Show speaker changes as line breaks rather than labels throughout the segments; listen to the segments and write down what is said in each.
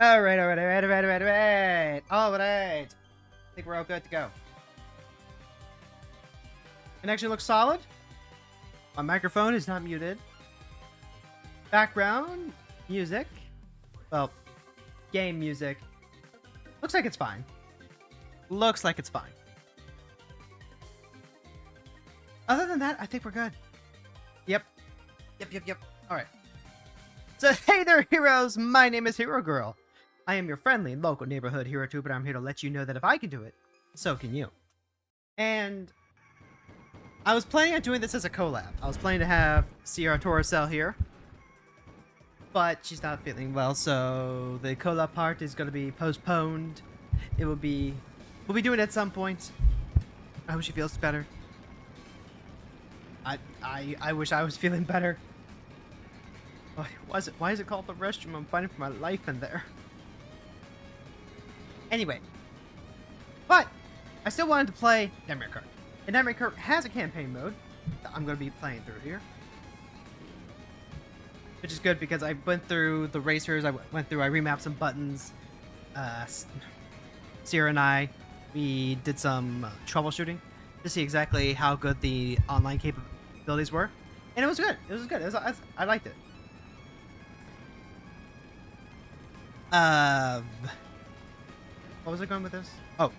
Alright. I think we're all good to go. Connection looks solid. My microphone is not muted. Background music. Well, game music. Looks like it's fine. Looks like it's fine. Other than that, I think we're good. Yep. Alright. So, hey there, heroes! My name is Hero Girl. I am your friendly local neighborhood hero tuber, and I'm here to let you know that if I can do it, so can you. And I was planning on doing this as a collab. I was planning to have Sierra Toraccel here, but she's not feeling well, so the collab part is going to be postponed. We'll be doing it at some point. I hope she feels better. I wish I was feeling better. Why is it called the restroom? I'm fighting for my life in there. Anyway, but I still wanted to play Nightmare Kart. And Nightmare Kart has a campaign mode that I'm going to be playing through here. Which is good because I went through the racers, I remapped some buttons. Sierra and I, we did some troubleshooting to see exactly how good the online capabilities were. And it was good. I liked it. What was I going with this? Oh,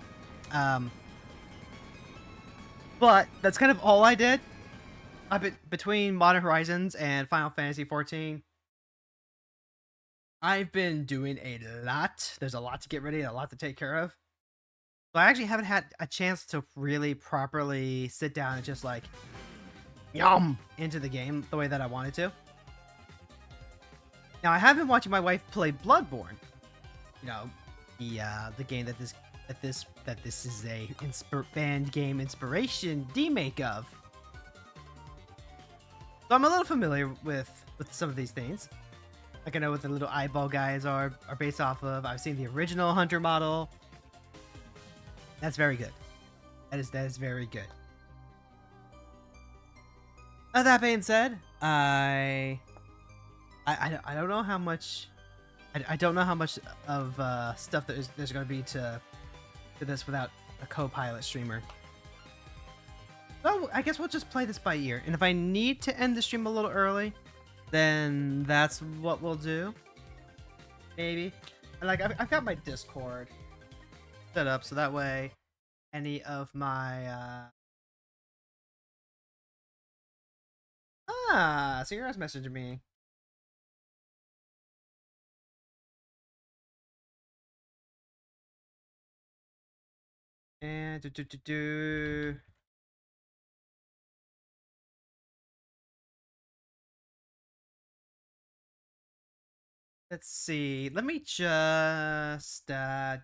but that's kind of all I did. Between Modern Horizons and Final Fantasy XIV, I've been doing a lot. There's a lot to get ready, a lot to take care of. So I actually haven't had a chance to really properly sit down and just like yum into the game the way that I wanted to. Now I have been watching my wife play Bloodborne. You know, the game that this is a fan game inspiration remake of. So I'm a little familiar with some of these things. Like I know what the little eyeball guys are based off of. I've seen the original Hunter model. That's very good. That is very good. That being said, I don't know how much. I don't know how much of stuff there's going to be to this without a co-pilot streamer. So I guess we'll just play this by ear. And if I need to end the stream a little early, then that's what we'll do. Maybe. And like I've got my Discord set up so that way any of my Sierra's messaging me. And let's see. Let me just dum.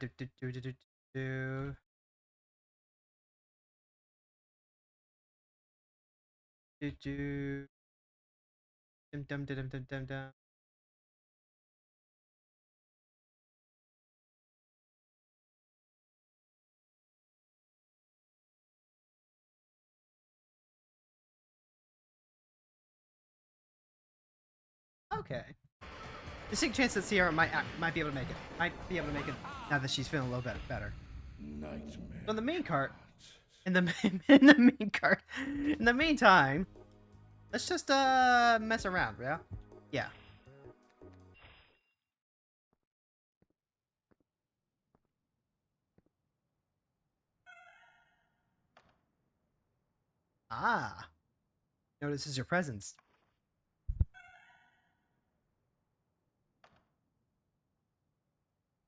Okay. Distinct chance that Sierra might be able to make it. Might be able to make it now that she's feeling a little bit better.
Nightmare.
So in the main cart, in the meantime, let's just mess around, yeah? Yeah. Ah. Notices your presence.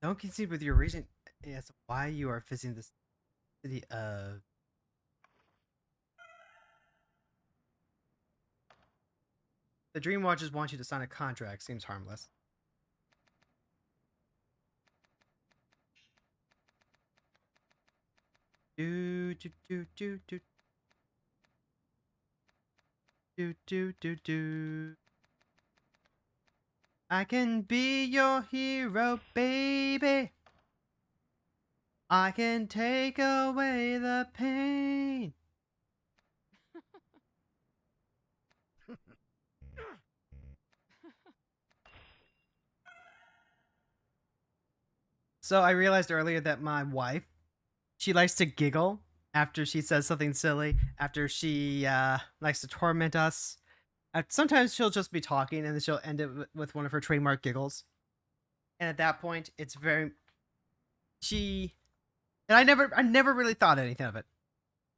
Don't concede with your reason as to why you are visiting the city of... The Dream Watchers want you to sign a contract. Seems harmless. Do. I can be your hero, baby. I can take away the pain. So I realized earlier that my wife, she likes to giggle after she says something silly, after she likes to torment us. Sometimes she'll just be talking and then she'll end it with one of her trademark giggles. And at that point, it's very she and I never really thought anything of it.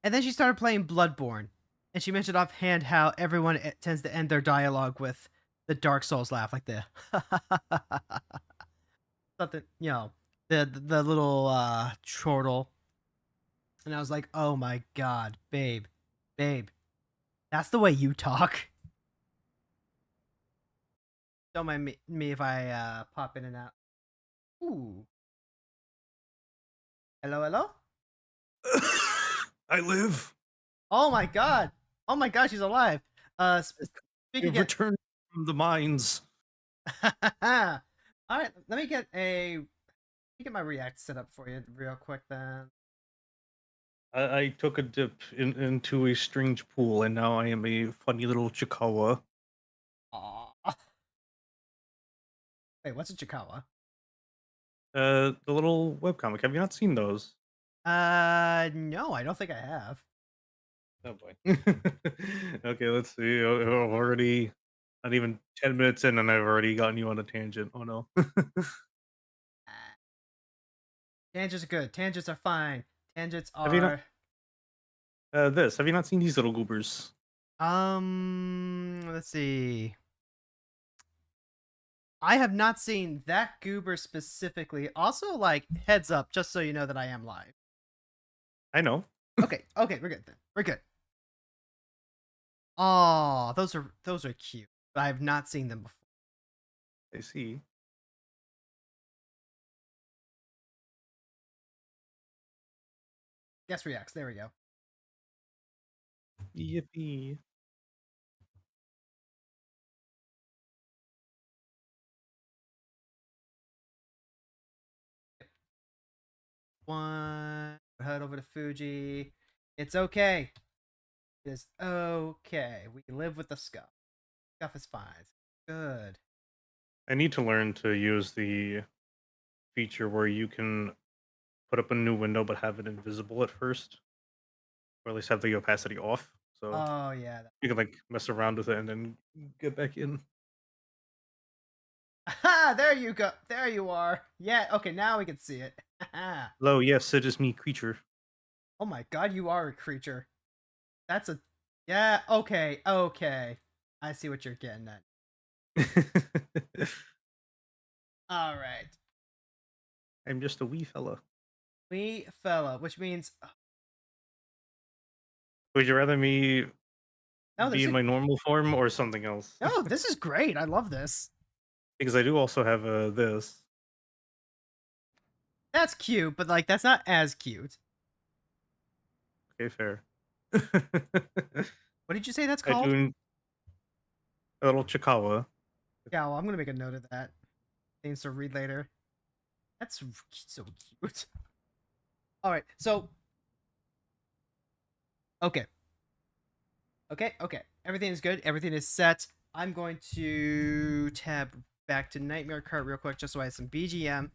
And then she started playing Bloodborne, and she mentioned offhand how everyone tends to end their dialogue with the Dark Souls laugh, like the something, the little chortle. And I was like, "Oh my god, babe, that's the way you talk." Don't mind me if I pop in and out. Ooh, hello, hello.
I live.
Oh my god, oh my god, she's alive. Speaking
I've
of,
returned from the mines.
all right, let me get my React set up for you real quick then.
I took a dip into a strange pool, and now I am a funny little Chikawa.
Aw. Wait, what's a Chikawa?
The little webcomic. Have you not seen those?
No, I don't think I have.
Oh boy. Okay, let's see. I'm already not even 10 minutes in, and I've already gotten you on a tangent. Oh no.
Ah, tangents are good. Tangents are fine. Tangents
Have you not?
are.
Have you not seen these little goobers?
Let's see. I have not seen that goober specifically. Also, like, heads up, just so you know that I am live.
I know.
Okay, we're good then. We're good. Oh, those are cute. But I have not seen them before.
I see.
Guess reacts. There we go.
Yippee.
One. Head over to Fuji. It's okay. It is okay. We live with the scuff. Scuff is fine. It's good.
I need to learn to use the feature where you can put up a new window but have it invisible at first, or at least have the opacity off, so
Oh yeah.
you can like mess around with it and then get back in.
Ah, there you go. There you are. Yeah. Okay. Now we can see it.
Hello, yes, it is me, creature.
Oh my god, you are a creature. That's a. Yeah. Okay. Okay. I see what you're getting at. All right.
I'm just a wee fella.
We fella, which means
Would you rather me
no.
be
This
in
is
my normal form or something else?
no. This is great. I love this.
Because I do also have this.
That's cute, but like that's not as cute.
Okay, fair.
What did you say that's
I
called?
do a little Chikawa.
Yeah. Well, I'm gonna make a note of that. Things to read later. That's so cute. All right. So okay. Okay. Everything is good. Everything is set. I'm going to tab back to Nightmare Kart real quick just so I have some BGM.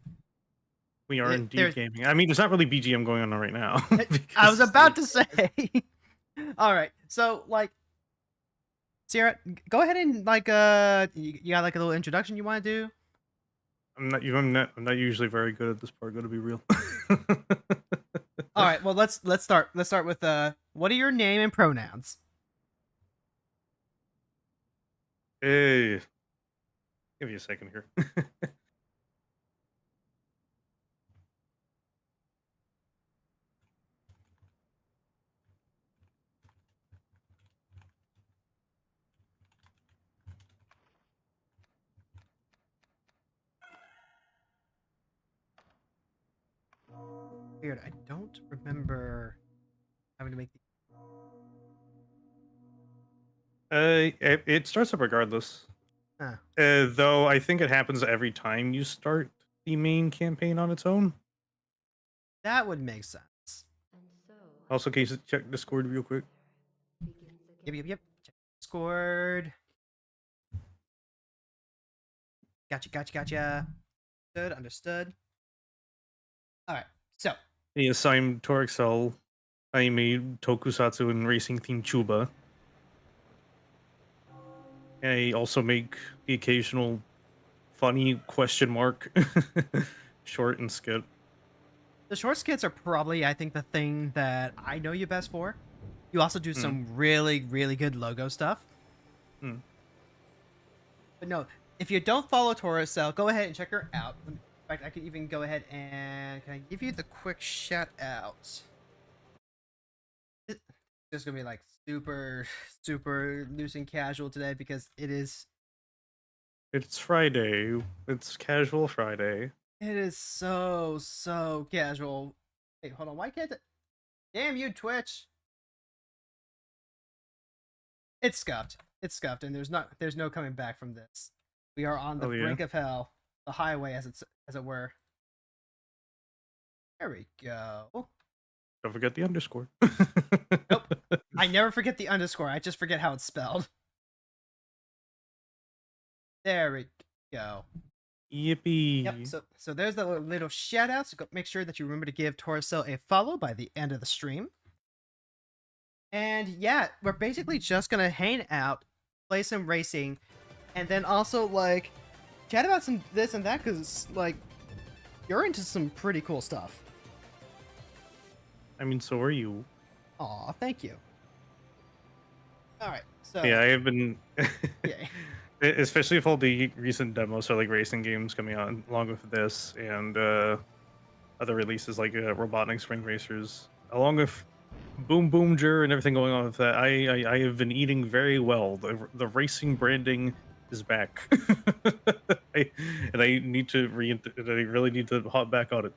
We are indeed
There's
gaming. I mean, there's not really BGM going on right now
I
because
was
it's the
about to say. All right. So like Sierra, go ahead and like you got like a little introduction you want to do?
I'm not usually very good at this part. Got to be real.
All right. Well, let's start. Let's start with what are your name and pronouns?
Hey, give me a second here.
Weird. I don't remember having to make the
It starts up regardless.
huh.
Though I think it happens every time you start the main campaign on its own.
That would make sense.
Also, can you check Discord real quick?
Yep. Check Discord. Gotcha. Good. Understood. All right. So
Yes, I'm Toraccel. I'm a tokusatsu and racing themed tuba. I also make the occasional funny question mark short and skit.
the short skits are probably, I think, the thing that I know you best for. You also do
Mm,
some really, really good logo stuff.
mm.
But no, if you don't follow Toraccel, go ahead and check her out. In fact, I could even go ahead and can I give you the quick shout out? It's just gonna be like super, super loose and casual today because
It's Friday. It's casual Friday.
it is so so casual. Hey, hold on, why can't it? Damn you, Twitch! It's scuffed. It's scuffed, and there's no coming back from this. We are on the
Oh yeah.
brink of hell, the highway as it were. There we go.
Don't forget the underscore.
Nope. I never forget the underscore. I just forget how it's spelled. There we go. Yep.
Yippee.
So there's the little shout out. So make sure that you remember to give Toraccel a follow by the end of the stream. And yeah, we're basically just gonna hang out, play some racing, and then also like chat about some this and that because like you're into some pretty cool stuff.
I mean, so are you.
Aw, thank you. All right. So
Yeah, I have been.
yeah.
Especially if all the recent demos are like racing games coming out along with this and other releases like Robotnik Spring Racers, along with Boom Boomger and everything going on with that. I have been eating very well. The racing branding is back, and I need to I really need to hop back on it.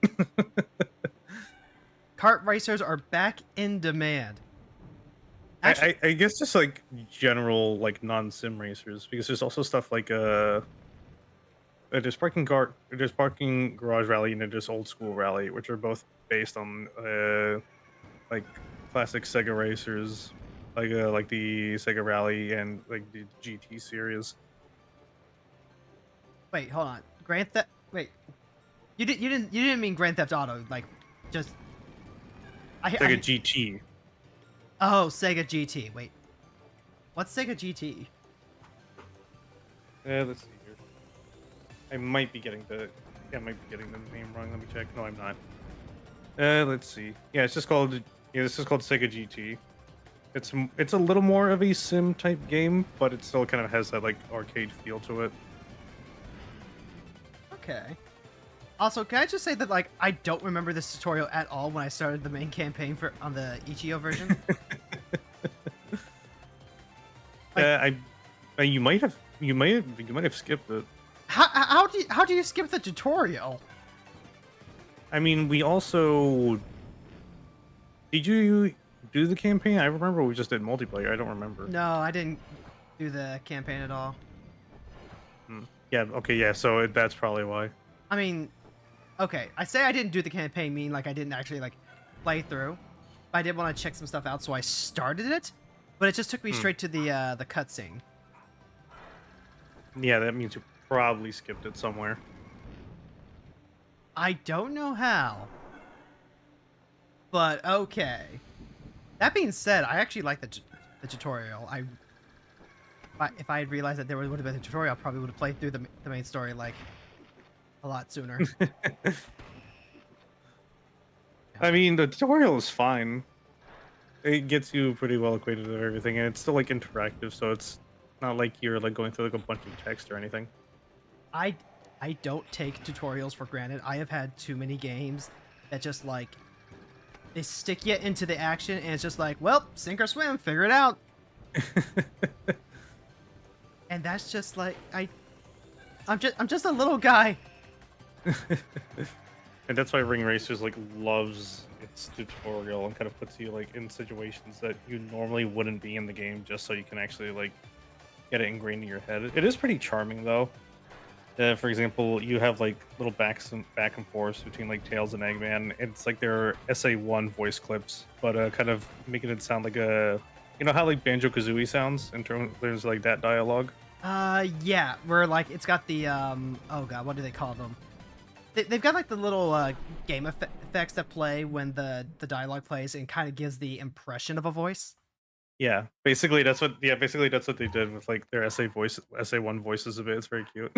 Kart racers are back in demand. Actually,
I guess just like general like non-sim racers because there's also stuff like there's parking garage rally and then there's old school rally, which are both based on like classic Sega racers, like the Sega Rally and like the GT series.
wait, hold on. Grand Theft. Wait, you didn't mean Grand Theft Auto, like just
Sega GT.
oh, Sega GT. Wait, what's Sega GT?
Let's see here. I might be getting the yeah, I might be getting the name wrong. Let me check. No, I'm not. Let's see. Yeah, it's just called this is called Sega GT. It's a little more of a sim type game, but it still kind of has that like arcade feel to it.
Okay. Also, can I just say that like I don't remember this tutorial at all when I started the main campaign for on the Ichio version?
You might have skipped it.
How do you skip the tutorial?
I mean, we also did you do the campaign? I remember we just did multiplayer. I don't remember.
No, I didn't do the campaign at all.
Yeah. Okay. Yeah. So that's probably why.
I mean, okay, I say I didn't do the campaign, mean like I didn't actually like play through. But I did want to check some stuff out, so I started it. But it just took me straight to the cutscene.
Yeah, that means you probably skipped it somewhere.
I don't know how. But okay. That being said, I actually like the tutorial. If I had realized that there would have been a tutorial, I probably would have played through the main story like a lot sooner.
I mean, the tutorial is fine. It gets you pretty well acquainted with everything, and it's still like interactive, so it's not like you're like going through like a bunch of text or anything.
I don't take tutorials for granted. I have had too many games that just like they stick you into the action and it's just like, well, sink or swim, figure it out. And that's just like I'm just a little guy.
And that's why Ring Racers like loves its tutorial and kind of puts you like in situations that you normally wouldn't be in the game, just so you can actually like get it ingrained in your head. It is pretty charming though. For example, you have like little back and forth between like Tails and Eggman. It's like their SA1 voice clips, but kind of making it sound like a, you know how like Banjo Kazooie sounds in terms there's like that dialogue.
Yeah, where like it's got the oh god, what do they call them? they've got like the little game effects that play when the dialogue plays and kind of gives the impression of a voice.
Yeah, basically that's what. Yeah, basically that's what they did with like their SA1 voices a bit. It's very cute.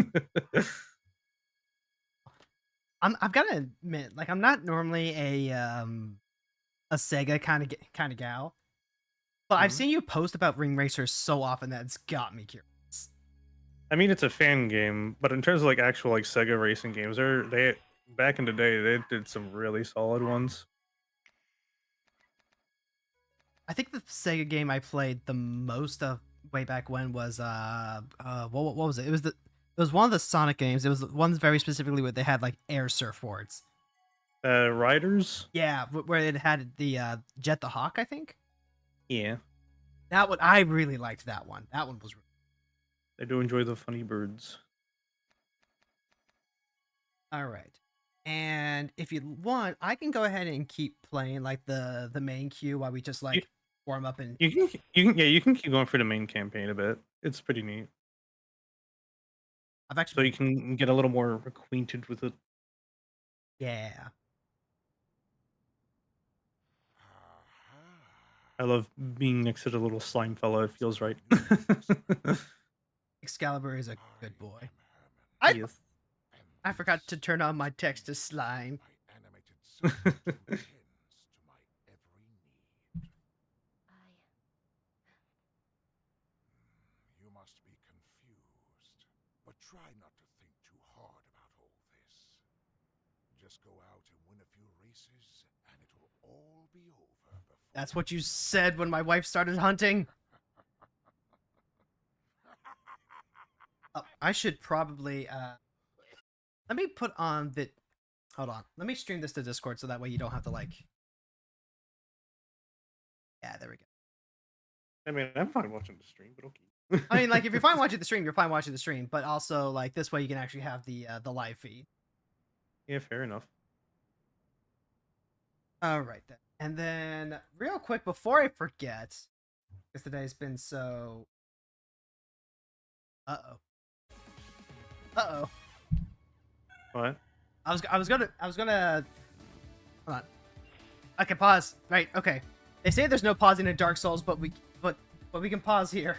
I've got to admit, like I'm not normally a Sega kind of gal, but I've
Mhm.
seen you post about Ring Racers so often that it's got me curious.
I mean, it's a fan game, but in terms of like actual like Sega racing games, they back in the day they did some really solid ones.
I think the Sega game I played the most of way back when was what was it? It was one of the Sonic games. It was one very specifically where they had like air surfboards.
Riders,
Yeah, where it had the Jet the Hawk, I think.
yeah,
That one I really liked that one. That one was
I do enjoy the funny birds.
all right. And if you want, I can go ahead and keep playing like the main queue while we just
You,
like warm up and
you can keep going for the main campaign a bit. It's pretty neat,
I've
so
actually
you can get a little more acquainted with it.
yeah.
I love being next to the little slime fella. It feels right.
Excalibur is a good boy. I
Yes.
I forgot to turn on my text to slime.
You must be confused, but try not to think too hard about all this. Just go out and win a few races, and it'll all be over before.
That's what you said when my wife started hunting. Oh, I should probably let me put on the hold on. Let me stream this to Discord so that way you don't have to like yeah, there we go.
I mean, I'm fine watching the stream, but okay.
I mean, like if you're fine watching the stream, you're fine watching the stream, but also like this way you can actually have the live feed.
Yeah, fair enough.
All right then. And then real quick before I forget, because today's been so uh-oh. Uh-oh.
What?
I was gonna hold on. Okay, pause. Right, okay. They say there's no pausing in Dark Souls, but we can pause here.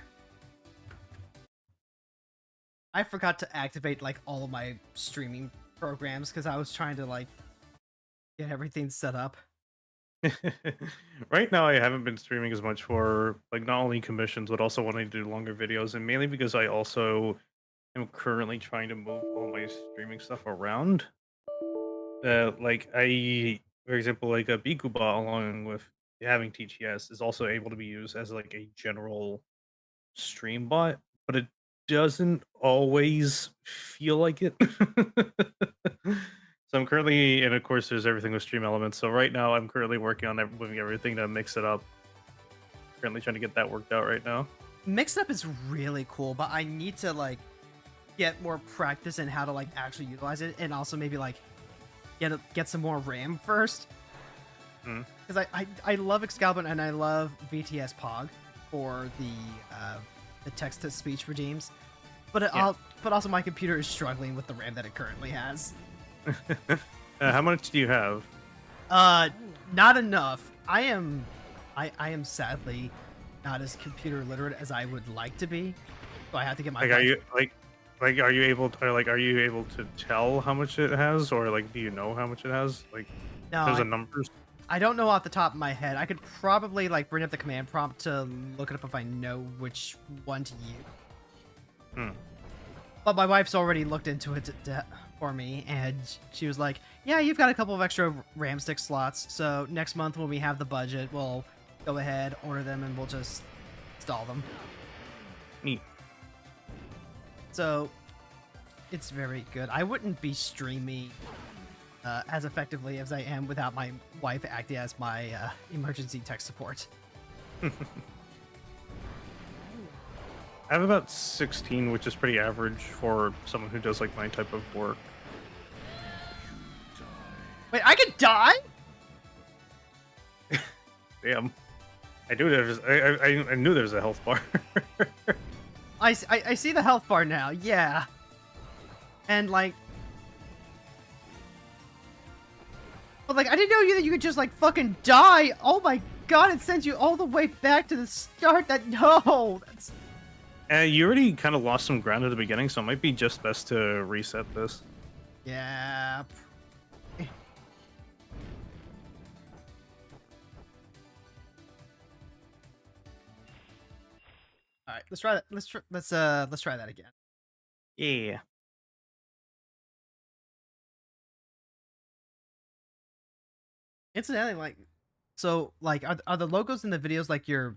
I forgot to activate like all of my streaming programs because I was trying to like get everything set up.
Right now, I haven't been streaming as much for like not only commissions but also wanting to do longer videos, and mainly because I also am currently trying to move all my streaming stuff around. Like for example, like a Bikuba along with having TTS is also able to be used as like a general stream bot, but it doesn't always feel like it. So I'm currently, and of course, there's everything with Stream Elements. So right now, I'm currently working on moving everything to mix it up. Currently trying to get that worked out right now.
Mix up is really cool, but I need to like get more practice in how to like actually utilize it, and also maybe like get some more RAM first. Because I love Excalibur and I love VTS Pog for the text to speech redeems, but but also my computer is struggling with the RAM that it currently has.
How much do you have?
Not enough. I am sadly not as computer literate as I would like to be, so I have to get my
Like, are you are you able to are you able to tell how much it has, or like do you know how much it has? Like,
No,
there's a numbers.
I don't know off the top of my head. I could probably like bring up the command prompt to look it up if I know which one to use. But my wife's already looked into it for me, and she was like, "Yeah, you've got a couple of extra RAM stick slots. So next month when we have the budget, we'll go ahead, order them, and we'll just install them."
Neat.
So it's very good. I wouldn't be streaming as effectively as I am without my wife acting as my emergency tech support.
I have about 16, which is pretty average for someone who does like my type of work.
Wait, I could die?
Damn. I knew there was. I knew there was a health bar.
I see the health bar now. Yeah, and like But like, I didn't know that you could just like fucking die. Oh my god, it sends you all the way back to the start. That no, that's
You already kind of lost some ground at the beginning, so it might be just best to reset this.
yeah. All right, let's try that. Let's try that again.
Yeah.
Incidentally, like, so like, are the logos in the videos like your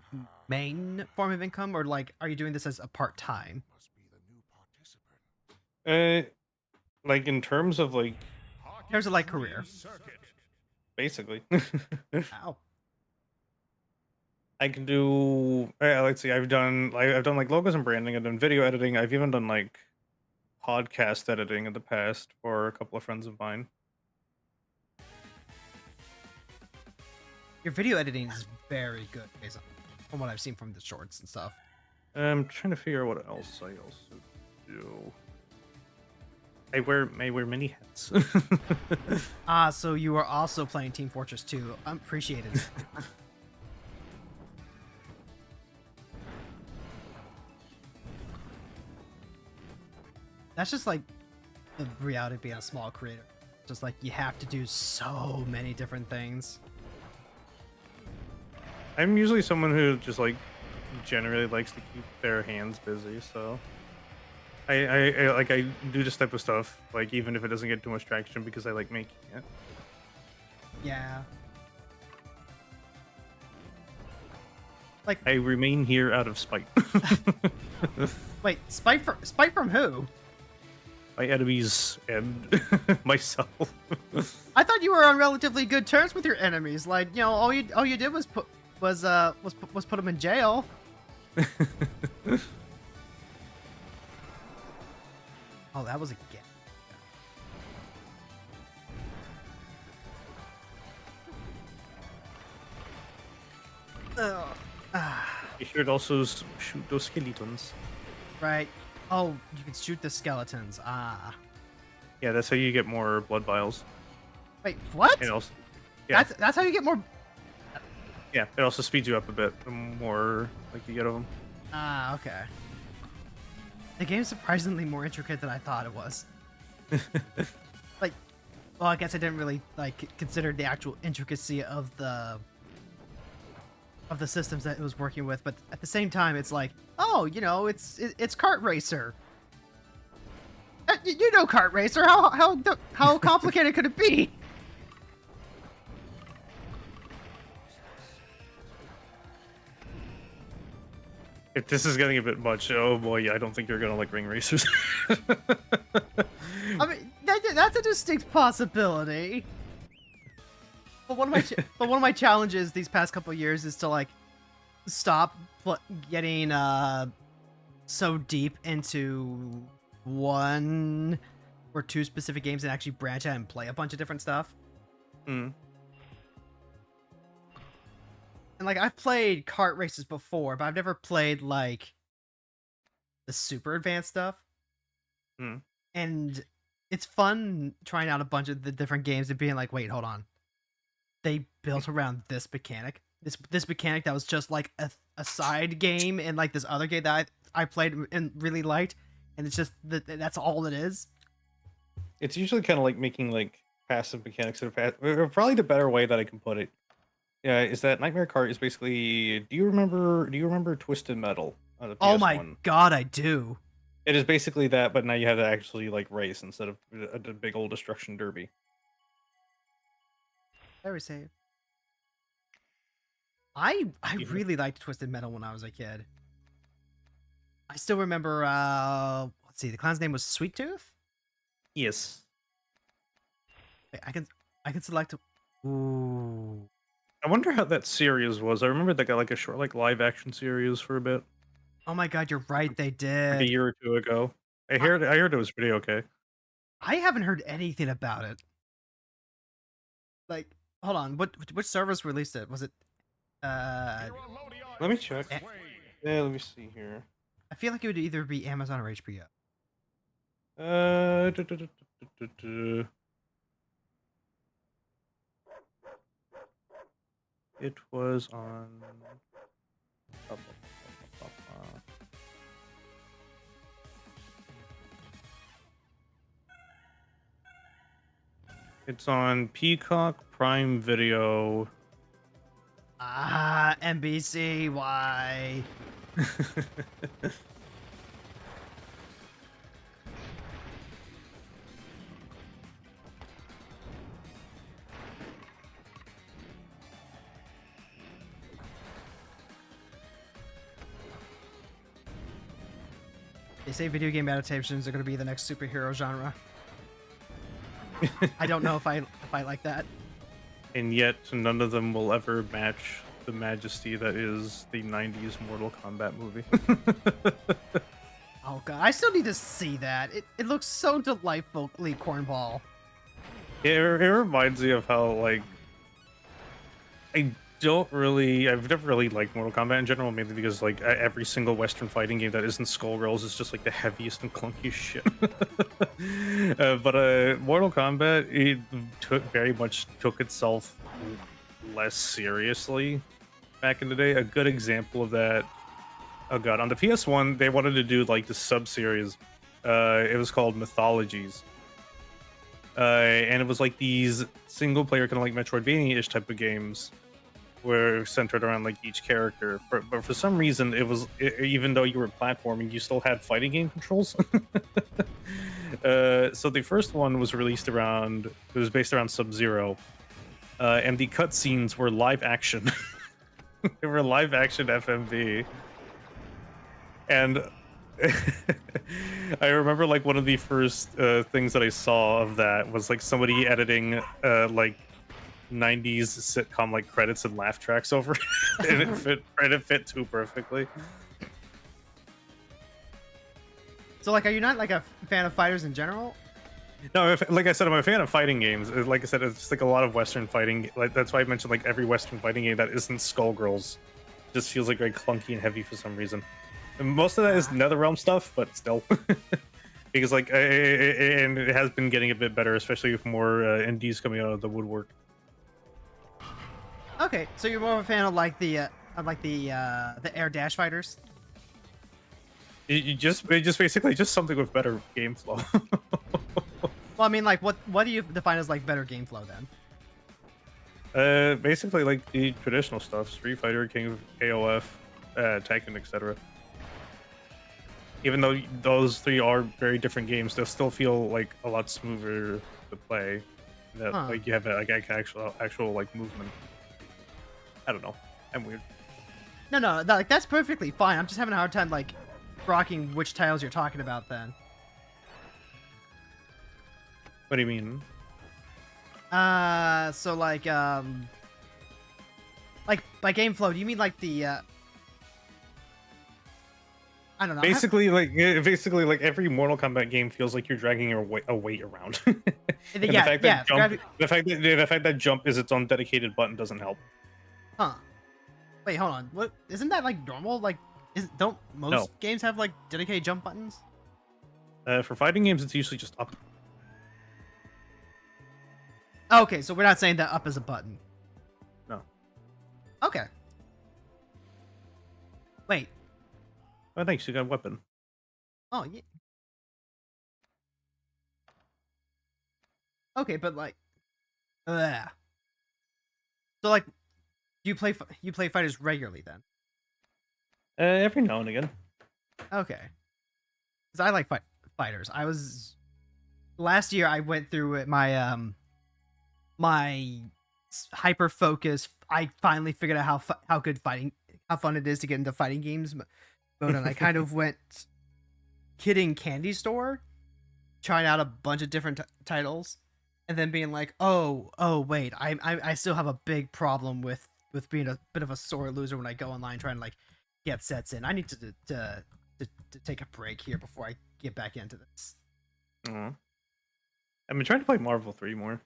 main form of income, or like, are you doing this as a part time?
Must be the new participant.
Like in terms of like,
In terms of like career.
basically.
Ow.
I can do. Let's see. I've done like logos and branding. I've done video editing. I've even done like podcast editing in the past for a couple of friends of mine.
Your video editing is very good, based on from what I've seen from the shorts and stuff.
I'm trying to figure out what else I also do. I wear many hats.
Ah, so you are also playing Team Fortress 2. I'm appreciated. That's just like the reality of being a small creator. Just like you have to do so many different things.
I'm usually someone who just like generally likes to keep their hands busy, so I do this type of stuff like even if it doesn't get too much traction because I like making it.
Yeah. Like,
I remain here out of spite.
wait, spite from who?
My enemies and myself.
I thought you were on relatively good terms with your enemies. Like, you know, all you did was put them in jail. Oh, that was a gift.
You should also shoot those skeletons.
Right. Oh, you can shoot the skeletons. Ah.
Yeah, that's how you get more blood vials.
Wait, what?
And also, yeah,
That's how you get more.
yeah, it also speeds you up a bit the more like you get of them.
Ah, okay. The game's surprisingly more intricate than I thought it was. Like, well, I guess I didn't really like consider the actual intricacy of the systems that it was working with, but at the same time, it's like, oh, you know, it's Kart Racer. You know, Kart Racer. How complicated could it be?
If this is getting a bit much, oh boy, I don't think you're gonna like ring racers.
I mean, that's a distinct possibility. But one of my challenges these past couple years is to like stop getting so deep into one or two specific games and actually branch out and play a bunch of different stuff.
Mm.
And like I've played kart races before, but I've never played like the super advanced stuff.
Mm. And
it's fun trying out a bunch of the different games and being like, wait, hold on. They built around this mechanic. This mechanic that was just like a side game in like this other game that I played and really liked, and it's just that's all it is.
It's usually kind of like making like passive mechanics that are probably the better way that I can put it. Yeah, is that Nightmare Kart is basically. Do you remember Twisted Metal on the PS1?
Oh my god, I do.
It is basically that, but now you have to actually like race instead of a big old destruction derby.
Very safe. I really liked Twisted Metal when I was a kid. I still remember. Let's see, the clown's name was Sweet Tooth.
Yes.
Wait, I can select. Ooh.
I wonder how that series was. I remember they got like a short like live action series for a bit.
Oh my god, you're right. They
Like
did.
a year or two ago. I heard it was pretty okay.
I haven't heard anything about it. Like, hold on. Which servers released it? Was it?
Let me check. Yeah, let me see here.
I feel like it would either be Amazon or HBO.
Du- du- du- du- du- du- du. It was on. It's on Peacock, Prime Video.
Ah, NBC, why? They say video game adaptations are going to be the next superhero genre. I don't know if I like that.
And yet, none of them will ever match the majesty that is the 90s Mortal Kombat movie.
Oh god, I still need to see that. It looks so delightfully cornball.
It reminds me of how, like, I've never really liked Mortal Kombat in general, mainly because, like, every single Western fighting game that isn't Skullgirls is just, like, the heaviest and clunkiest shit. But Mortal Kombat, it very much took itself less seriously back in the day. A good example of that, oh god, on the PS1, they wanted to do, like, the sub-series. It was called Mythologies. And it was, like, these single-player, kind of like Metroidvania-ish type of games, were centered around like each character, but for some reason even though you were platforming, you still had fighting game controls. So the first one was released around, it was based around Sub-Zero, and the cutscenes were live action. They were live action FMV, and I remember like one of the first things that I saw of that was like somebody editing like 90s sitcom like credits and laugh tracks over it, and it fit too perfectly.
So like, are you not like a fan of fighters in general?
No, like I said, I'm a fan of fighting games. Like I said, it's just like a lot of Western fighting. Like that's why I mentioned like every Western fighting game that isn't Skullgirls just feels like very clunky and heavy for some reason. And most of that is NetherRealm stuff, but still, because like and it has been getting a bit better, especially with more indies coming out of the woodwork.
Okay, so you're more of a fan of like the air dash fighters.
It just basically just something with better game flow.
Well, I mean, like, what do you define as like better game flow then?
Basically like the traditional stuff: Street Fighter, King of KOF, Tekken, etc. Even though those three are very different games, they'll still feel like a lot smoother to play. That like you have like actual like movement. I don't know. I'm weird.
No, like that's perfectly fine. I'm just having a hard time like rocking which titles you're talking about then.
What do you mean?
So like by game flow, do you mean like the I don't know.
Basically, like every Mortal Kombat game feels like you're dragging your a weight around. And the fact that the fact that jump is its own dedicated button doesn't help.
Huh. Wait, hold on. What isn't that like normal? Like don't most games have like dedicated jump buttons?
For fighting games, it's usually just up.
Okay, so we're not saying that up is a button.
No.
Okay. Wait.
Oh, thanks. You got a weapon.
Oh, yeah. Okay, but like, so like, you play fighters regularly then?
Every now and again.
Okay. Because I like fighters. Last year I went through my my hyper focus. I finally figured out how fun it is to get into fighting games mode, and I kind of went kidding Candy Store, trying out a bunch of different titles, and then being like, oh wait, I still have a big problem with being a bit of a sore loser when I go online trying to like get sets in. I need to take a break here before I get back into this.
I've been trying to play Marvel 3 more.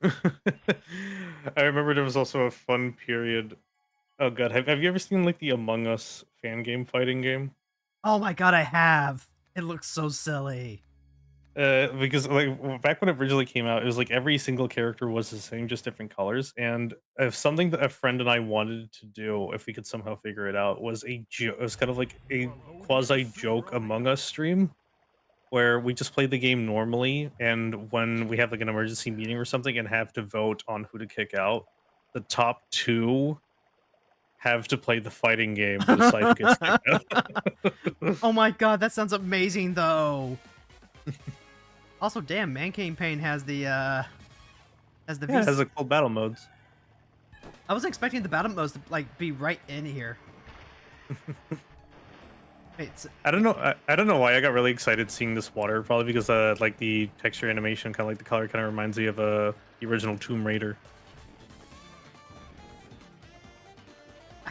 I remember there was also a fun period. Oh god, have you ever seen like the Among Us fan game fighting game?
Oh my god, I have. It looks so silly.
Because like back when it originally came out, it was like every single character was the same, just different colors. And if something that a friend and I wanted to do, if we could somehow figure it out, was it was kind of like a quasi joke Among Us stream where we just play the game normally, and when we have like an emergency meeting or something and have to vote on who to kick out, the top two have to play the fighting game to decide who gets kicked out.
Oh my god, that sounds amazing though. Also, damn, Man Pain has the
Yeah, it has
V.
a cool battle modes.
I wasn't expecting the battle modes to like be right in here. Wait,
I don't know. I don't know why I got really excited seeing this water. Probably because like the texture animation, kind of like the color, kind of reminds me of the original Tomb Raider.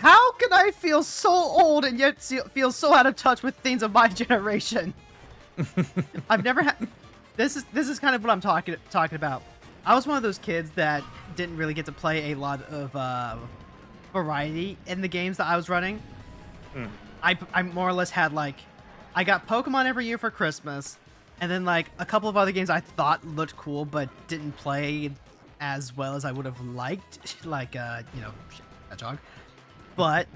how can I feel so old and yet feel so out of touch with things of my generation? I've never had. This is kind of what I'm talking about. I was one of those kids that didn't really get to play a lot of variety in the games that I was running.
Hmm.
I more or less had like, I got Pokemon every year for Christmas, and then like a couple of other games I thought looked cool but didn't play as well as I would have liked, like you know, Hedgehog. But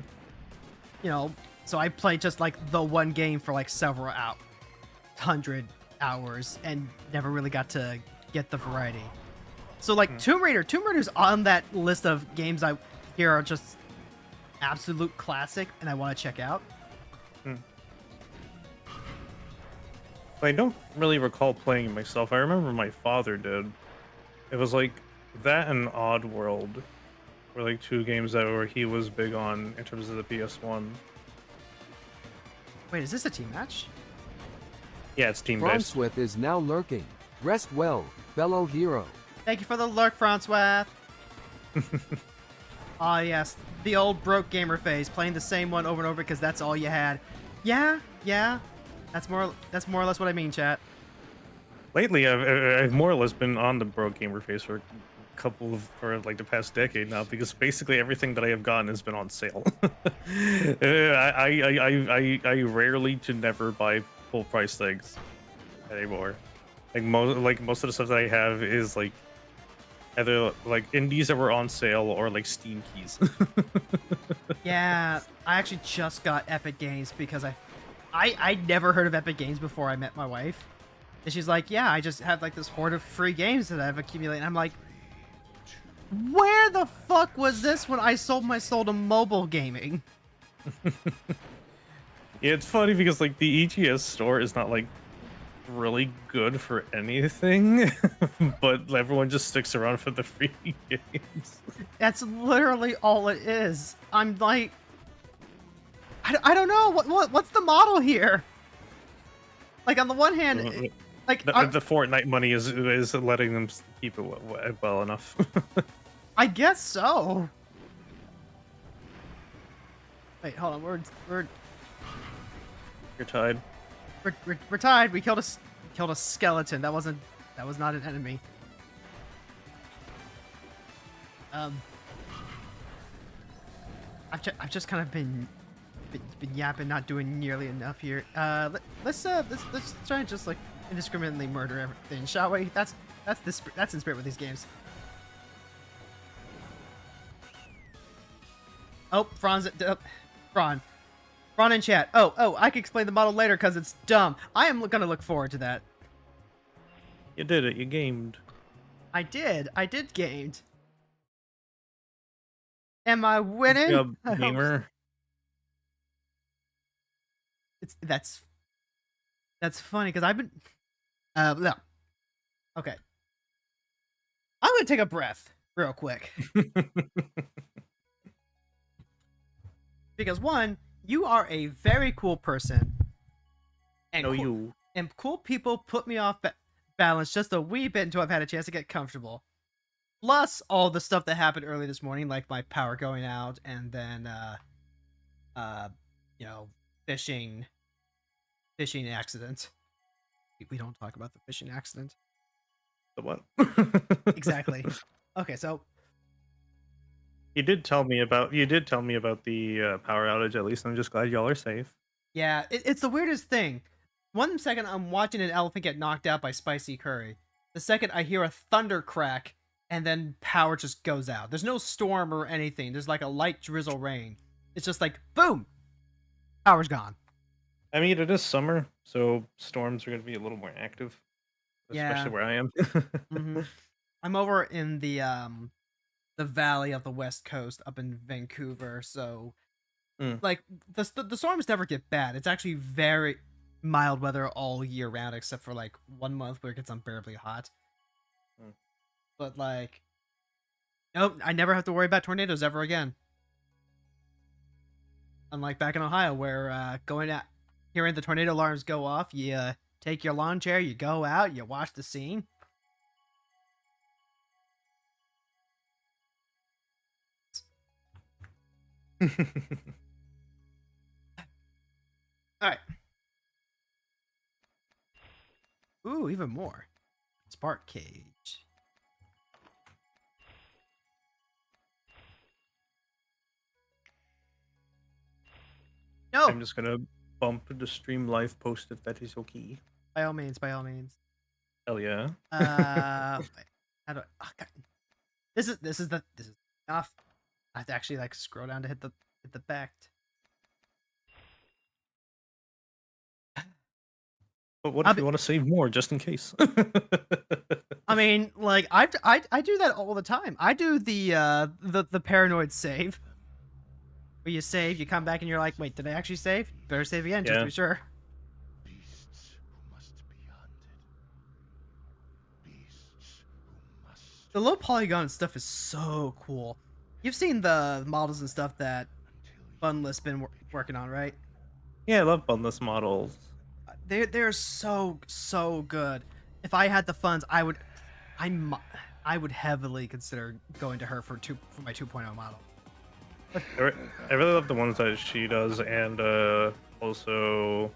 you know, so I played just like the one game for like several 100 hours and never really got to get the variety. So like Tomb Raider's on that list of games I hear are just absolute classic and I want to check out.
I don't really recall playing it myself. I remember my father did. It was like that and Oddworld were like two games that were he was big on in terms of the PS1.
Wait, is this a team match?
Yeah, it's team based.
Fronswith is now lurking. Rest well, fellow hero.
Thank you for the lurk, Francois. Ah, yes, the old broke gamer phase, playing the same one over and over because that's all you had. Yeah, that's more or less what I mean, chat.
Lately, I've more or less been on the broke gamer phase for for like the past decade now, because basically everything that I have gotten has been on sale. I rarely to never buy full price things anymore. Like most of the stuff that I have is like either like indies that were on sale or like Steam keys.
Yeah, I actually just got Epic Games because I'd never heard of Epic Games before I met my wife. And she's like, yeah, I just have like this horde of free games that I've accumulated. And I'm like, where the fuck was this when I sold my soul to mobile gaming?
Yeah, it's funny because like the EGS store is not like really good for anything, but everyone just sticks around for the free games.
That's literally all it is. I'm like, I don't know what's the model here. Like on the one hand, like
the Fortnite money is letting them keep it well enough.
I guess so. Wait, hold on.
You're tied.
We're tied. We killed a skeleton. That was not an enemy. I've just kind of been yapping, not doing nearly enough here. Let's try and just like indiscriminately murder everything, shall we? That's in spirit with these games. Oh, Fran in chat. Oh, I can explain the model later because it's dumb. I am gonna look forward to that.
You did it. You gamed.
I did gamed. Am I winning?
Yeah, gamer.
That's funny because I've been no. Okay. I'm gonna take a breath real quick. Because one, you are a very cool person. And and cool people put me off balance just a wee bit until I've had a chance to get comfortable. Plus all the stuff that happened early this morning, like my power going out and then you know, fishing accident. We don't talk about the fishing accident.
The what?
Exactly. Okay, so
You did tell me about the power outage at least. I'm just glad y'all are safe.
yeah, it's the weirdest thing. One second I'm watching an elephant get knocked out by spicy curry. The second I hear a thunder crack and then power just goes out. There's no storm or anything. There's like a light drizzle rain. It's just like boom, power's gone.
I mean, it is summer, so storms are going to be a little more active,
Yeah.
especially where I am.
hmm I'm over in the valley of the West Coast up in Vancouver, so
Mm.
like the storms never get bad. It's actually very mild weather all year round, except for like 1 month where it gets unbearably hot.
Mm.
But like, nope, I never have to worry about tornadoes ever again. Unlike back in Ohio, where going out, hearing the tornado alarms go off, you take your lawn chair, you go out, you watch the scene. All right. Ooh, even more. Spark cage. No,
I'm just gonna bump the stream live post if that is okay.
by all means, by all means.
Hell yeah.
Wait, how do I? Oh, God. This is enough. I have to actually like scroll down to hit the back.
But what if you want to save more just in case?
I mean, like I do that all the time. I do the paranoid save. Where you save, you come back and you're like, wait, did I actually save? Better save again just
Yeah.
to be sure.
Beasts who must be hunted. Beasts who must
The low polygon stuff is so cool. You've seen the models and stuff that Bunless been working on, right?
Yeah, I love bunless models.
They're so good. If I had the funds, I would heavily consider going to her for my 2.0 model.
I really love the ones that she does, and also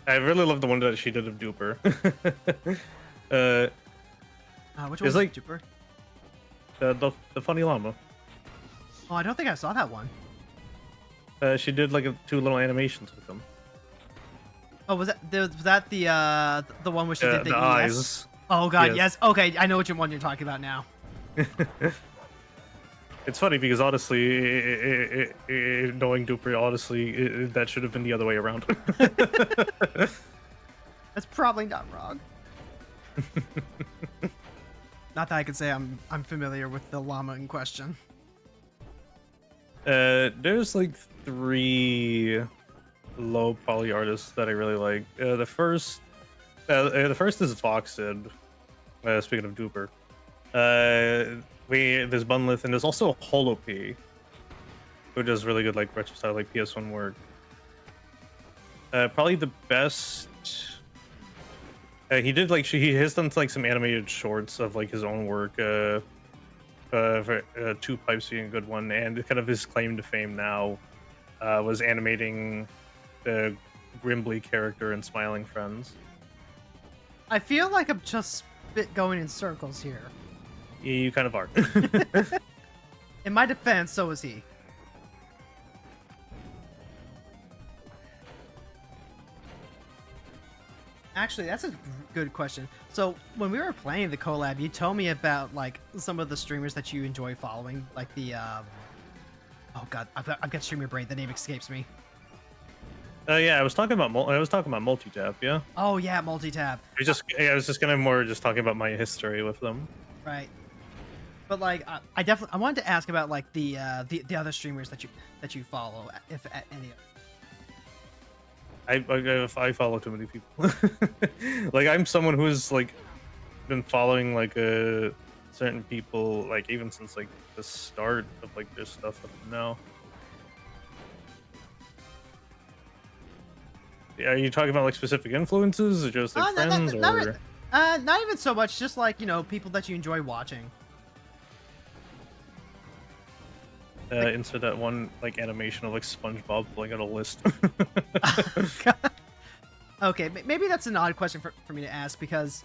I really love the one that she did of Duper.
Which
It's
one was
like-
Jupiter?
the funny llama.
Oh, I don't think I saw that one.
She did like two little animations with them.
Oh, was that the one where she did
The
ES?
eyes.
Oh god,
Yes.
yes. Okay, I know which one you're talking about now.
It's funny because honestly, knowing Duper, honestly, that should have been the other way around.
That's probably not wrong. Not that I could say I'm familiar with the llama in question.
There's like 3 low poly artists that I really like. The first is Voxid. Speaking of Duper, there's Bunlith, and there's also Holopy, who does really good like retro style like PS1 work. Probably the best. He did like he has done like some animated shorts of like his own work. Two Pipes being a good one, and kind of his claim to fame now was animating the Grimbley character in Smiling Friends.
I feel like I'm just going in circles here.
You kind of are.
In my defense, so is he. Actually, that's a good question. So when we were playing the collab, you told me about like some of the streamers that you enjoy following, like the oh god, I've got streamer brain. The name escapes me.
Yeah, I was talking about multi-tap. Yeah,
Oh yeah, multi-tab.
I was just gonna more just talking about my history with them.
Right. But like, I wanted to ask about like the other streamers that you follow, if at any.
I follow too many people. Like I'm someone who's like been following like certain people like even since like the start of like their stuff up to now. Yeah, are you talking about like specific influences or just like friends or?
Not even so much. Just like people that you enjoy watching.
Insert that one like animation of like SpongeBob pulling out a list.
Okay, maybe that's an odd question for me to ask because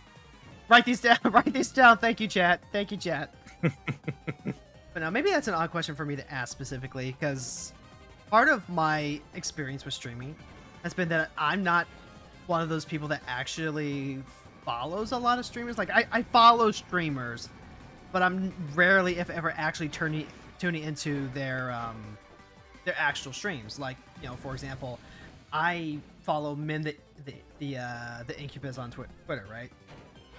write these down. Write these down. Thank you, chat. Thank you, chat. But no, maybe that's an odd question for me to ask specifically because part of my experience with streaming has been that I'm not one of those people that actually follows a lot of streamers. Like I follow streamers, but I'm rarely, if ever, actually tuning into their actual streams. Like, you know, for example, I follow Mim the Incubus on Twitter, right?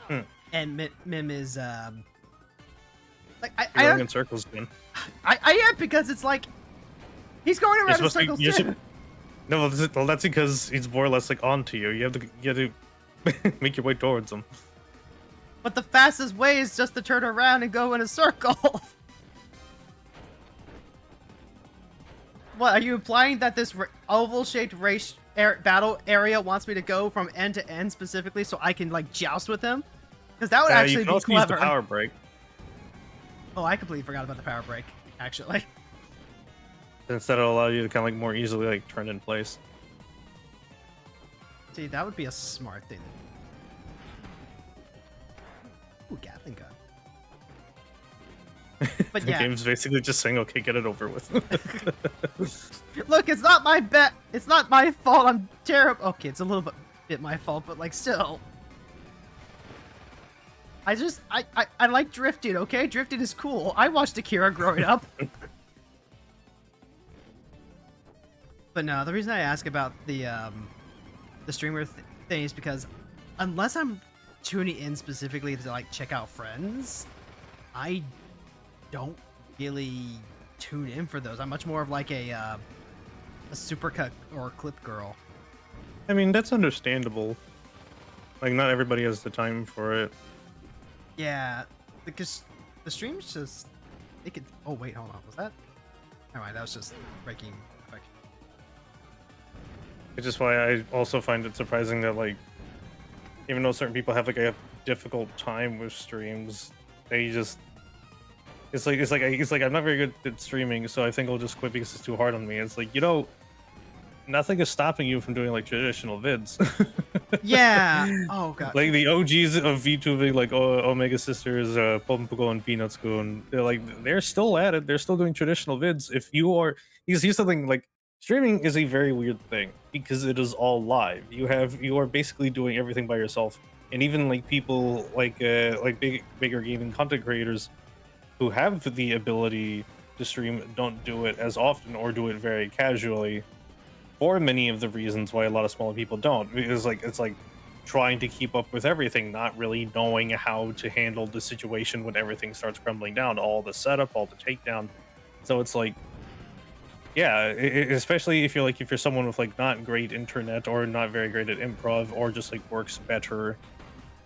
Hmm.
And Mim is like
You're going in circles again.
I am, because it's like he's going around in
supposed to
circles
be- you're
too.
sup- No, well, that's because he's more or less like onto you. You have to make your way towards him.
But the fastest way is just to turn around and go in a circle. What, are you implying that this oval-shaped battle area wants me to go from end to end specifically so I can, like, joust with him? Because that would
You
actually
can
be
also use
clever.
the power break.
Oh, I completely forgot about the power break, actually.
Instead, it'll allow you to kind of like more easily like turn in place.
See, that would be a smart thing. Ooh, Gatling gun. But
The
yeah,
game's basically just saying, "Okay, get it over with."
look, it's not my bet. It's not my fault. I'm terrible. Okay, it's a little bit my fault, but like still. I like drifting. Okay, drifting is cool. I watched Akira growing up. But no, the reason I ask about the streamer thing is because unless I'm tuning in specifically to like check out friends, I don't really tune in for those. I'm much more of like a supercut or clip girl.
I mean, that's understandable. Like, not everybody has the time for it.
Yeah, because the streams just it could. Oh wait, hold on. Was that? Never mind. That was just breaking effect.
Which is why I also find it surprising that, like, even though certain people have like a difficult time with streams, they just it's like I'm not very good at streaming, so I think I'll just quit because it's too hard on me. It's like, you know, nothing is stopping you from doing like traditional vids.
Yeah. Oh god.
Like the OGs of VTubing, like Omega Sisters, Pompoco and Peanuts Goon, they're still at it. They're still doing traditional vids. If you are, because here's something, like, streaming is a very weird thing because it is all live. You are basically doing everything by yourself, and even like people like bigger gaming content creators who have the ability to stream don't do it as often or do it very casually. For many of the reasons why a lot of smaller people don't, because like it's like trying to keep up with everything, not really knowing how to handle the situation when everything starts crumbling down, all the setup, all the takedown. So it's like, yeah, especially if you're someone with like not great internet or not very great at improv, or just like works better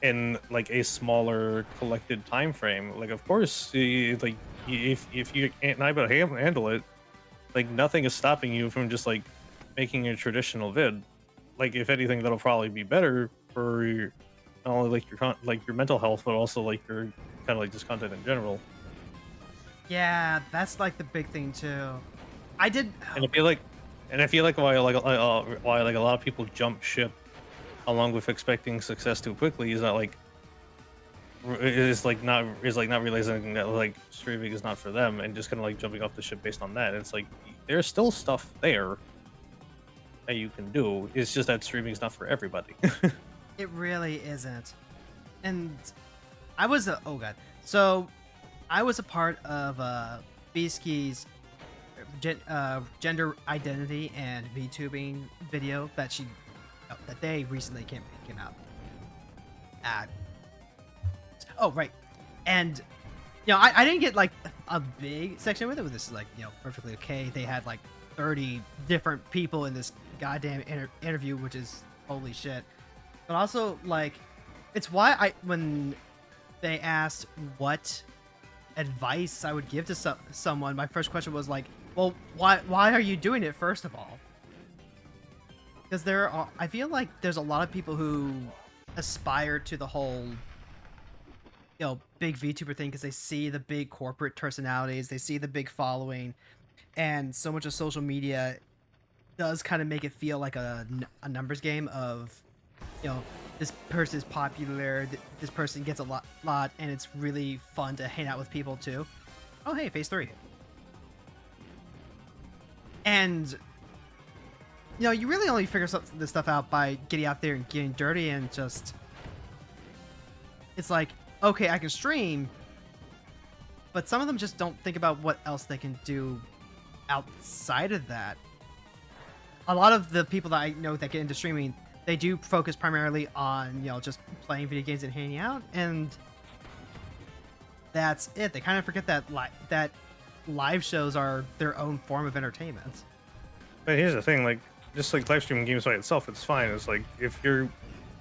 in like a smaller collected time frame. Like, of course, like if you can't handle it, like nothing is stopping you from just like making a traditional vid. Like, if anything, that'll probably be better for not only like your mental health, but also like your kind of like just content in general.
Yeah, that's like the big thing too. I did.
And I feel like why a lot of people jump ship along with expecting success too quickly is that like not realizing that like streaming is not for them, and just kind of like jumping off the ship based on that. It's like there's still stuff there that you can do. It's just that streaming is not for everybody.
It really isn't. And I was oh god. So I was a part of Beasky's gender identity and VTubing video that they recently came out. Oh right. And you know, I didn't get like a big section with it. This is like, you know, perfectly okay. They had like 30 different people in this goddamn interview, which is holy shit. But also, like, it's why when they asked what advice I would give to someone, my first question was like, well, why are you doing it, first of all? Because I feel like there's a lot of people who aspire to the whole, you know, big VTuber thing because they see the big corporate personalities, they see the big following, and so much of social media does kind of make it feel like a numbers game of, you know, this person is popular, this person gets a lot, and it's really fun to hang out with people too. Oh hey, phase 3. And you know, you really only figure this stuff out by getting out there and getting dirty and just. It's like, okay, I can stream, but some of them just don't think about what else they can do outside of that. A lot of the people that I know that get into streaming, they do focus primarily on, you know, just playing video games and hanging out, and that's it. They kind of forget that that live shows are their own form of entertainment.
But here's the thing, like, just like live streaming games by itself, it's fine. It's like if you're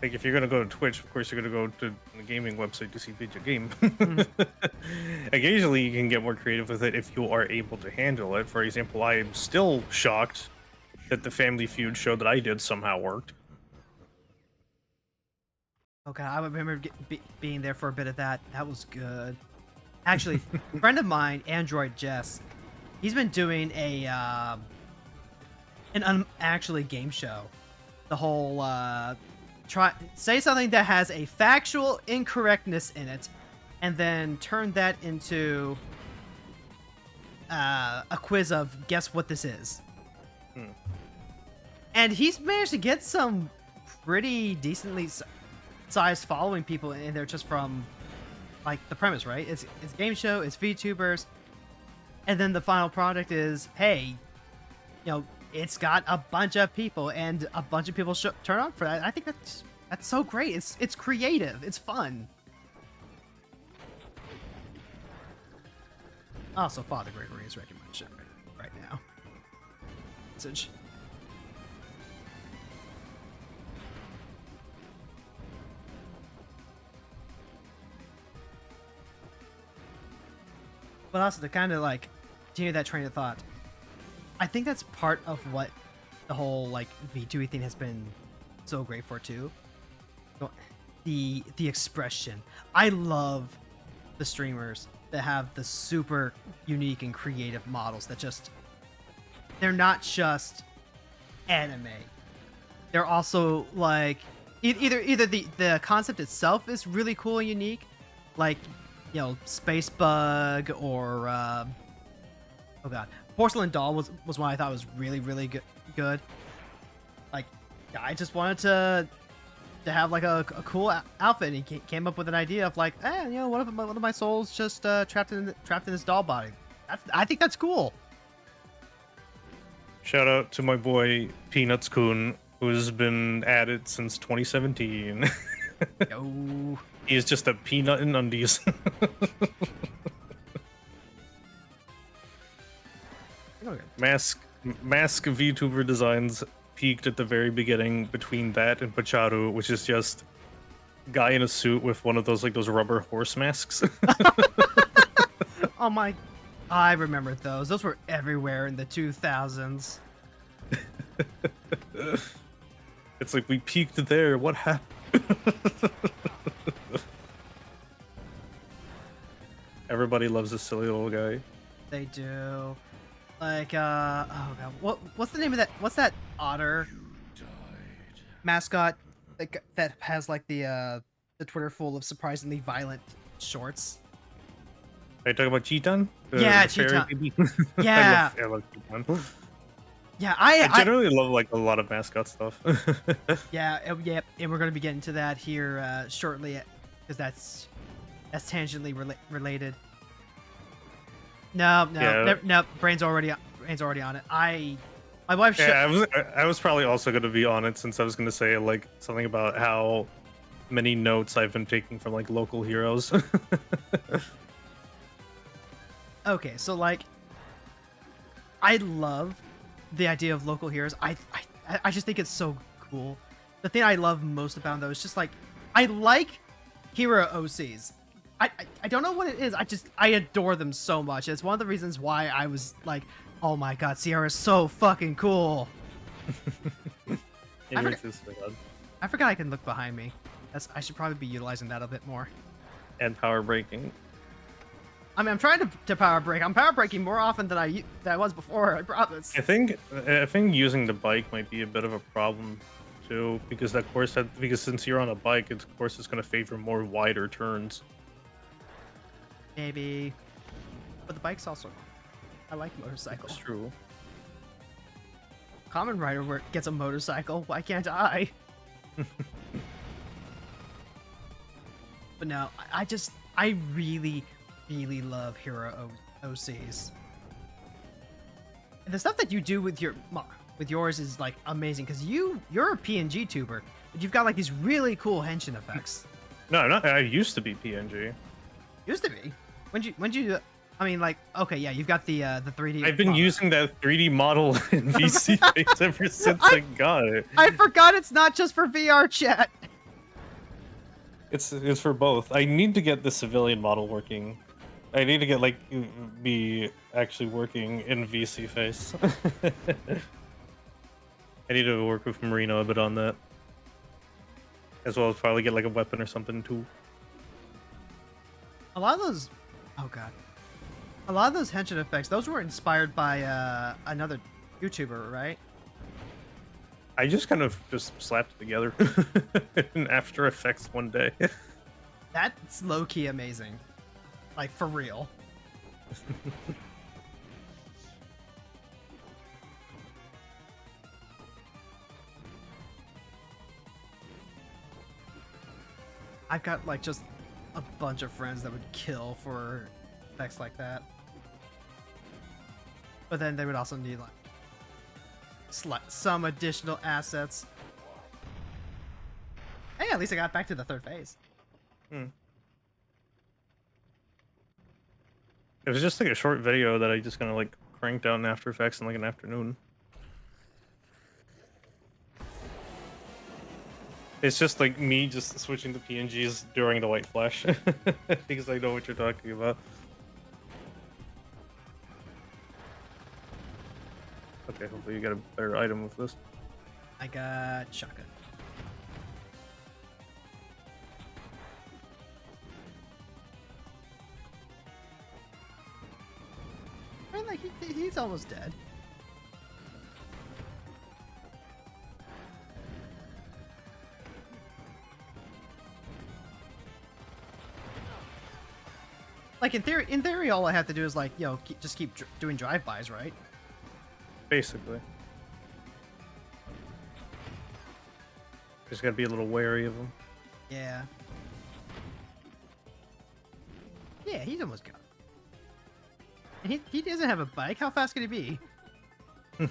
gonna go to Twitch, of course you're gonna go to the gaming website to see video game. Occasionally you can get more creative with it if you are able to handle it. For example, I am still shocked that the Family Feud show that I did somehow worked.
Oh god, I remember being there for a bit of that. That was good. Actually, a friend of mine, Android Jess, he's been doing an actually game show. The whole say something that has a factual incorrectness in it, and then turn that into a quiz of guess what this is. And he's managed to get some pretty decently sized following people in there just from like the premise, right? It's a game show, it's VTubers, and then the final product is, hey, you know, it's got a bunch of people, and a bunch of people turn on for that. I think that's so great. It's creative. It's fun. Also, Father Gregory is wrecking my shit right now. Message. But also to kind of like continue that train of thought, I think that's part of what the whole like V2E thing has been so great for too. The expression. I love the streamers that have the super unique and creative models that just, they're not just anime. They're also like either the concept itself is really cool and unique, like, you know, Space Bug or oh god, Porcelain Doll was one I thought was really good. Like, I just wanted to have like a cool outfit, and he came up with an idea of like, you know, one of my souls just trapped in this doll body. I think that's cool.
Shout out to my boy Peanuts Kun, who's been at it since 2017.
Yo.
He is just a peanut in undies. Mask VTuber designs peaked at the very beginning between that and Pacharu, which is just guy in a suit with one of those like those rubber horse masks.
Oh my, I remember those. Those were everywhere in the 2000s.
It's like we peaked there. What happened? Everybody loves this silly little guy.
They do. Like, oh god, what's the name of that? What's that otter mascot that has like the Twitter full of surprisingly violent shorts?
Are you talking about Cheetan?
Yeah, Cheetan. Yeah.
I love Cheetan.
Yeah,
I generally love like a lot of mascot stuff.
Yeah, and we're gonna be getting to that here shortly, because that's tangentially related. No, Brain's already on it. My wife.
Yeah, I was probably also going to be on it, since I was going to say like something about how many notes I've been taking from like local heroes.
Okay, so like, I love the idea of local heroes. I just think it's so cool. The thing I love most about them is just like, I like hero OCs. I don't know what it is. I adore them so much. It's one of the reasons why I was like, oh my god, Sierra's so fucking cool. I forgot I can look behind me. I should probably be utilizing that a bit more.
And power braking.
I mean, I'm trying to power brake. I'm power braking more often than I was before, I promise.
I think using the bike might be a bit of a problem too, because because since you're on a bike, of course it's going to favor more wider turns.
Maybe, but the bike's also, I like motorcycles.
That's true.
Common Rider gets a motorcycle. Why can't I? But no, I really, really love hero OCs. And the stuff that you do with yours is like amazing because you're a PNG tuber, but you've got like these really cool henshin effects.
No, not. I used to be PNG.
Used to be. When you? I mean, like, okay, yeah, you've got the 3D.
I've been
model.
using that 3D model in VC Face ever since I got it.
I forgot it's not just for VR chat.
It's for both. I need to get the civilian model working. I need to get like me actually working in VC Face. I need to work with Marino a bit on that, as well as probably get like a weapon or something too.
A lot of those, oh god, a lot of those henshin effects, those were inspired by another YouTuber, right?
I just kind of just slapped it together in After Effects one day.
That's low-key amazing. Like, for real. I've got, like, just a bunch of friends that would kill for effects like that. But then they would also need, like, some additional assets. Hey, at least I got back to the third phase.
It was just like a short video that I just kind of like cranked out in After Effects in like an afternoon. It's just like me just switching to PNGs during the white flash because I know what you're talking about. Okay, hopefully you got a better item with this.
I got shotgun. And like he's almost dead. Like in theory, all I have to do is like, just keep doing drive-bys, right?
Basically. Just gotta be a little wary of them.
Yeah. Yeah, he's almost gone. And he doesn't have a bike. How fast can he be?
But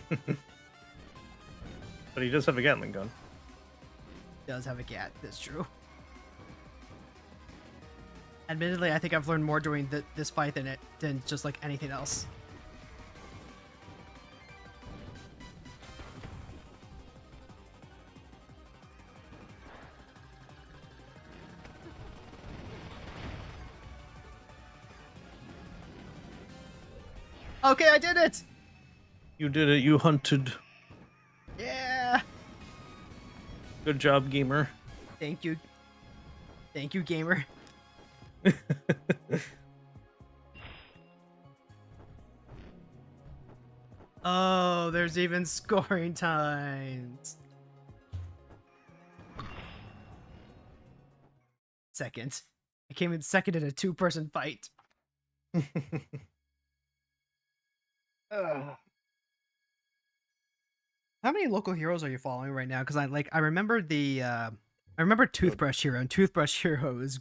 he does have a Gatling gun.
Does have a gat. That's true. Admittedly, I think I've learned more during this fight than just like anything else. Okay, I did it!
You did it, you hunted.
Yeah!
Good job, gamer.
Thank you. Thank you, gamer. Oh, there's even scoring times. Second. I came in second in a two-person fight. How many local heroes are you following right now? Because I remember I remember Toothbrush Hero, and Toothbrush Hero is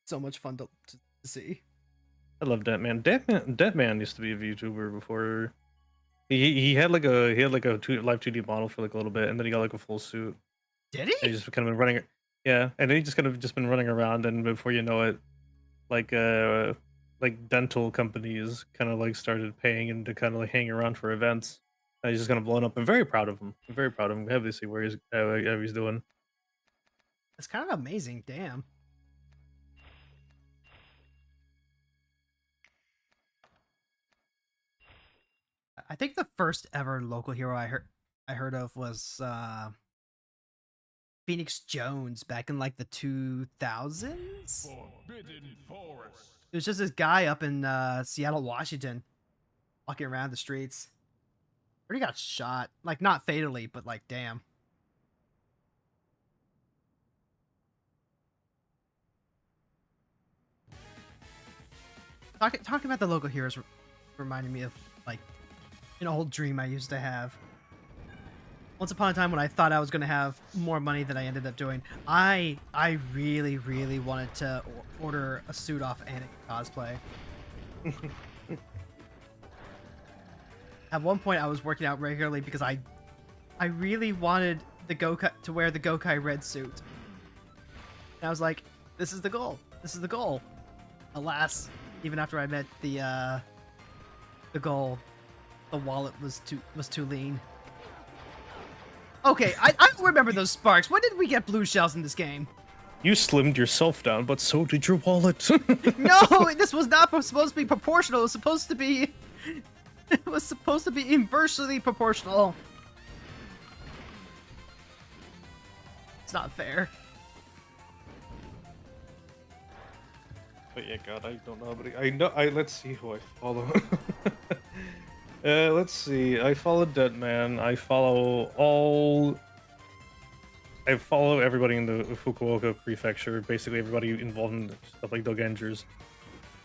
so much fun to see.
I love Deadman. Deadman used to be a VTuber before. He had like a live 2D model for like a little bit, and then he got like a full suit.
Did he?
And he just kind of been running. Yeah, and then he just kind of been running around, and before you know it, like dental companies kind of like started paying him to kind of like hang around for events. And he's just kind of blown up. I'm very proud of him. I'm very proud of him. Happy to see where how he's doing.
It's kind of amazing. Damn. I think the first ever local hero I heard of was Phoenix Jones back in like the 2000s.
Forbidden Forest.
It was just this guy up in Seattle, Washington, walking around the streets. Already got shot, like not fatally, but like damn. Talking about the local heroes reminded me of like an old dream I used to have. once upon a time when I thought I was going to have more money than I ended up doing, I really, really wanted to order a suit off Anakin Cosplay. At one point, I was working out regularly because I really wanted the Gokai to wear the Gokai red suit. And I was like, this is the goal. This is the goal. Alas, even after I met the goal, the wallet was too lean. Okay, I don't remember those sparks. When did we get blue shells in this game?
You slimmed yourself down, but so did your wallet.
No, this was not supposed to be proportional. It was supposed to be. It was supposed to be inversely proportional. It's not fair.
But yeah, God, I don't know. But I know. Let's see who I follow. Let's see. I follow Deadman. I follow everybody in the Fukuoka prefecture. Basically, everybody involved in stuff like Dogengers.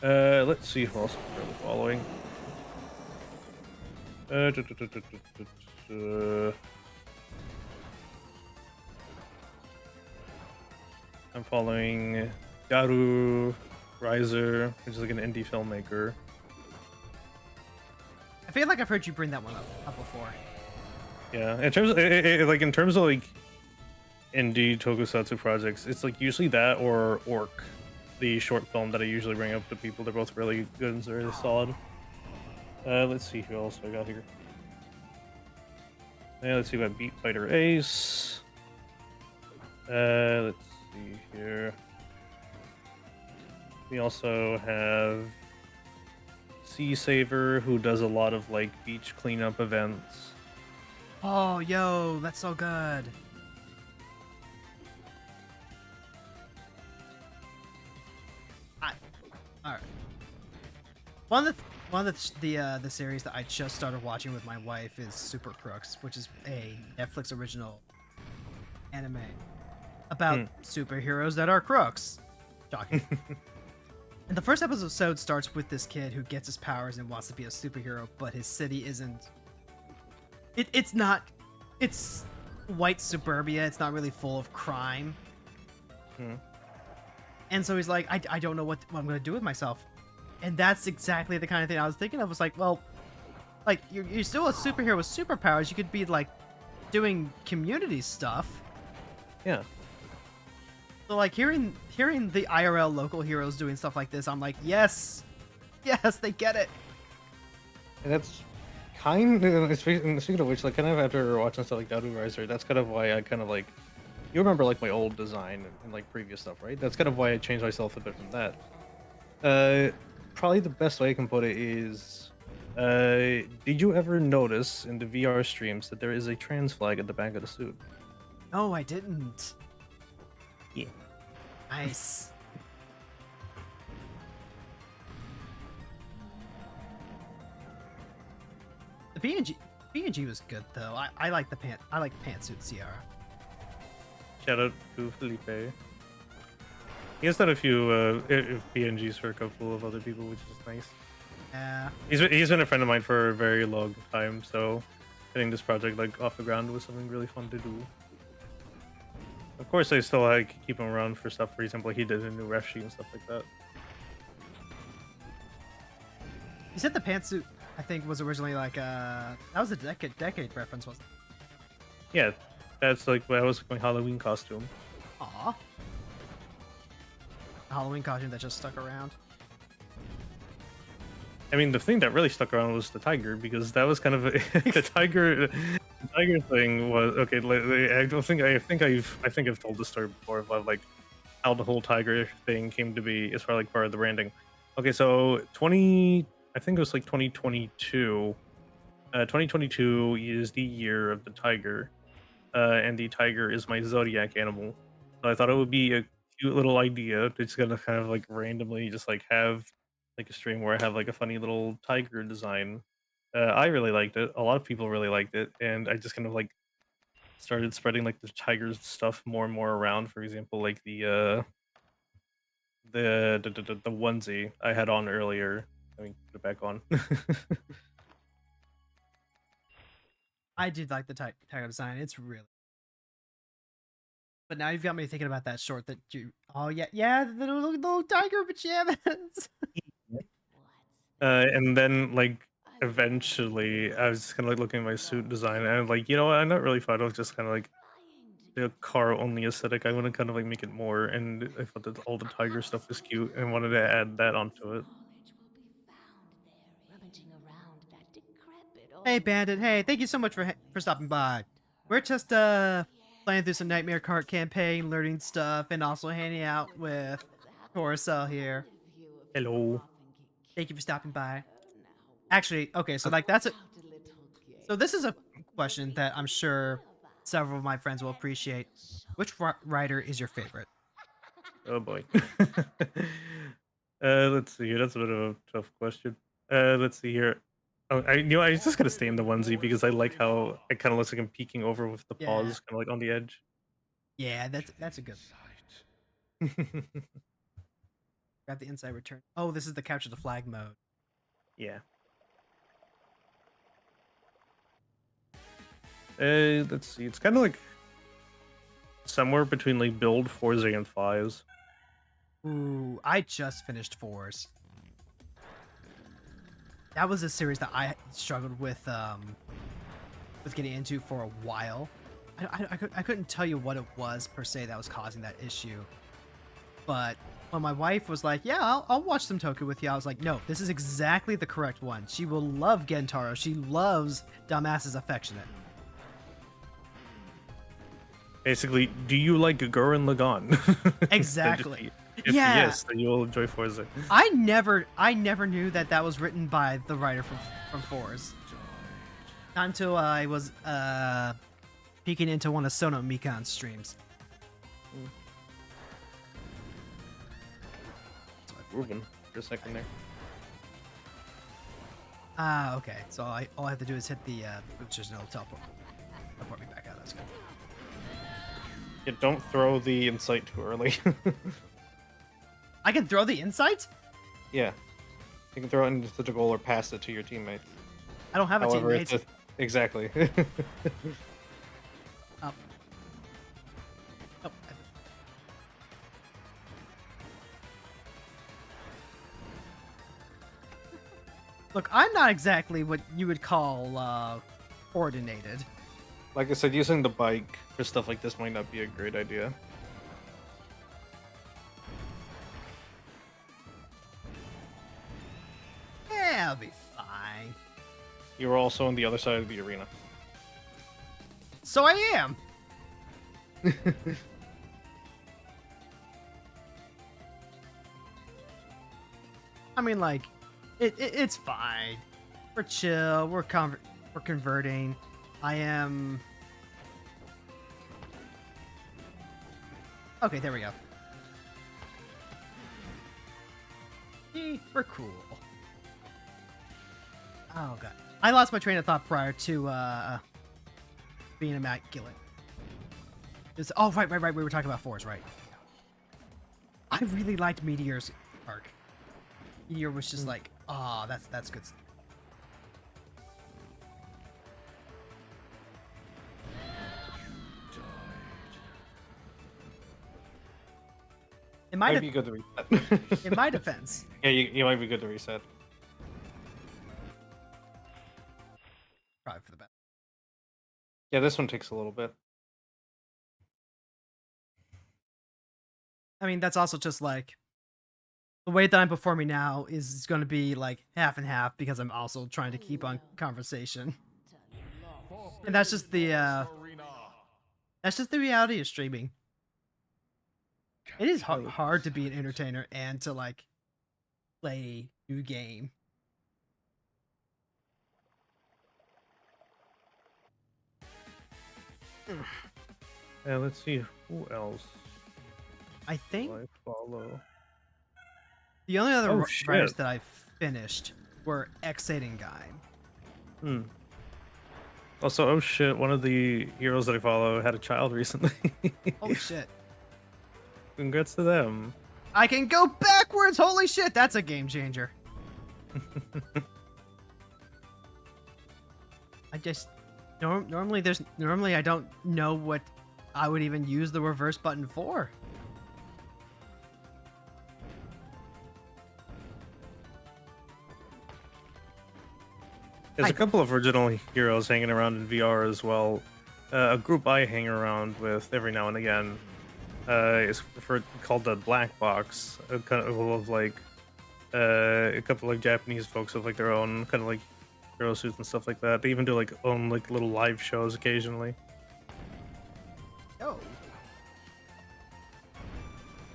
Let's see who else I'm following. I'm following Garu Riser, which is like an indie filmmaker.
I feel like I've heard you bring that one up before.
Yeah, in terms of like indie tokusatsu projects, it's like usually that or Orc, the short film that I usually bring up to people. They're both really good and really solid. Let's see who else I got here. Yeah, let's see, we got Beat Fighter Ace. Let's see here. We also have Sea Saver, who does a lot of like beach cleanup events.
Oh, yo, that's so good. All right. One of the series that I just started watching with my wife is Super Crooks, which is a Netflix original anime about superheroes that are crooks. Shocking. And the first episode starts with this kid who gets his powers and wants to be a superhero, but his city isn't. It's not. It's white suburbia. It's not really full of crime. And so he's like, I don't know what I'm going to do with myself. And that's exactly the kind of thing I was thinking of. Was like, well, like you're still a superhero with superpowers. You could be like doing community stuff.
Yeah.
So like hearing the IRL local heroes doing stuff like this, I'm like, yes, they get it.
And that's kind of, speaking of which, like kind of after watching stuff like Daru Riser, that's kind of why I kind of like, you remember like my old design and like previous stuff, right? That's kind of why I changed myself a bit from that. Probably the best way I can put it is, did you ever notice in the VR streams that there is a trans flag at the back of the suit?
No, I didn't.
Yeah.
Nice. The PNG was good though. I like the pantsuit Ciara.
Shout out to Felipe. He has done a few PNGs for a couple of other people, which is nice.
Yeah.
He's been a friend of mine for a very long time, so getting this project like off the ground was something really fun to do. Of course, I still like keep him around for stuff. For example, he did a new ref sheet and stuff like that.
You said the pantsuit, I think, was originally like that was a decade reference, wasn't it?
Yeah, that was my Halloween costume.
Aw. A Halloween costume that just stuck around.
I mean, the thing that really stuck around was the tiger, because that was kind of the tiger. The tiger thing was okay. I think I've told the story before about like how the whole tiger thing came to be as far like part of the branding. Okay, so I think it was like 2022. 2022 is the year of the tiger, and the tiger is my zodiac animal. So I thought it would be a cute little idea to just gonna kind of like randomly just like have like a stream where I have like a funny little tiger design. I really liked it. A lot of people really liked it, and I just kind of like started spreading like the tiger stuff more and more around. For example, like the onesie I had on earlier. I mean, put it back on.
I did like the tiger design. It's really. But now you've got me thinking about that short that you. Oh yeah, the little tiger pajamas.
And then like eventually, I was just kind of like looking at my suit design, and I'm like, you know what? I'm not really fine with just kind of like the car only aesthetic. I want to kind of like make it more, and I thought that all the tiger stuff is cute, and wanted to add that onto it.
Hey, Bandit. Hey, thank you so much for stopping by. We're just playing through some Nightmare Kart campaign, learning stuff, and also hanging out with Toraccel here.
Hello.
Thank you for stopping by. Actually, okay, so like that's a so this is a question that I'm sure several of my friends will appreciate. Which writer is your favorite?
Oh boy. Let's see here. That's a bit of a tough question. Let's see here. Oh, I was just gonna stay in the onesie because I like how it kind of looks like I'm peeking over with the
Yeah,
paws, kind of like on the edge.
yeah, that's a good. Grab the inside return. Oh, this is the capture the flag mode.
Yeah. Let's see. It's kind of like somewhere between like build Forza and Fives.
Ooh, I just finished Fours. That was a series that I struggled with getting into for a while. I couldn't tell you what it was per se that was causing that issue. But when my wife was like, yeah, I'll watch some Toku with you, I was like, no, this is exactly the correct one. She will love Gentaro. She loves Dumbass is Affectionate.
Basically, do you like Gurren Lagann?
Exactly.
If
Yeah.
yes, then you will enjoy Forza.
I never knew that was written by the writer from Fours. Not until I was peeking into one of Sono Mikan's streams.
Ruben, for a second there.
Ah, okay. So all I have to do is hit the boosters and it'll teleport me back out. That's good.
Yeah, don't throw the insight too early.
I can throw the insight?
Yeah. You can throw it into the goal or pass it to your teammates.
I don't have a
However,
teammate.
exactly.
Oh. Oh. Look, I'm not exactly what you would call coordinated.
Like I said, using the bike for stuff like this might not be a great idea.
Yeah, I'll be fine.
You were also on the other side of the arena.
So I am. I mean, like, it's fine. We're chill. We're converting. I am. Okay, there we go. We're cool. Oh god, I lost my train of thought prior to being immaculate. Oh right. We were talking about Fours, right? I really liked Meteor's arc. Meteor was just like, oh, that's good stuff. It
Might be good to reset.
in my defense,
Yeah, you might be good to reset.
probably for the best.
Yeah, this one takes a little bit.
I mean, that's also just like the way that I'm performing now is going to be like half and half because I'm also trying to keep on conversation, and that's just the reality of streaming. It is hard to be an entertainer and to like play a new game.
Yeah, let's see who else
I think
do I follow.
the only other
Oh,
writers
shit.
that I finished were Exate and Guy.
Hmm. Also, oh shit, one of the heroes that I follow had a child recently.
Holy shit.
Congrats to them.
I can go backwards! Holy shit, that's a game changer. Normally I don't know what I would even use the reverse button for.
There's a couple of original heroes hanging around in VR as well. A group I hang around with every now and again is called the Black Box. A couple of like a couple like Japanese folks with like their own kind of like hero suits and stuff like that. They even do like own like little live shows occasionally.
Oh.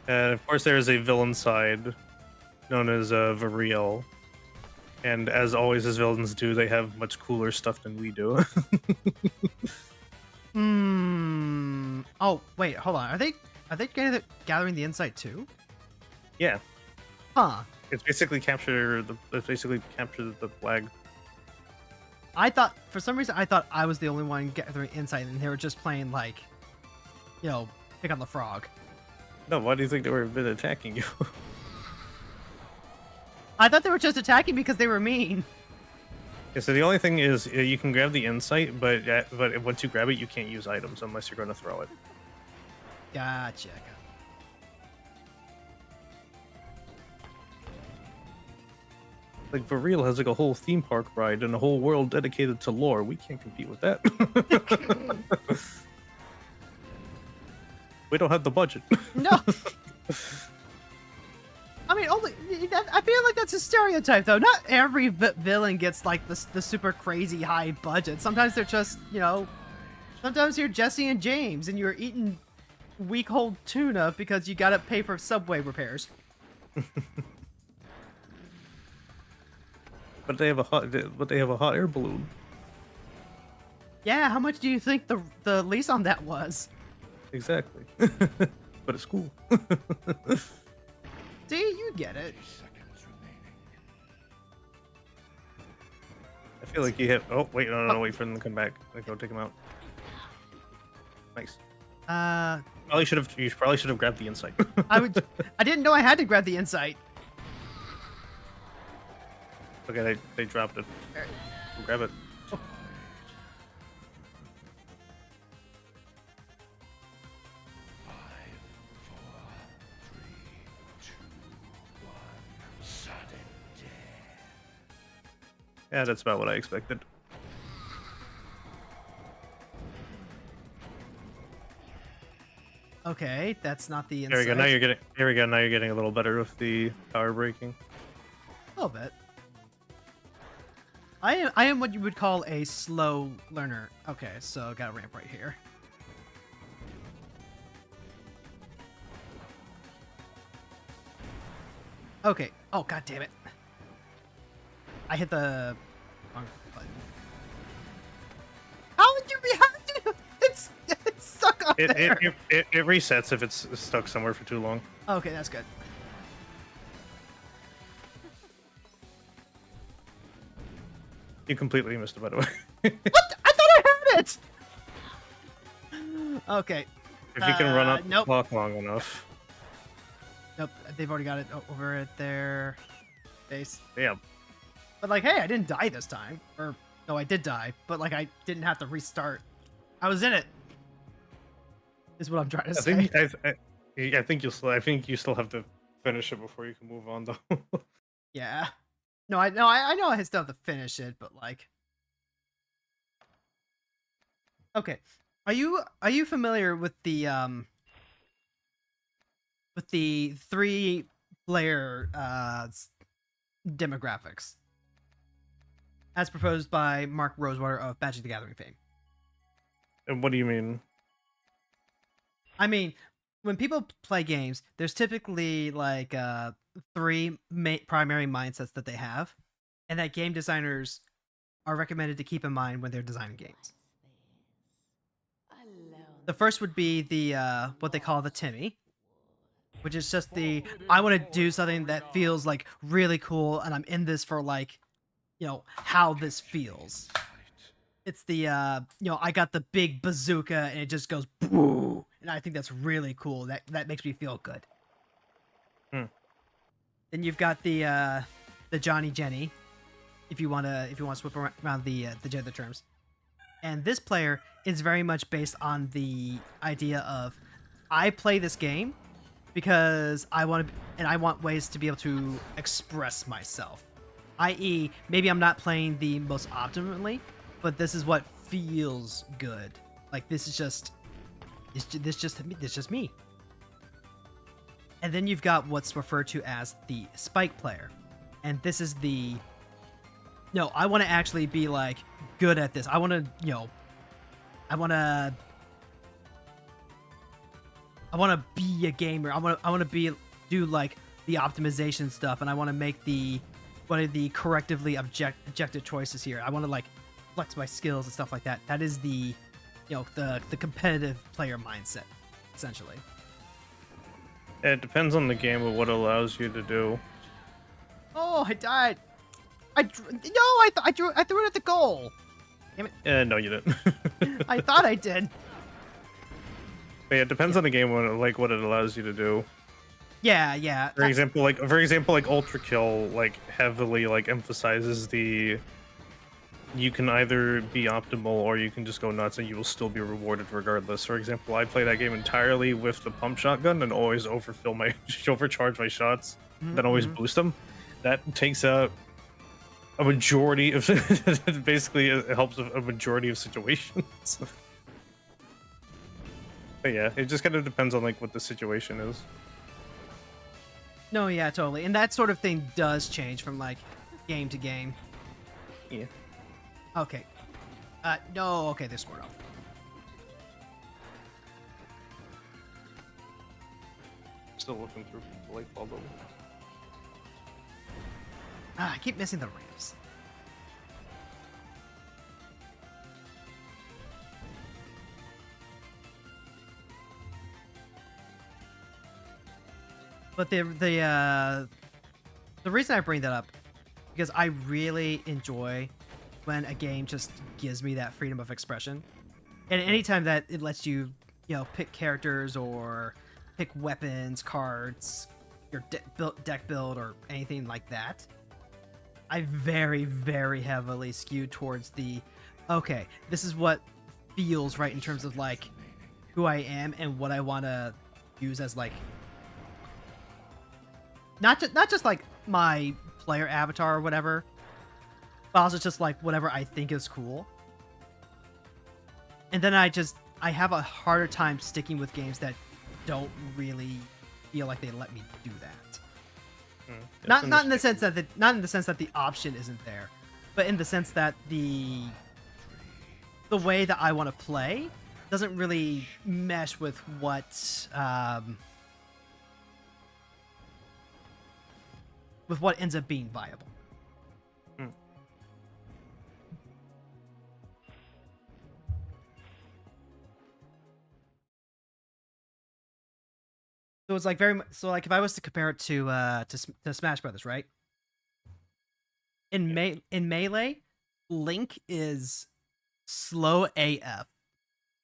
And of course, there is a villain side known as Variel. And as always, as villains do, they have much cooler stuff than we do.
Hmm. Oh wait, hold on. Are they gathering the insight too?
Yeah,
Huh.
it's basically capture the flag.
I thought for some reason I was the only one gathering insight, and they were just playing like, pick on the frog.
No, why do you think they were been attacking you?
I thought they were just attacking because they were mean.
Yeah, so the only thing is you can grab the insight, but once you grab it, you can't use items unless you're going to throw it.
Gotcha.
Like Variel has like a whole theme park ride and a whole world dedicated to lore. We can't compete with that. We don't have the budget.
No. I mean, I feel like that's a stereotype, though. Not every villain gets like the super crazy high budget. Sometimes they're just, sometimes you're Jesse and James, and you're eating week-old tuna because you gotta pay for subway repairs.
But they have a hot air balloon.
Yeah, how much do you think the lease on that was?
Exactly. But it's cool.
See, you get it.
I feel like you hit. Oh wait, no, wait for them to come back. Like, go take them out. Nice. You probably should have grabbed the insight.
I didn't know I had to grab the insight.
Okay, they dropped it. We'll grab it.
Oh.
Yeah, that's about what I expected.
Okay, that's not the insight.
There we go. Now you're getting. There we go. Now you're getting a little better with the power braking.
A little bit. I am what you would call a slow learner. Okay, so got a ramp right here. Okay. Oh, god damn it. I hit the wrong button. How would you be? How did you? It's stuck up there.
It resets if it's stuck somewhere for too long.
Okay, that's good.
You completely missed it, by the way.
What? I thought I had it. Okay.
If you can run up the
Nope.
clock long enough.
Nope. They've already got it over at their base.
Damn.
But like, hey, I didn't die this time. Or no, I did die, but like I didn't have to restart. I was in it. Is what I'm trying to say.
I think you still have to finish it before you can move on, though.
Yeah. No, I know I still have to finish it, but like. Okay. Are you familiar with the 3-player demographics as proposed by Mark Rosewater of Magic the Gathering fame?
And what do you mean?
I mean, when people play games, there's typically like 3 primary mindsets that they have, and that game designers are recommended to keep in mind when they're designing games. The first would be the what they call the Timmy, which is just the I want to do something that feels like really cool, and I'm in this for like, how this feels. It's the I got the big bazooka and it just goes boo, and I think that's really cool. That makes me feel good. Then you've got the Johnny Jenny, if you want to swip around the gender terms. And this player is very much based on the idea of I play this game because I want to, and I want ways to be able to express myself. I.e., maybe I'm not playing the most optimally, but this is what feels good. Like this is just, this just me. And then you've got what's referred to as the spike player, and this is the no. I want to actually be like good at this. I want to, I want to be a gamer. I want to do like the optimization stuff, and I want to make the one of the correctively objective choices here. I want to like flex my skills and stuff like that. That is the the competitive player mindset, essentially.
It depends on the game of what it allows you to do.
Oh, I died. I threw it at the goal. Damn it.
No, you didn't.
I thought I did.
But yeah, it depends on the game what it allows you to do.
Yeah.
For example, like Ultra Kill like heavily like emphasizes the you can either be optimal or you can just go nuts and you will still be rewarded regardless. For example, I play that game entirely with the pump shotgun and always overcharge my shots, then always boost them. That takes out a majority of basically it helps a majority of situations. But yeah, it just kind of depends on like what the situation is.
No, yeah, totally. And that sort of thing does change from like game to game.
Yeah.
Okay. No, okay, they scored off.
Still looking through the light bulb.
I keep missing the ramps. But the reason I bring that up because I really enjoy when a game just gives me that freedom of expression, and anytime that it lets you, pick characters or pick weapons, cards, your deck build, or anything like that. I very, very heavily skewed towards the, okay, this is what feels right in terms of like who I am and what I want to use as like not just like my player avatar or whatever, but also just like whatever I think is cool. And then I have a harder time sticking with games that don't really feel like they let me do that. Not in the sense that the option isn't there, but in the sense that the way that I want to play doesn't really mesh with what ends up being viable. So it's like like if I was to compare it to Smash Brothers, right? In Melee, Link is slow AF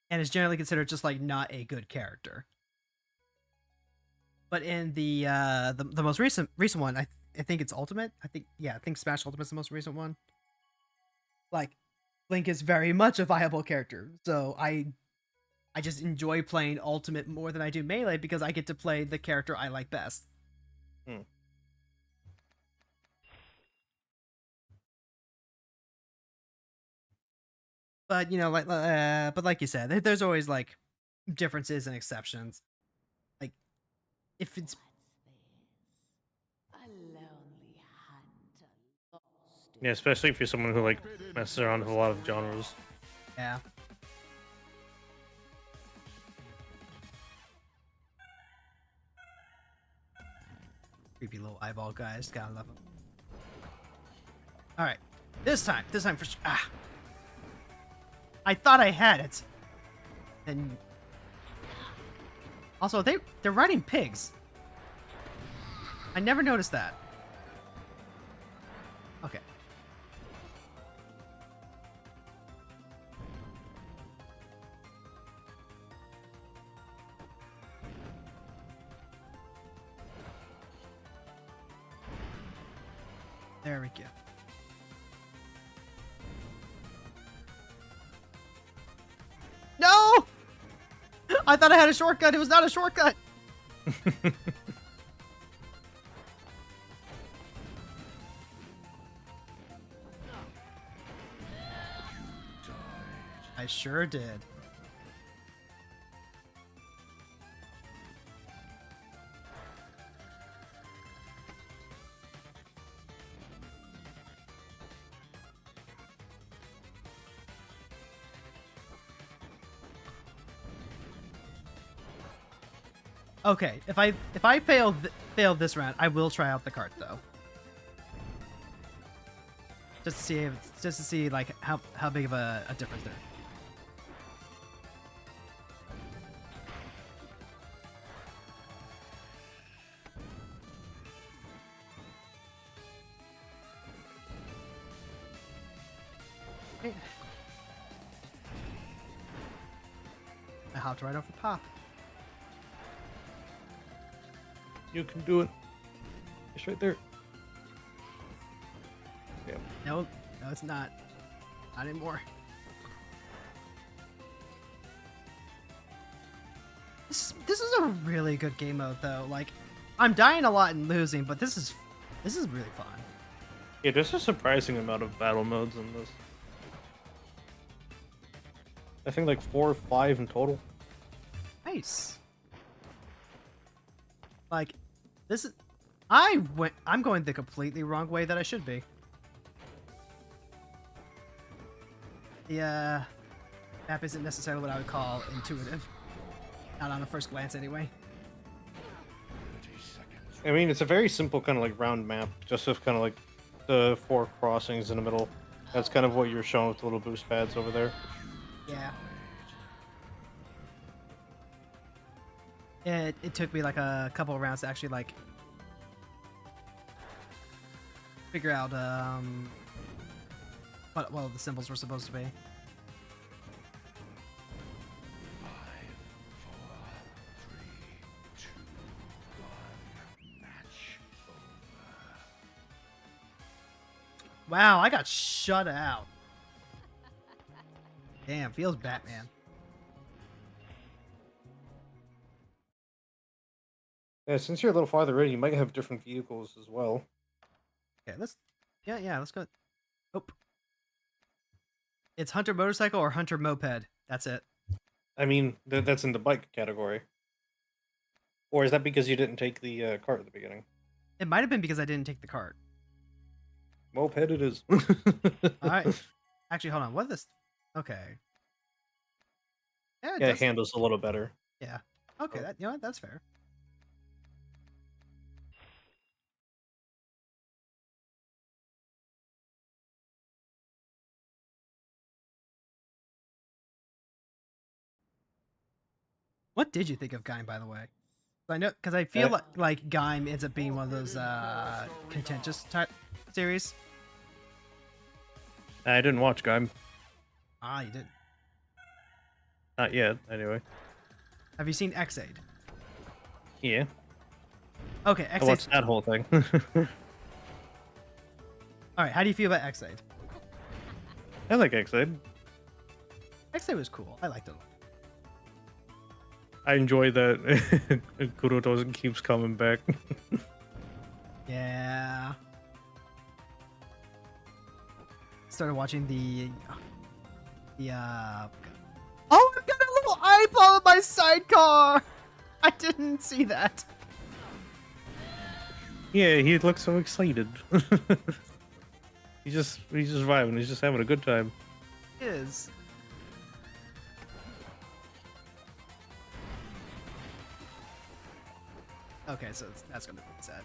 and is generally considered just like not a good character. But in the most recent one, I think it's Ultimate. I think Smash Ultimate's the most recent one. Like Link is very much a viable character. So I just enjoy playing Ultimate more than I do Melee because I get to play the character I like best. But like you said, there's always like differences and exceptions. Like if it's
Yeah, especially if you're someone who like messes around with a lot of genres.
yeah. Creepy little eyeball guys, gotta love them. All right, this time for sure. I thought I had it. And also, they're riding pigs. I never noticed that. Okay. There we go. I thought I had a shortcut. It was not a shortcut. I sure did. Okay, if I fail this round, I will try out the cart though. Just to see like how big of a difference there. Okay. I hopped right off the top.
You can do it. It's right there. Yeah.
No, it's not. Not anymore. This is a really good game mode though. Like, I'm dying a lot and losing, but this is really fun.
Yeah, there's a surprising amount of battle modes in this. I think like 4 or 5 in total.
Nice. Like, this is... I'm going the completely wrong way that I should be. The, map isn't necessarily what I would call intuitive. Not on a first glance, anyway.
I mean, it's a very simple kind of like round map, just with kind of like the 4 crossings in the middle. That's kind of what you're showing with the little boost pads over there.
Yeah. It took me like a couple of rounds to actually like figure out what the symbols were supposed to be.
5, 4, 3, 2, 1. Match over.
Wow, I got shut out. Damn, feels Batman.
Yeah, since you're a little farther in, you might have different vehicles as well.
Okay, let's go. Oh. It's Hunter Motorcycle or Hunter Moped. That's it.
I mean, that's in the bike category. Or is that because you didn't take the cart at the beginning?
It might have been because I didn't take the cart.
Moped it is.
Alright. Actually, hold on. What is this? Okay. Yeah,
Yeah, it handles a little better.
Yeah. Okay,
Oh.
that, you know what? That's fair. What did you think of Gaim, by the way? I know, because I feel like Gaim ends up being one of those contentious type series.
I didn't watch Gaim.
Ah, you did.
Not yet, anyway.
Have you seen X-Aid?
Yeah,
Okay,
I
X-Aid.
watched that whole thing.
Alright, how do you feel about X-Aid?
I like X-Aid.
X-Aid was cool. I liked it a lot.
I enjoy that Kuroto keeps coming back.
Yeah. Started watching the oh, I've got a little eyeball in my sidecar. I didn't see that.
Yeah, he looks so excited. he's just vibing. He's just having a good time.
It is. Okay, so that's gonna be sad.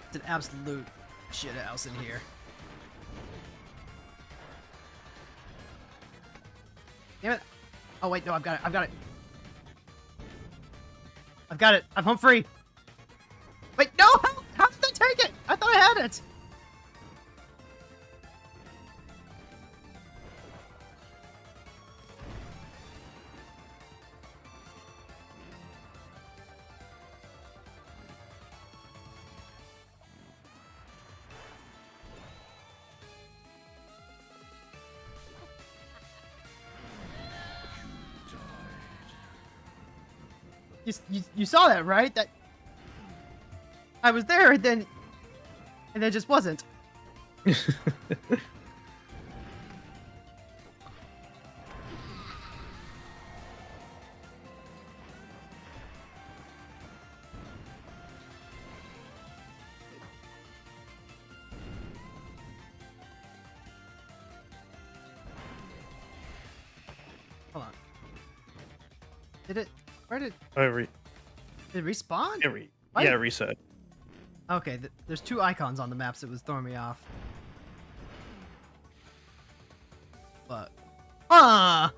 It's an absolute shit house in here. Damn it! Oh wait, no, I've got it. I've got it. I've got it. I'm home free. Wait, no! How did I take it? I thought I had it. You saw that, right? That I was there, and then just wasn't. Hold on. Did it? Where did
Did
it respawn?
it
Why-
yeah, reset.
Okay, there's two icons on the maps that was throwing me off. But add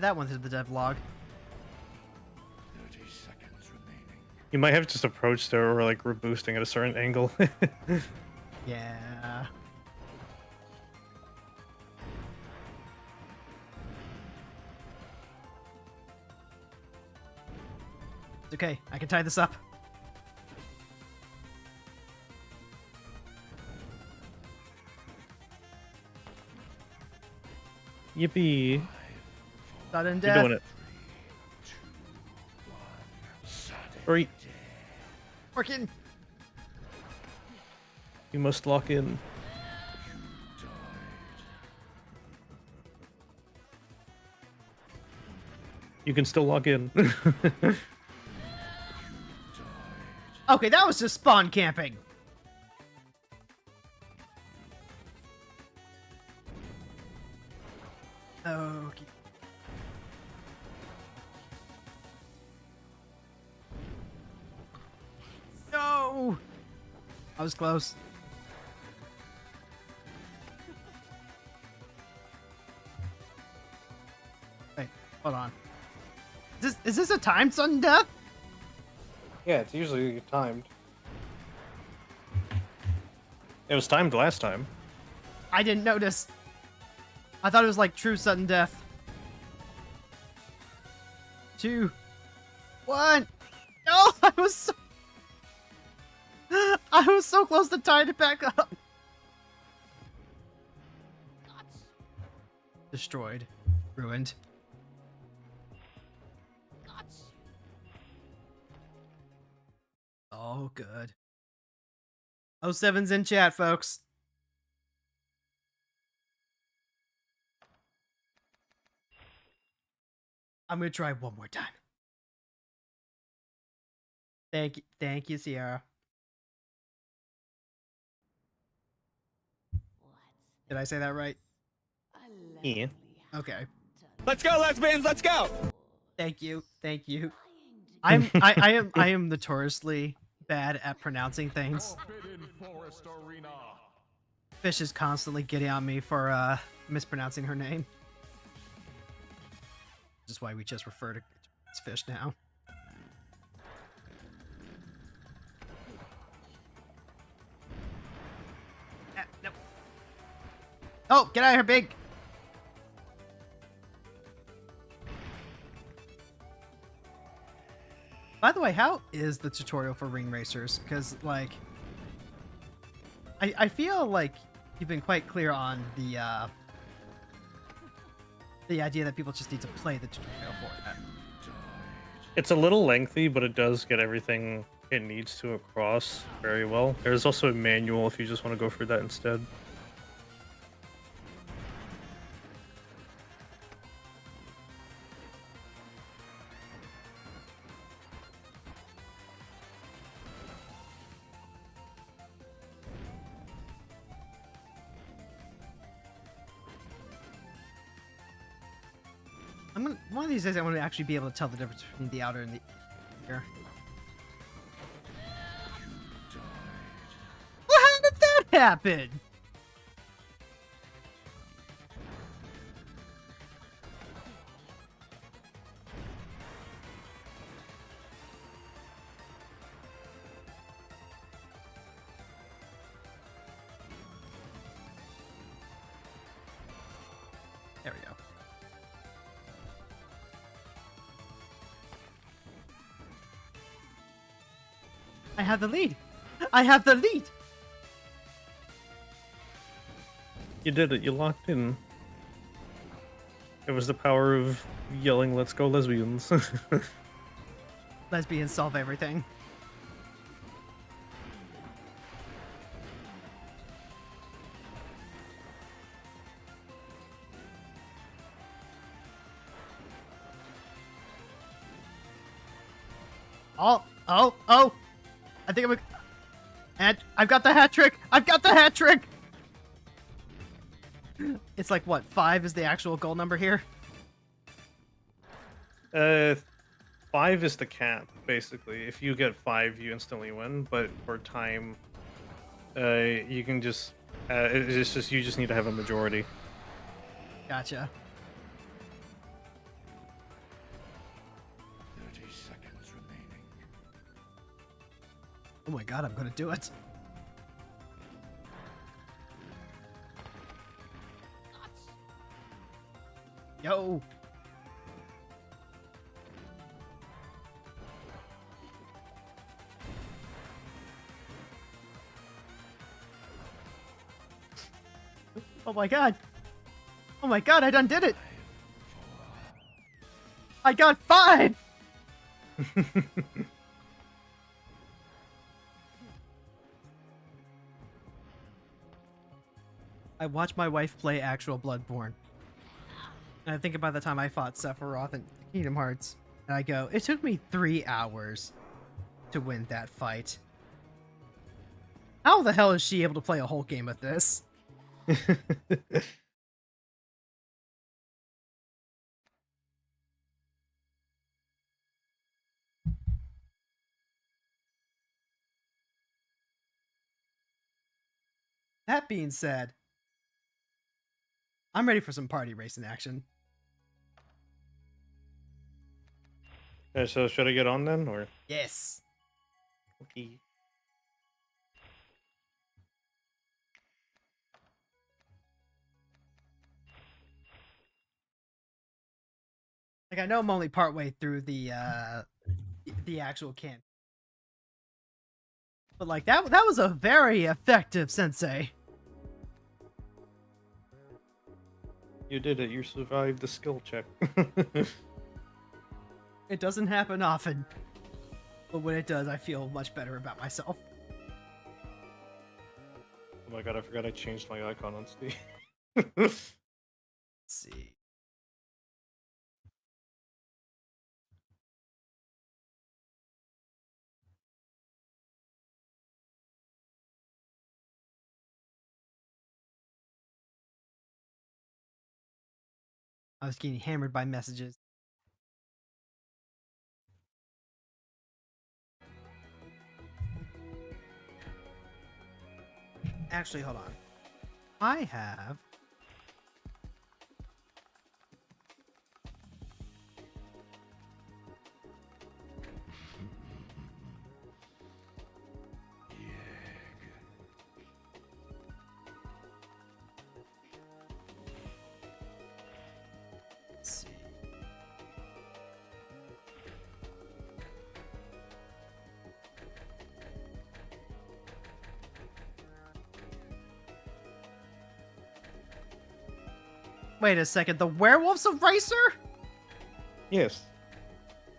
that one to the devlog.
30 seconds remaining.
You might have just approached her or like reboosting at a certain angle.
Yeah. It's okay. I can tie this up.
Yippee!
Sudden
You're
death.
doing it. 3.
Working.
You must lock in. You can still log in.
Okay, that was just spawn camping. Okay. No! I was close. Wait, hold on. Is this a timed sudden death?
Yeah, it's usually timed. It was timed last time.
I didn't notice. I thought it was like true sudden death. 2, 1. No, I was so close to tying it back up. Destroyed. Ruined. Oh, good. 07's in chat, folks. I'm gonna try one more time. Thank you, Sierra. Did I say that right?
Yeah.
Okay.
Let's go, lesbians, let's go!
Thank you. I am notoriously bad at pronouncing things. Fish is constantly getting on me for mispronouncing her name. Which is why we just refer to it as Fish now. Nope. Oh, get out of here, Big! By the way, how is the tutorial for Ring Racers? Because, like, I feel like you've been quite clear on the idea that people just need to play the tutorial for it.
It's a little lengthy, but it does get everything it needs to across very well. There's also a manual if you just want to go through that instead.
One of these days I want to actually be able to tell the difference between the outer and the inner. Well, how did that happen? There we go. I have the lead. I have the lead.
You did it. You locked in. It was the power of yelling, "Let's go, lesbians!"
Lesbians solve everything. Oh! I think I've got the hat trick! I've got the hat trick! It's like, what, 5 is the actual goal number here?
5 is the cap, basically. If you get 5, you instantly win. But for time, you can just it's just you just need to have a majority.
Gotcha.
30 seconds remaining.
Oh my god, I'm gonna do it. Yo! Oh my god! Oh my god, I done did it! I got 5! I watched my wife play actual Bloodborne. And I think about the time I fought Sephiroth in Kingdom Hearts. And I go, it took me 3 hours to win that fight. How the hell is she able to play a whole game of this? That being said, I'm ready for some party racing action.
So should I get on then, or?
Yes.
Okay.
Like, I know I'm only partway through the actual camp. But like that was a very effective sensei.
You did it. You survived the skill check.
It doesn't happen often. But when it does, I feel much better about myself.
Oh my god, I forgot I changed my icon on Steam.
Let's see. I was getting hammered by messages. Actually, hold on. I have... Let's see. Wait a second, the werewolf's a racer?
Yes.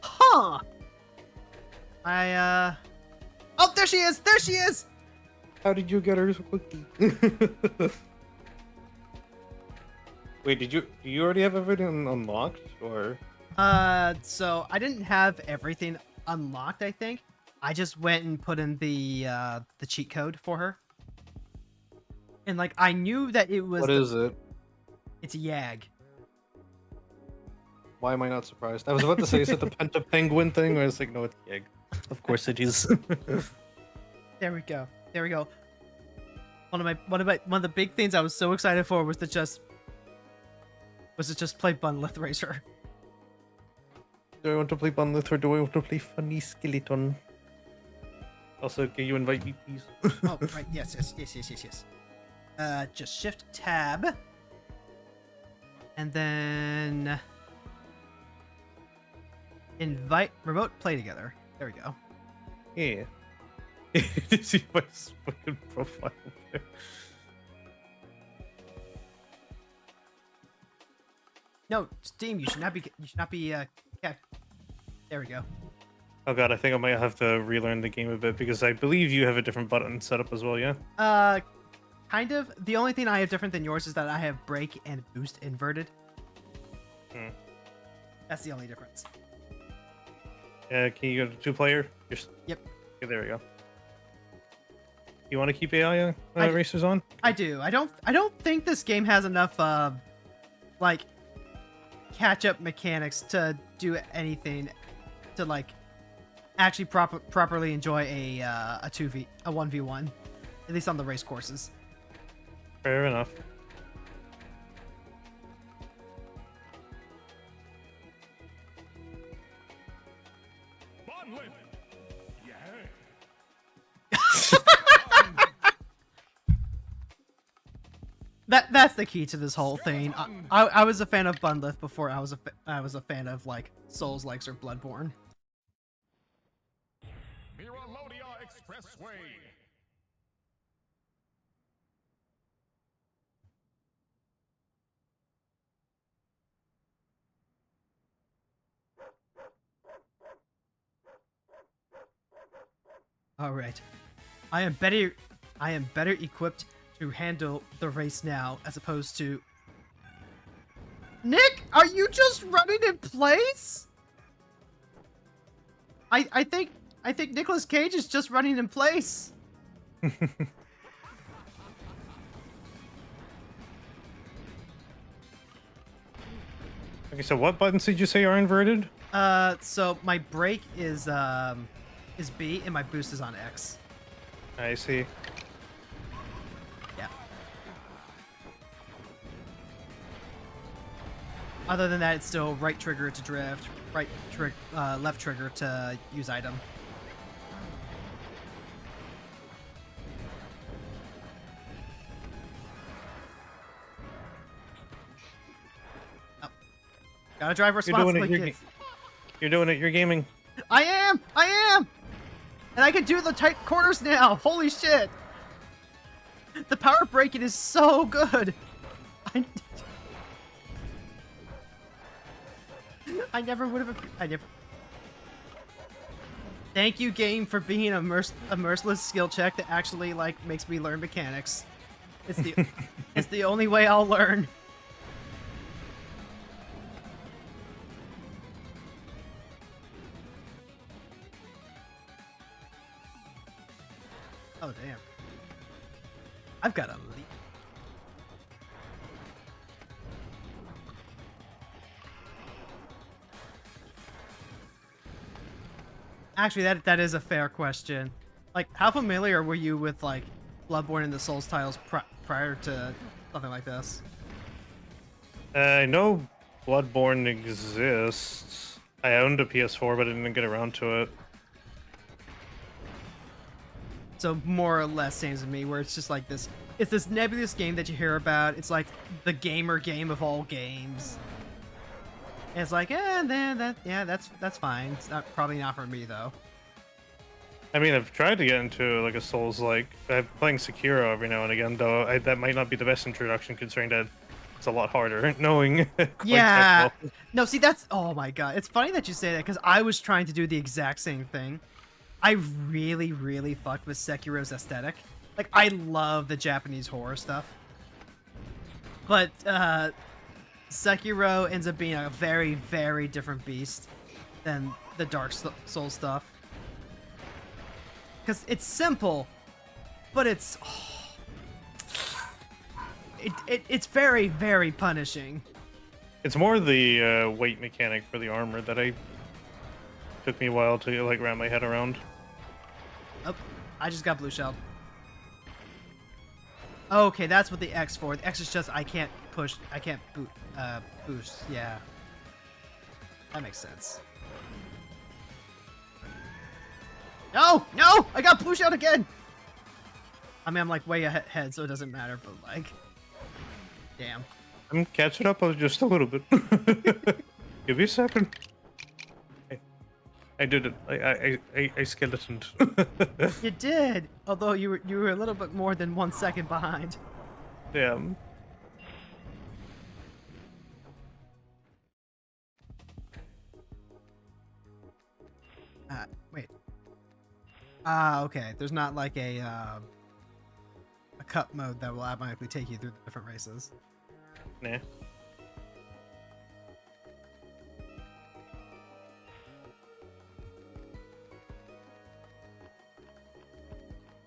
Huh! Oh, there she is! There she is!
How did you get her so quickly? Wait, do you already have everything unlocked, or?
So I didn't have everything unlocked, I think. I just went and put in the cheat code for her. And like, I knew that it was...
What is it?
It's a Yag.
Why am I not surprised? I was about to say, is it the Penta Penguin thing, or it's like, no, it's Yeg. Of course it is.
There we go. There we go. One of the big things I was so excited for was to just play Bunlith Racer.
Do I want to play Bunlith, or do I want to play Funny Skeleton? Also, can you invite me, please?
Oh, right. Yes. Just shift tab. And then invite remote play together. There we go.
Yeah. See my fucking profile there.
No, Steam. You should not be. You should not be. There we go.
Oh god, I think I might have to relearn the game a bit because I believe you have a different button set up as well, yeah?
Kind of. The only thing I have different than yours is that I have brake and boost inverted.
Hmm.
That's the only difference.
Can you go to 2-player?
Yep.
Okay, there we go. You want to keep AI racers on?
I do. I don't think this game has enough like catch-up mechanics to do anything to like actually properly enjoy a 1v1, at least on the race courses.
Fair enough.
That's the key to this whole thing. I was a fan of Bunlift before I was a fan of like Souls-likes or Bloodborne.
Miralodia Expressway.
All right, I am better equipped to handle the race now as opposed to. Nick, are you just running in place? I think Nicolas Cage is just running in place.
Okay, so what buttons did you say are inverted?
So my brake is B and my boost is on X.
I see.
Yeah. Other than that, it's still right trigger to drift, left trigger to use item. Oh. Gotta drive responsibly, kids.
You're doing it. You're gaming.
I am! And I can do the tight corners now! Holy shit! The power braking is so good! I never would have... Thank you, game, for being a merciless skill check that actually, like, makes me learn mechanics. It's the only way I'll learn. Oh, damn. I've got a lead. Actually, that is a fair question. Like, how familiar were you with, like, Bloodborne and the Souls titles prior to something like this?
I know Bloodborne exists. I owned a PS4, but I didn't get around to it.
So more or less same as me, where it's just like this. It's this nebulous game that you hear about. It's like the gamer game of all games. And it's like, that's fine. It's probably not for me though.
I mean, I've tried to get into like a Souls-like. I'm playing Sekiro every now and again, though. That might not be the best introduction, considering that it's a lot harder. Knowing.
Yeah. No, see, that's. Oh my god, it's funny that you say that because I was trying to do the exact same thing. I really, really fucked with Sekiro's aesthetic. Like, I love the Japanese horror stuff. But, Sekiro ends up being a very, very different beast than the Dark Souls stuff. Because it's simple, but it's... it's very, very punishing.
It's more the weight mechanic for the armor that took me a while to like wrap my head around.
Oh, I just got blue shelled. Okay, that's what the X for. The X is just I can't boost. Yeah, that makes sense. No, I got blue shelled again. I mean, I'm like way ahead, so it doesn't matter. But like, damn.
I'm catching up just a little bit. Give me a second. I did it. I skeletoned.
You did, although you were a little bit more than 1 second behind.
Damn.
Ah, okay. There's not like a cup mode that will automatically take you through the different races.
Nah.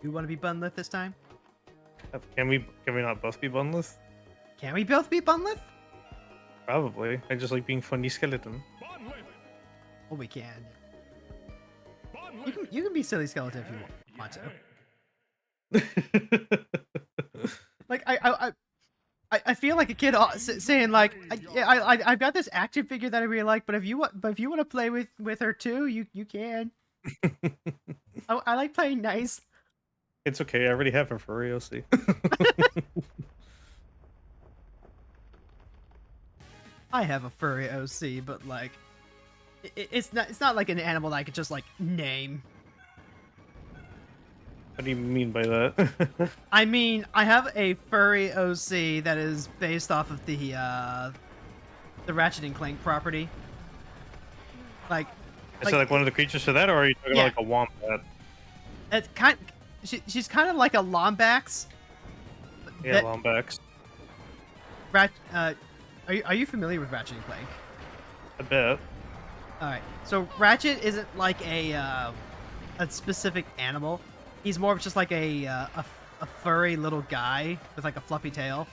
You want to be Bunlith this time?
Can we not both be bunless?
Can we both be Bunlith?
Probably. I just like being funny skeleton.
Oh, we can. You can be silly skeleton if you want to. Like I feel like a kid saying like I've got this action figure that I really like, but if you want to play with her too, you can. I like playing nice.
It's okay. I already have a furry OC.
I have a furry OC, but like it's not like an animal that I could just like name.
What do you mean by that?
I mean, I have a furry OC that is based off of the Ratchet and Clank property. Like,
Is it like one of the creatures for that, or are you talking
Yeah.
about like a wombat?
it's kind. She's kind of like a Lombax.
Yeah,
That-
Lombax.
Are you familiar with Ratchet and Clank?
I bet.
All right. So Ratchet isn't like a specific animal. He's more of just like a furry little guy with like a fluffy tail.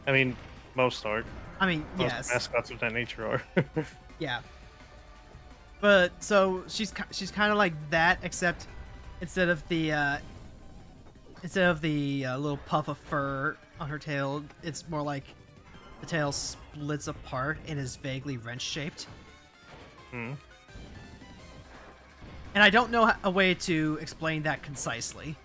I mean, most are.
I mean,
Most
yes,
mascots of that nature are.
yeah. But so she's kind of like that, except instead of the little puff of fur on her tail, it's more like the tail splits apart and is vaguely wrench shaped.
Hmm.
And I don't know a way to explain that concisely.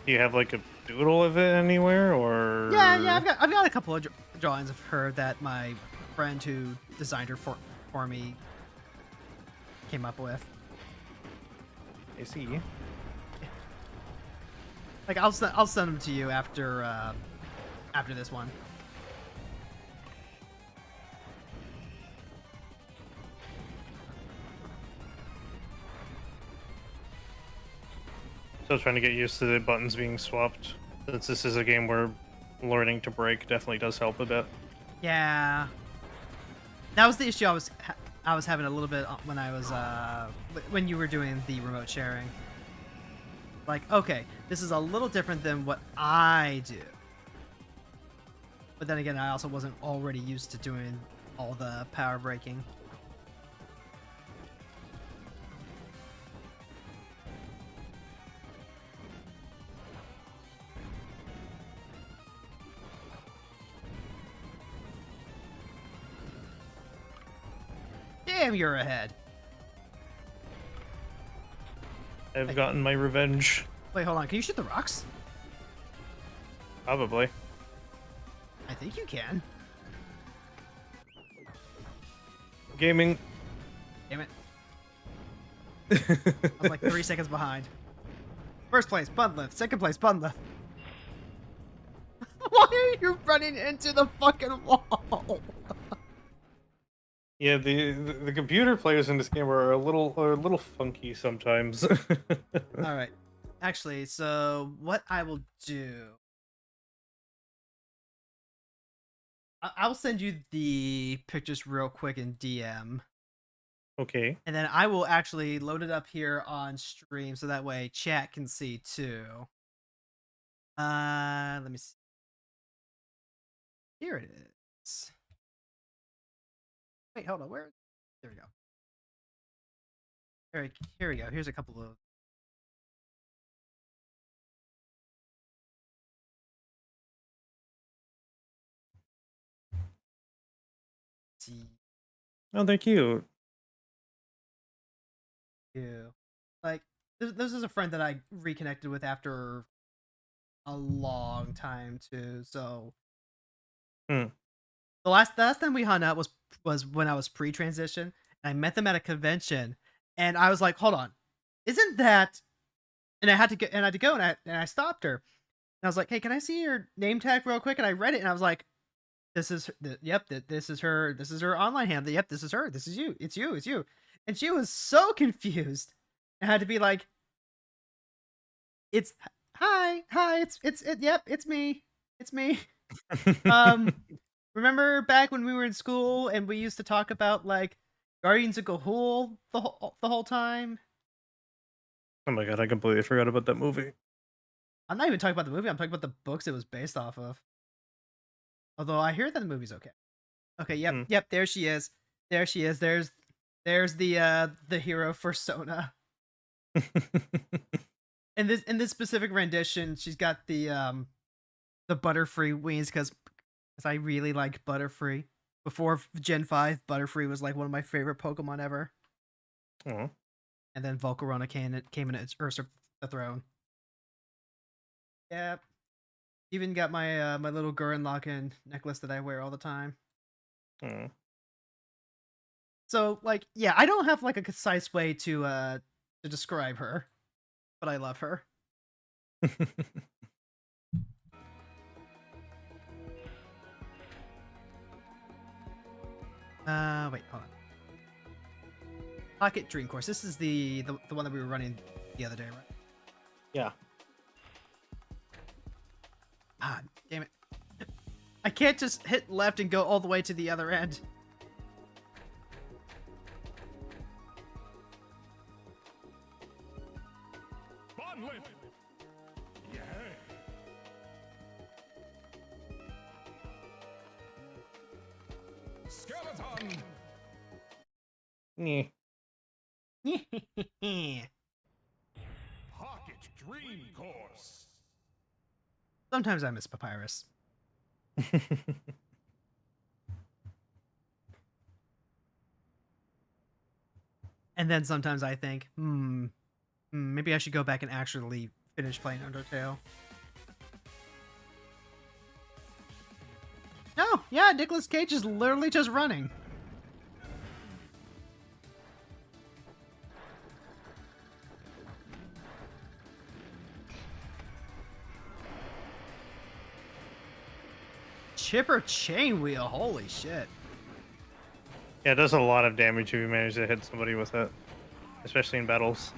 Do you have like a doodle of it anywhere, or?
Yeah, I've got a couple of drawings of her that my friend who designed her for me came up with.
I see.
Like I'll send them to you after this one.
Still trying to get used to the buttons being swapped. Since this is a game where learning to break definitely does help a bit.
Yeah, that was the issue I was having a little bit when I was when you were doing the remote sharing. Like, okay, this is a little different than what I do. But then again, I also wasn't already used to doing all the power breaking. Damn, you're ahead.
I've gotten my revenge.
Wait, hold on. Can you shoot the rocks?
Probably.
I think you can.
Gaming.
Damn it. I was like 3 seconds behind. First place, Bunlith. Second place, Bunlith. Why are you running into the fucking wall?
Yeah, the computer players in this game are a little funky sometimes.
All right. Actually, so what I will do, I'll send you the pictures real quick in DM,
Okay.
and then I will actually load it up here on stream so that way chat can see too. Let me see. Here it is. Wait, hold on. Where? There we go. Here we go. Here's a couple of. See
Oh, they're cute.
you. Like this is a friend that I reconnected with after a long time too. So
Hmm.
the last time we hung out was when I was pre-transition, and I met them at a convention, and I was like, "Hold on, isn't that?" And I had to go, and I stopped her, and I was like, "Hey, can I see your name tag real quick?" And I read it, and I was like, "This is yep, this is her online handle. Yep, this is her. This is you. It's you. It's you." And she was so confused. I had to be like, "It's hi, yep, it's me, it's me." Um, remember back when we were in school and we used to talk about like Guardians of Gahul the whole time?
Oh my god, I completely forgot about that movie.
I'm not even talking about the movie. I'm talking about the books it was based off of. Although I hear that the movie's okay. Okay, yep,
Hmm.
yep. There she is. There she is. There's the hero for Sona. In this specific rendition, she's got the Butterfree wings because I really like Butterfree. Before Gen 5, Butterfree was like one of my favorite Pokemon ever.
Aw.
And then Volcarona came in its usurped the throne. Yep. Even got my my little Gurren Lagann necklace that I wear all the time.
Aw.
So like, yeah, I don't have like a concise way to describe her, but I love her. Wait, hold on. Pocket Dream Course. This is the one that we were running the other day, right?
Yeah.
Ah, damn it. I can't just hit left and go all the way to the other end.
Bonlet! Yeah. Skeleton!
Yeah.
Pocket Dream Course!
Sometimes I miss Papyrus. And then sometimes I think, maybe I should go back and actually finish playing Undertale. No, yeah, Nicolas Cage is literally just running. Chipper chain wheel, holy shit.
Yeah, it does a lot of damage if you manage to hit somebody with it, especially in battles.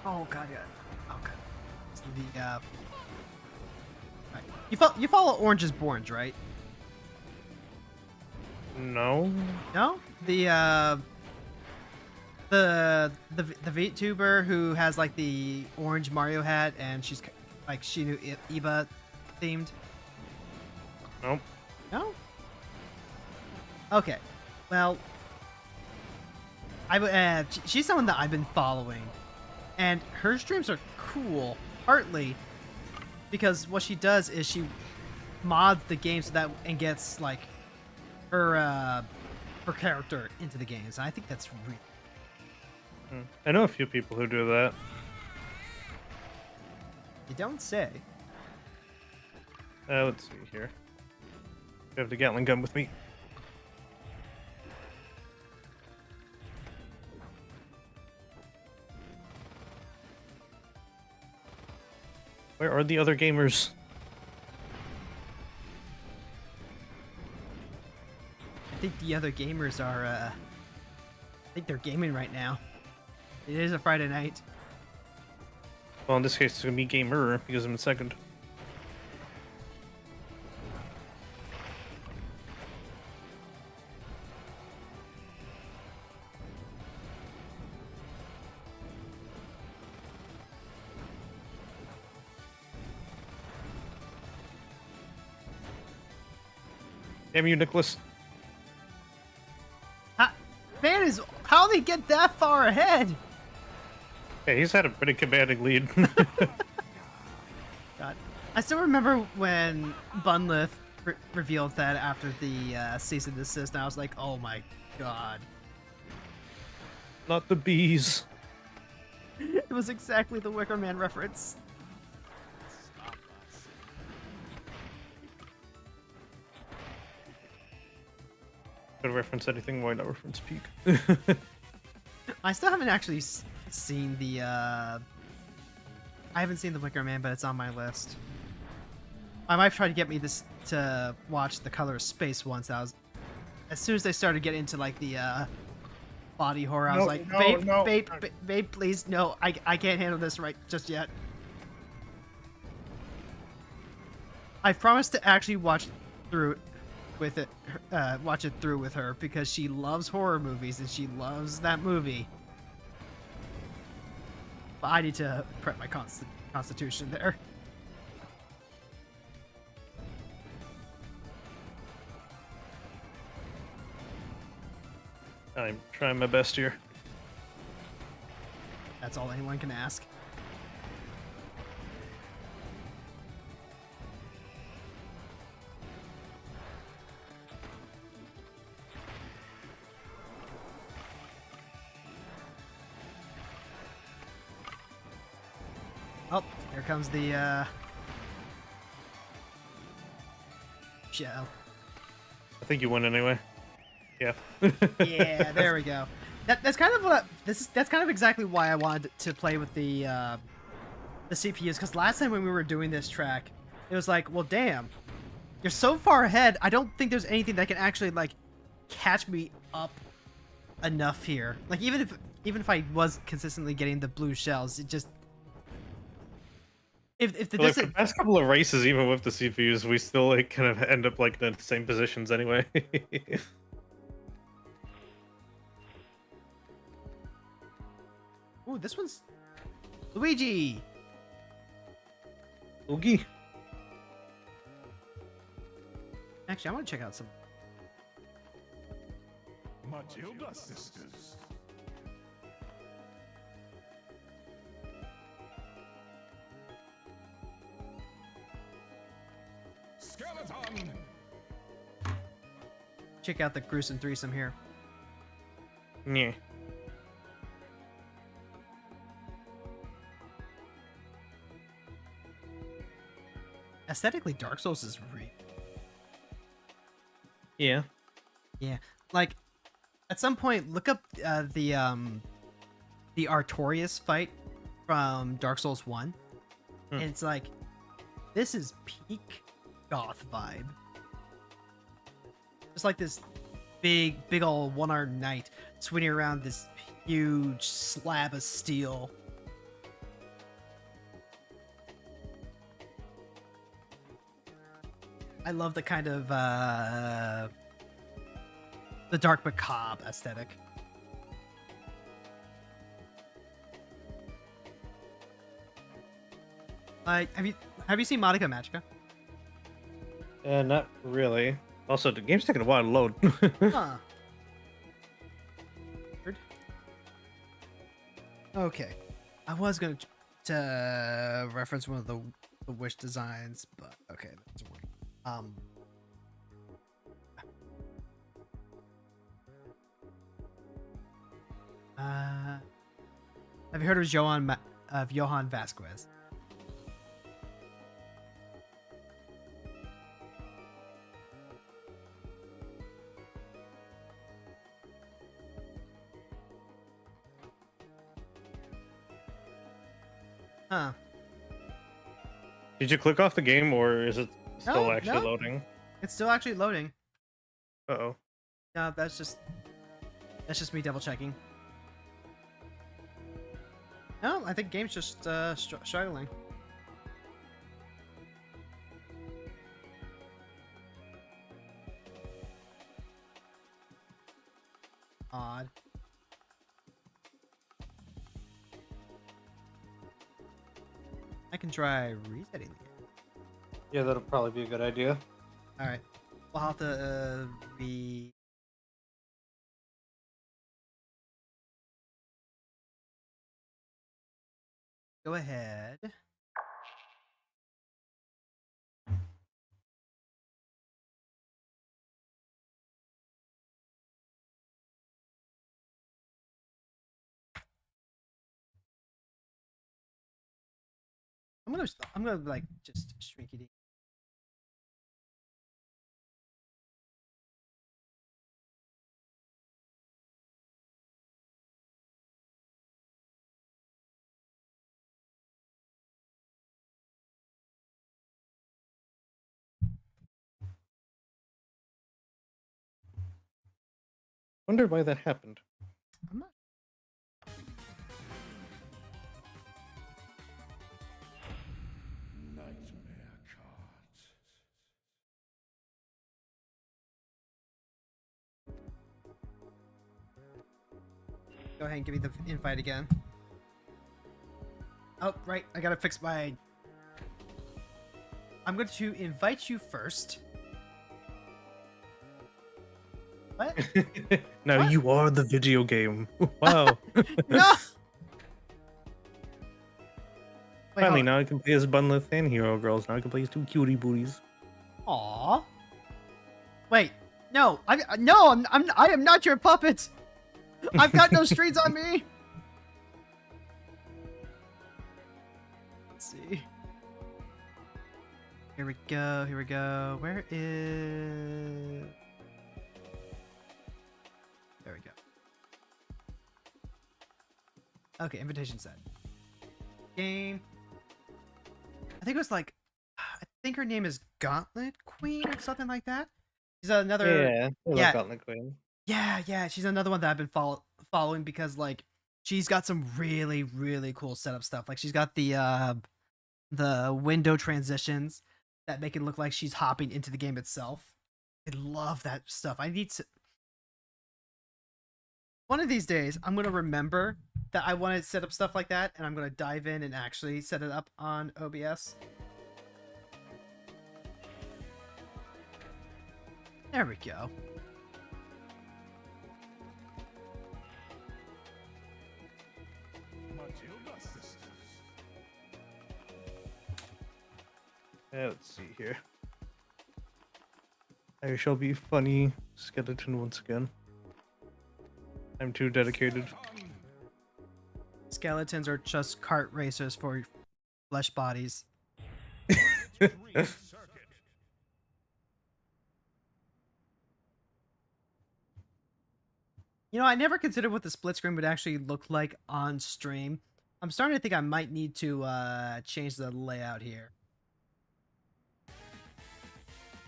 Oh god, yeah. Oh god. It's the right. You follow Orange is Borns, right?
No?
No? The VTuber who has like the orange Mario hat and she's like Shinu Iba themed.
Nope.
No? Okay. Well, she's someone that I've been following, and her streams are cool. Partly because what she does is she mods the game so that and gets like her character into the games. And I think that's really.
I know a few people who do that.
You don't say.
Let's see here. I have the Gatling gun with me. Where are the other gamers?
I think the other gamers are. I think they're gaming right now. It is a Friday night.
Well, in this case, it's gonna be gamer because I'm in second. Damn you, Nicholas.
Man, how they get that far ahead?
Yeah, he's had a pretty commanding lead.
God, I still remember when Bunlith revealed that after the cease and desist, and I was like, "Oh my god!"
Not the bees.
It was exactly the Wicker Man reference.
Could reference anything, why not reference Peak?
I still haven't actually seen the. I haven't seen the Wicker Man, but it's on my list. My wife tried to get me this to watch The Color of Space once. As soon as they started getting into like the body horror, I was like, babe, please, no, I can't handle this right just yet. I promised to actually watch through with it, watch it through with her because she loves horror movies and she loves that movie. But I need to prep my constitution there.
I'm trying my best here.
That's all anyone can ask. Oh, here comes the shell.
I think you win anyway. Yeah.
Yeah, there we go. That's kind of what that's kind of exactly why I wanted to play with the CPUs, because last time when we were doing this track, it was like, well, damn, you're so far ahead. I don't think there's anything that can actually like catch me up enough here. Like even if I was consistently getting the blue shells, it just if the
Like,
distance.
the past couple of races, even with the CPUs, we still like kind of end up like in the same positions anyway.
Ooh, this one's Luigi.
Oogie.
Actually, I want to check out some.
Matilda sisters. Skeleton.
Check out the gruesome threesome here.
Yeah.
Aesthetically, Dark Souls is really.
Yeah.
Yeah, like at some point, look up the Artorias fight from Dark Souls 1, and it's like, this is peak goth vibe. Just like this big old one-armed knight swinging around this huge slab of steel. I love the kind of the dark macabre aesthetic. Like, have you seen Monica Magica?
Not really. Also, the game's taking a while to load.
Huh. Weird. Okay, I was going to reference one of the Wish designs, but okay, that doesn't work. Have you heard of Johann Vasquez? Huh.
Did you click off the game, or is it still
No,
actually
no.
loading?
It's still actually loading.
Uh-oh.
No, that's just me double checking. No, I think game's just struggling. Odd. I can try resetting the game.
Yeah, that'll probably be a good idea.
All right, we'll have to go ahead. I'm gonna like just shrink it.
Wonder why that happened.
I'm not.
Nightmare Kart.
Go ahead and give me the invite again. Oh, right. I gotta fix my... I'm going to invite you first. What?
Now
What?
you are the video game. Wow.
No! Wait,
Finally,
hold
now I can play as Bunlith and Hero Girls. Now I can play as two cutie booties.
on. Aw. Wait. No. I am not your puppet. I've got no strings on me. Let's see. Here we go. Here we go. Where is... There we go. Okay, invitation set. Game. I think it was like... I think her name is Gauntlet Queen or something like that. She's another...
Yeah. Gauntlet Queen.
Yeah, she's another one that I've been following because like she's got some really, really cool setup stuff. Like she's got the window transitions that make it look like she's hopping into the game itself. I love that stuff. I need to... One of these days, I'm gonna remember that I want to set up stuff like that, and I'm gonna dive in and actually set it up on OBS. There we go.
Matilda sisters.
Let's see here. I shall be funny skeleton once again. I'm too dedicated.
Skeletons are just kart racers for flesh bodies.
Green circuit.
You know, I never considered what the split screen would actually look like on stream. I'm starting to think I might need to change the layout here.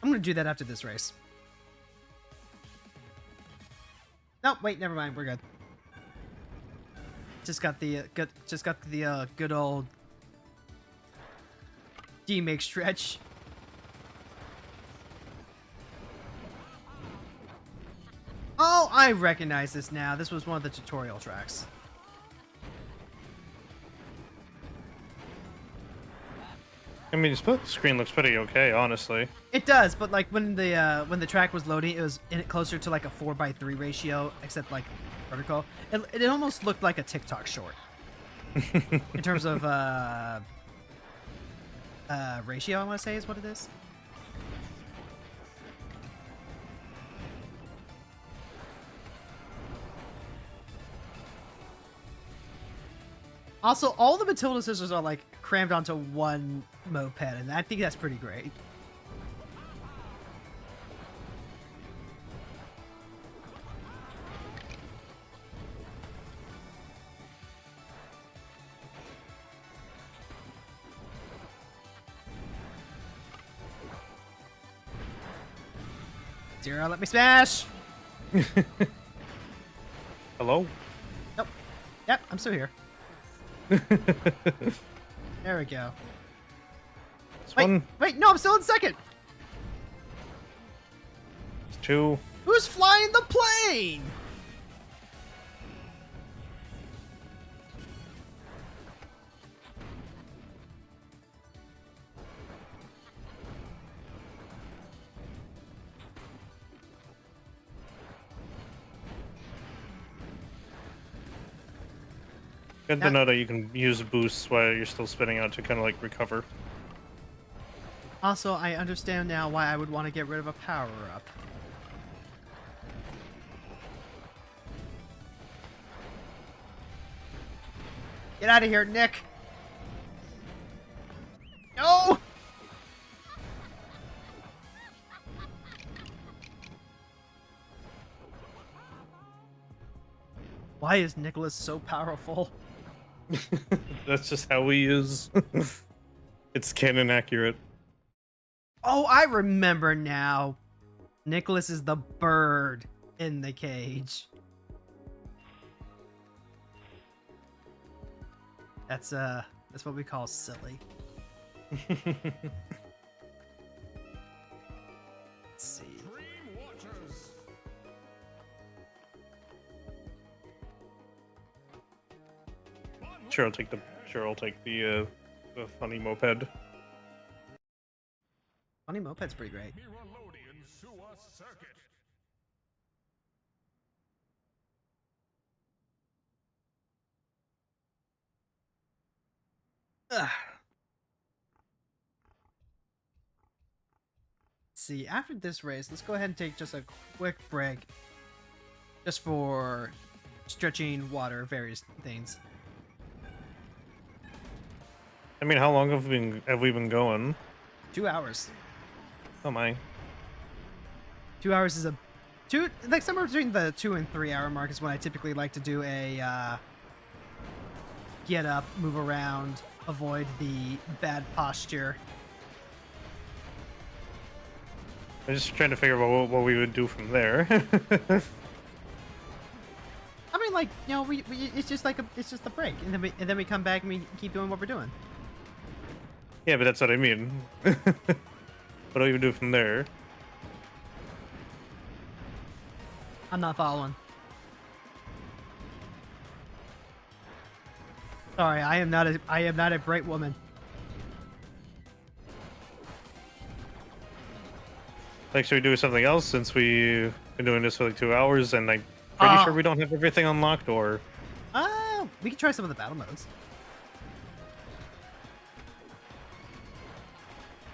I'm going to do that after this race. No, wait, never mind. We're good. Just got the good old D-make stretch. Oh, I recognize this now. This was one of the tutorial tracks.
I mean, split screen looks pretty okay, honestly.
It does, but like when the track was loading, it was closer to like a 4:3 ratio, except like vertical. It almost looked like a TikTok short in terms of ratio. I want to say is what it is. Also, all the Matilda sisters are like crammed onto one moped, and I think that's pretty great. Zero, let me smash!
Hello?
Nope. Yep, I'm still here. There we go. Wait, no, I'm still in second!
It's two.
Who's flying the plane?
Good to know that you can use boosts while you're still spinning out to kind of like recover.
Also, I understand now why I would want to get rid of a power-up. Get out of here, Nick! No! Why is Nicholas so powerful?
That's just how we use. It's canon accurate.
Oh, I remember now. Nicholas is the bird in the cage. That's what we call silly. Let's see.
Sure, I'll take the funny moped.
Funny moped's pretty great. Ugh. See, after this race, let's go ahead and take just a quick break, just for stretching, water, various things.
I mean, how long have we been going?
2 hours.
Oh my.
2 hours is like somewhere between the 2 and 3 hour mark is when I typically like to do a get up, move around, avoid the bad posture.
I'm just trying to figure out what we would do from there.
I mean, like, you know, we it's just like it's just a break, and then we come back and we keep doing what we're doing.
Yeah, but that's what I mean. What do we do from there?
I'm not following. Sorry, I am not a bright woman.
Like, should we do something else since we've been doing this for like 2 hours and like pretty sure we don't have everything unlocked, or?
We can try some of the battle modes.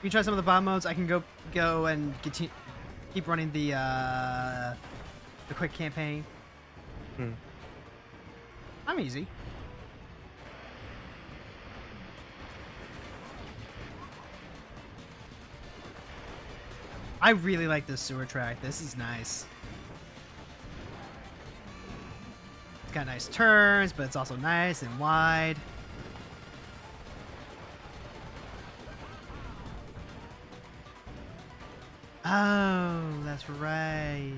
We can try some of the battle modes. I can go and keep running the quick campaign. I'm easy. I really like this sewer track. This is nice. It's got nice turns, but it's also nice and wide. Oh, that's right.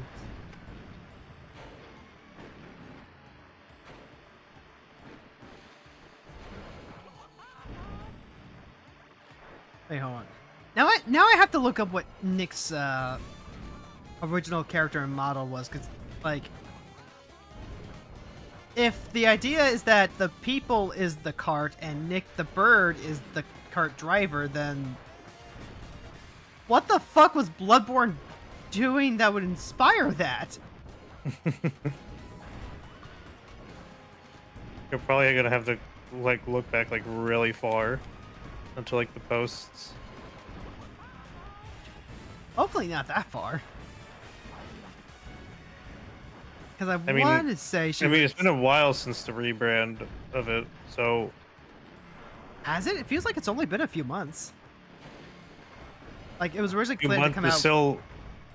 Wait, hold on. Now I have to look up what Nick's original character and model was, because, like, if the idea is that the people is the cart and Nick the bird is the cart driver, then what the fuck was Bloodborne doing that would inspire that?
You're probably gonna have to like look back like really far onto like the posts.
Hopefully not that far. Because I
mean-
wanted to say she
It's been a while since the rebrand of it, so
Has it? It feels like it's only been a few months. Like, it was originally
few
planned to
months
come
is
out...
still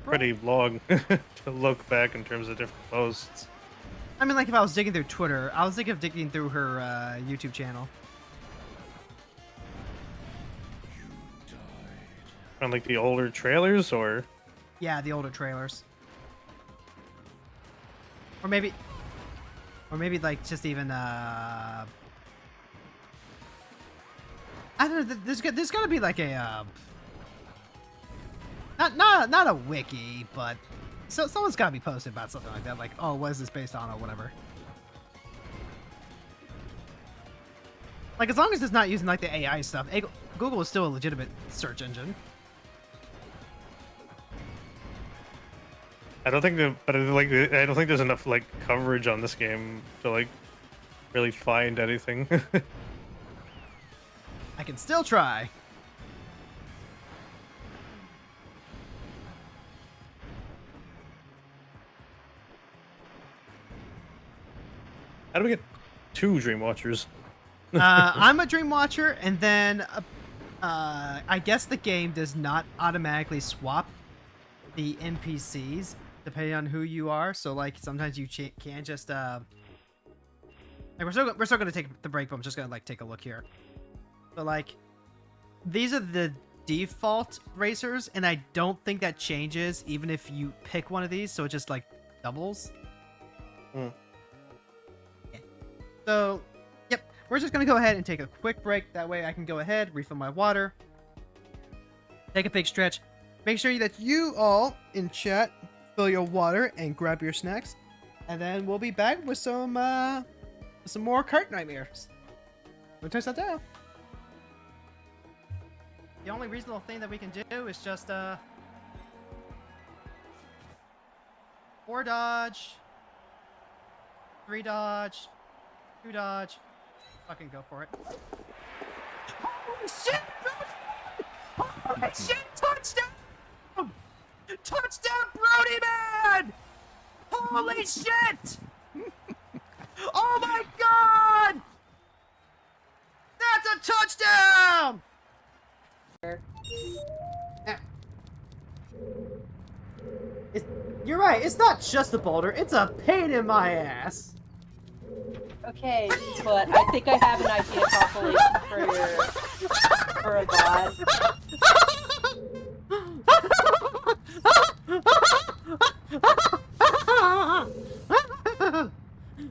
pretty long to look back in terms of different posts.
I mean, like, if I was digging through Twitter, I was thinking of digging through her YouTube channel.
On like the older trailers, or
Yeah, the older trailers. Or maybe, like, just even, I don't know, there's gotta be, like, a, not a wiki, but someone's gotta be posted about something like that, like, oh, what is this based on, or whatever. Like, as long as it's not using, like, the AI stuff, Google is still a legitimate search engine.
I don't think I don't think there's enough like coverage on this game to like really find anything.
I can still try.
How do we get 2 Dream Watchers?
I'm a Dream Watcher, and then I guess the game does not automatically swap the NPCs depending on who you are. So, like, sometimes you can just like, we're still gonna take the break, but I'm just gonna like take a look here. But like, these are the default racers, and I don't think that changes even if you pick one of these. So it just like doubles.
Hmm.
Yeah. So, yep. we're just gonna go ahead and take a quick break. That way I can go ahead, refill my water, take a big stretch. Make sure that you all in chat fill your water and grab your snacks, and then we'll be back with some more Kart nightmares. We'll touch that down. The only reasonable thing that we can do is just 4 dodge, 3 dodge, 2 dodge. Fucking go for it. Holy shit! Holy shit! Touchdown! Touchdown, Brody man! Holy shit! Oh my god! That's a touchdown! You're right, it's not just a boulder, it's a pain in my ass.
Okay, but I think I have an idea for a god.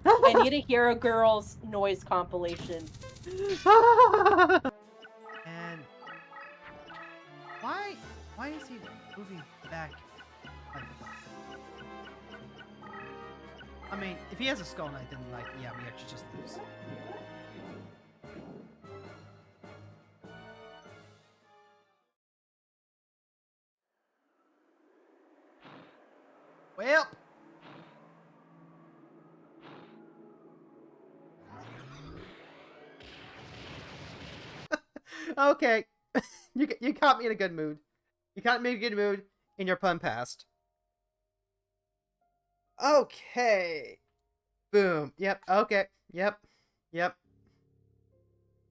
I need a Hero Girls noise compilation.
And why is he moving back like this? I mean, if he has a Skull Knight, then like, yeah, we actually just lose. Well. Okay. You caught me in a good mood. You caught me in a good mood in your pun past. Okay. Boom. Yep. Okay. Yep. Yep.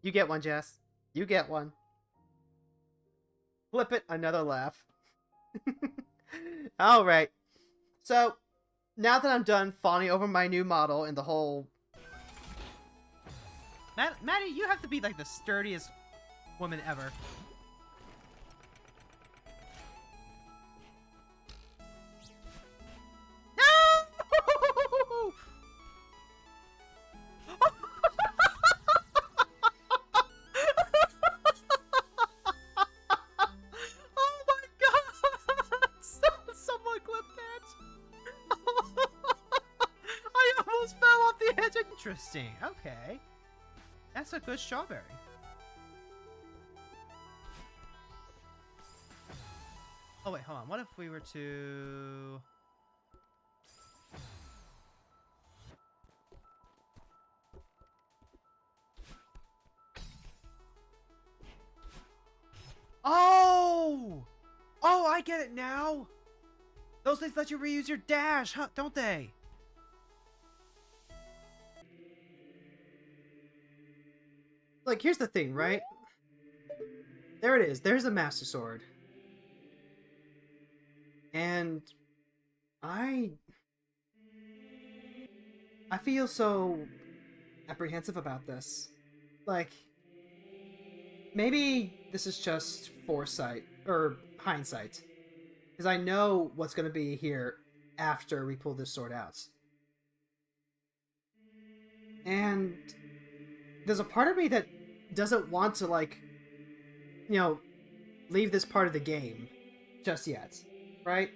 You get one, Jess. You get one. Flip it. Another laugh. Alright. So, now that I'm done fawning over my new model and the whole... Maddie, you have to be like the sturdiest woman ever. No! Oh my god! Someone clip that! I almost fell off the edge. Interesting. Okay. That's a good strawberry. Oh wait, hold on. What if we were to... Oh! Oh, I get it now! Those things let you reuse your dash, huh? Don't they? Like, here's the thing, right? There it is. There's a Master Sword. And I feel so apprehensive about this. Like, maybe this is just foresight or hindsight, because I know what's going to be here after we pull this sword out. And there's a part of me that doesn't want to, like, you know, leave this part of the game just yet. Right?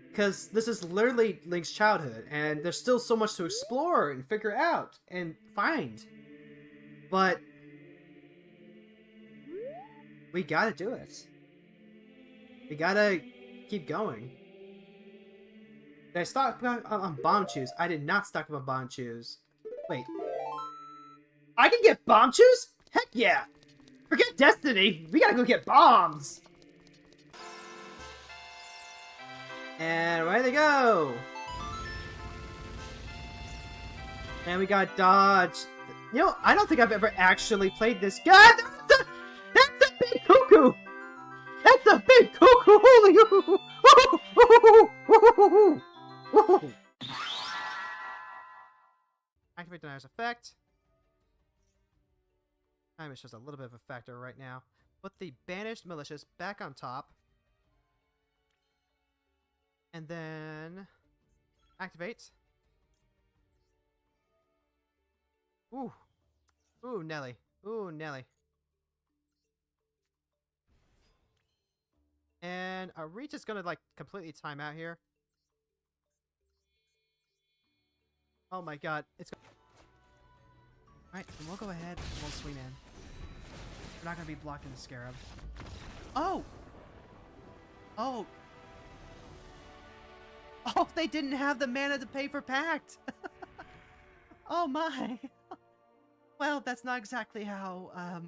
Because this is literally Link's childhood, and there's still so much to explore and figure out and find. But we gotta do it. We gotta keep going. Did I stock up on bomb chews? I did not stock up on bomb chews. Wait. I can get bomb chews? Heck yeah! Forget Destiny! We gotta go get bombs! And away they go! And we got dodge. You know, I don't think I've ever actually played this. God, that's a big cuckoo! That's a big cuckoo! Holy! Activate Denier's effect. Time is just a little bit of a factor right now. Put the banished malicious back on top. And then activate. Ooh. Ooh, Nelly. Ooh, Nelly. And are we just gonna, like, completely time out here? Oh my god. It's... Alright, then we'll go ahead and we'll swing in. We're not gonna be blocking the Scarab. Oh! Oh! Oh, they didn't have the mana to pay for Pact! Oh my! Well, that's not exactly how,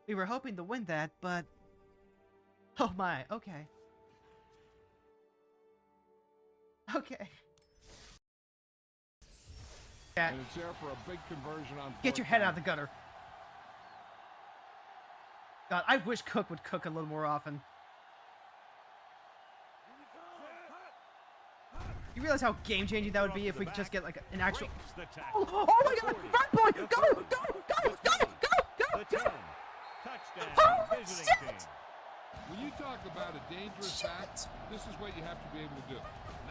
we were hoping to win that, but... Oh my, okay. Okay. Cat,
And it's there for a big conversion on
get your
fourth
head
down.
out of the gutter. God, I wish Cook would cook a little more often. You realize how game-changing that would be if we could just get, like, an actual... Oh my god! Run, boy! Go! Go! Go! Go! Go! Go! Go!
Touchdown, visiting team.
When you talk about a dangerous pack, this is what you have to be able to do.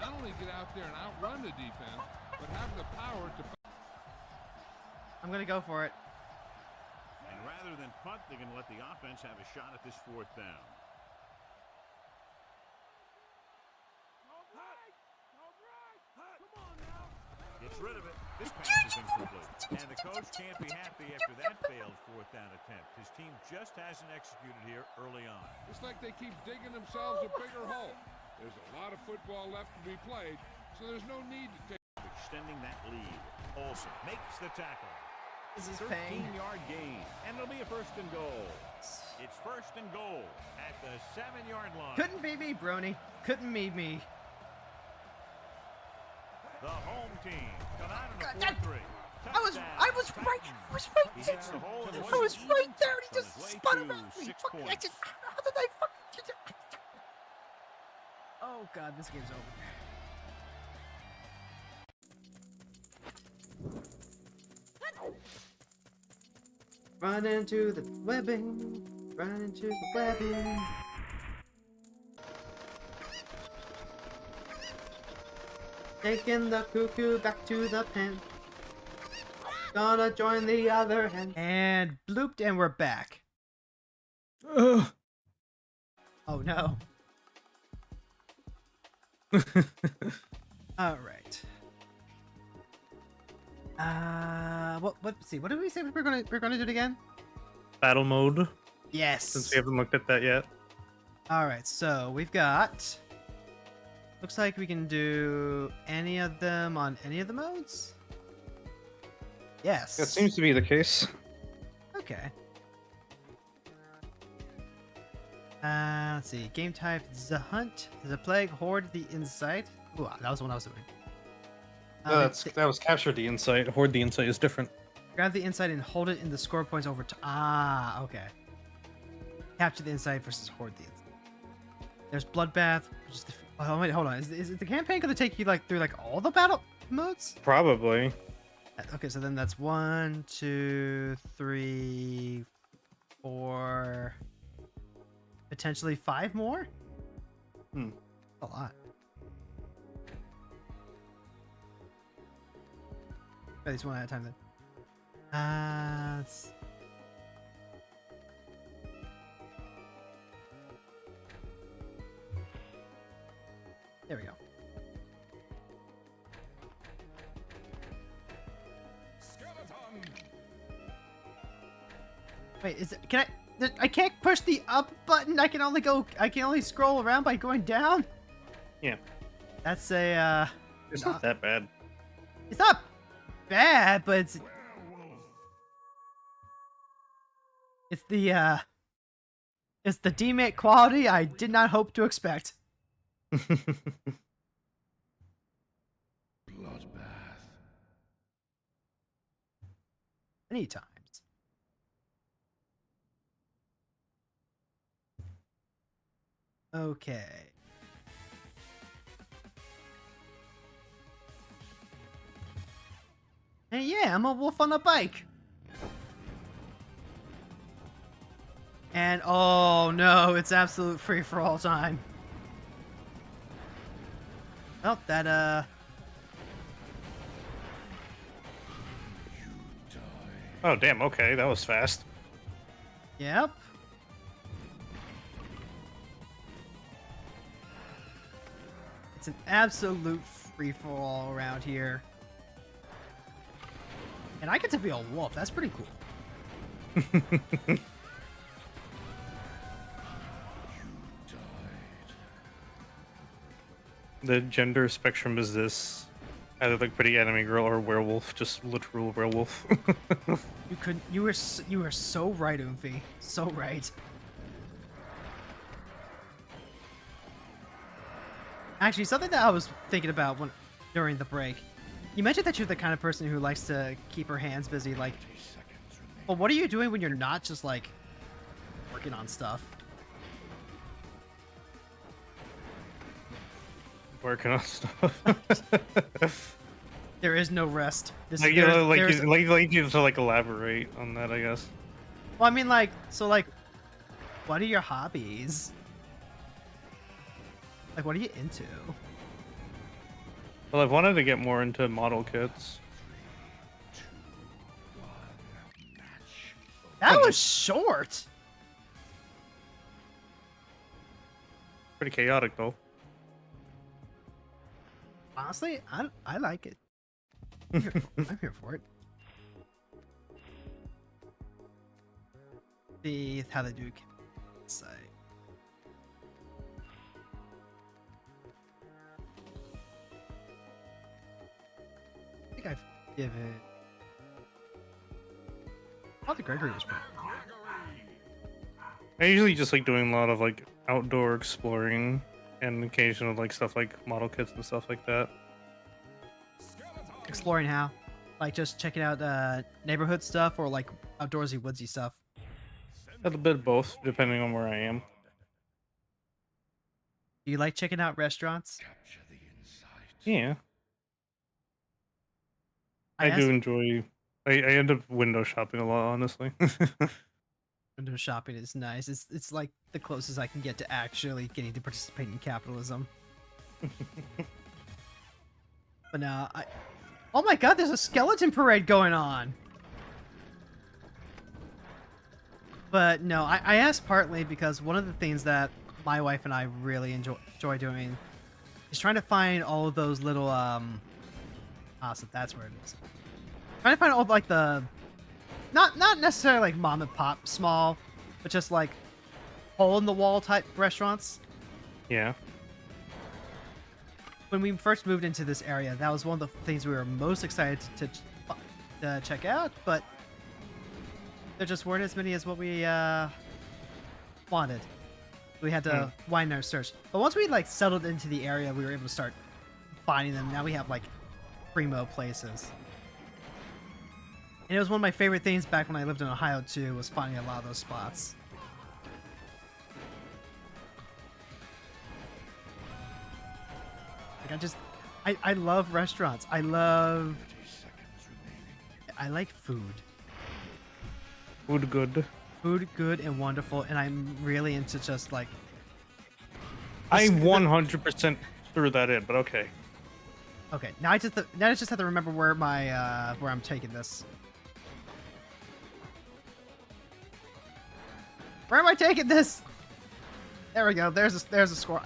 Not only get out there and outrun the defense, but have the power to...
I'm gonna go for it.
And rather than punt, they're going to let the offense have a shot at this fourth down. Gets rid of it. This pass is incomplete. And the coach can't be happy after that failed fourth down attempt. His team just hasn't executed here early on.
It's like they keep digging themselves a bigger hole. There's a lot of football left to be played, so there's no need to take...
Extending that lead. Olsen makes the tackle.
This is pain.
13-yard gain. And it'll be a first and goal. It's first and goal at the 7-yard line.
Couldn't be me, Brony. Couldn't be me.
The home team come out in a 4-3.
I was right
He hits the hole and
I was right there, and he
on
just
his way
spun
to
around me.
6
Fucking,
points.
how did I fucking... Oh god, this game's over. Run into the webbing. Run into the webbing. Taking the cuckoo back to the pen. Gonna join the other hen. And blooped, and we're back.
Ugh.
Oh no. All right. Let's see. What did we say we're gonna do it again?
Battle mode,
Yes.
since we haven't looked at that yet.
All right. So we've got. Looks like we can do any of them on any of the modes. Yes.
That seems to be the case.
Okay. Let's see. Game type: the hunt, the plague, horde, the insight. Ooh, that was the one I was doing.
That was capture the insight. Hoard the insight is different.
Grab the insight and hold it in the score points over time. Ah, okay. Capture the insight versus hoard the insight. There's bloodbath. Which is oh wait, hold on. Is the campaign gonna take you like through like all the battle modes?
Probably.
Okay, so then that's 1, 2, 3, 4, potentially 5 more. A lot. At least one at a time then. There we go. Wait, is it? Can I can't push the up button. I can only scroll around by going down.
Yeah.
That's a
It's not that bad.
It's not bad, but it's the demate quality I did not hope to expect.
Bloodbath.
Many times. Okay. And yeah, I'm a wolf on a bike. And oh no, it's absolute free for all time. Well, that
You
Oh, damn. Okay, that was fast.
Yep. It's an absolute free-for-all around here. And I get to be a wolf. That's pretty cool.
The gender spectrum is this either like pretty anime girl or werewolf, just literal werewolf.
You were so right, Oomphy. So right. Actually, something that I was thinking about during the break. You mentioned that you're the kind of person who likes to keep her hands busy. Like, well, what are you doing when you're not just like working on stuff?
Working on stuff.
There is no rest.
Like, you know, like you to like elaborate on that, I guess.
Well, I mean, like, so, like, what are your hobbies? Like, what are you into?
Well, I've wanted to get more into model kits.
That was short.
Pretty chaotic though.
Honestly, I like it. I'm here for it. See how they do site. I think I've given. I thought the Gregory was pretty cool.
I usually just like doing a lot of like outdoor exploring and occasional like stuff like model kits and stuff like that.
Exploring how? Like just checking out neighborhood stuff or like outdoorsy woodsy stuff?
A little bit of both, depending on where I am.
Do you like checking out restaurants?
Yeah. I do enjoy. I end up window shopping a lot, honestly.
Window shopping is nice. It's like the closest I can get to actually getting to participate in capitalism. But no, oh my god, there's a skeleton parade going on. But no, I asked partly because one of the things that my wife and I really enjoy doing is trying to find all of those little so that's where it is. Trying to find all like the not necessarily like mom and pop small, but just like hole in the wall type restaurants.
Yeah.
When we first moved into this area, that was one of the things we were most excited to check out, but there just weren't as many as what we wanted. We had to widen our search. But once we like settled into the area, we were able to start finding them. Now we have like primo places. And it was one of my favorite things back when I lived in Ohio too, was finding a lot of those spots. Like I love restaurants. I like food.
Food good.
Food good and wonderful, and I'm really into just like
I 100% threw that in, but okay.
Okay, now I just have to remember where my where I'm taking this. Where am I taking this? There we go. There's a score.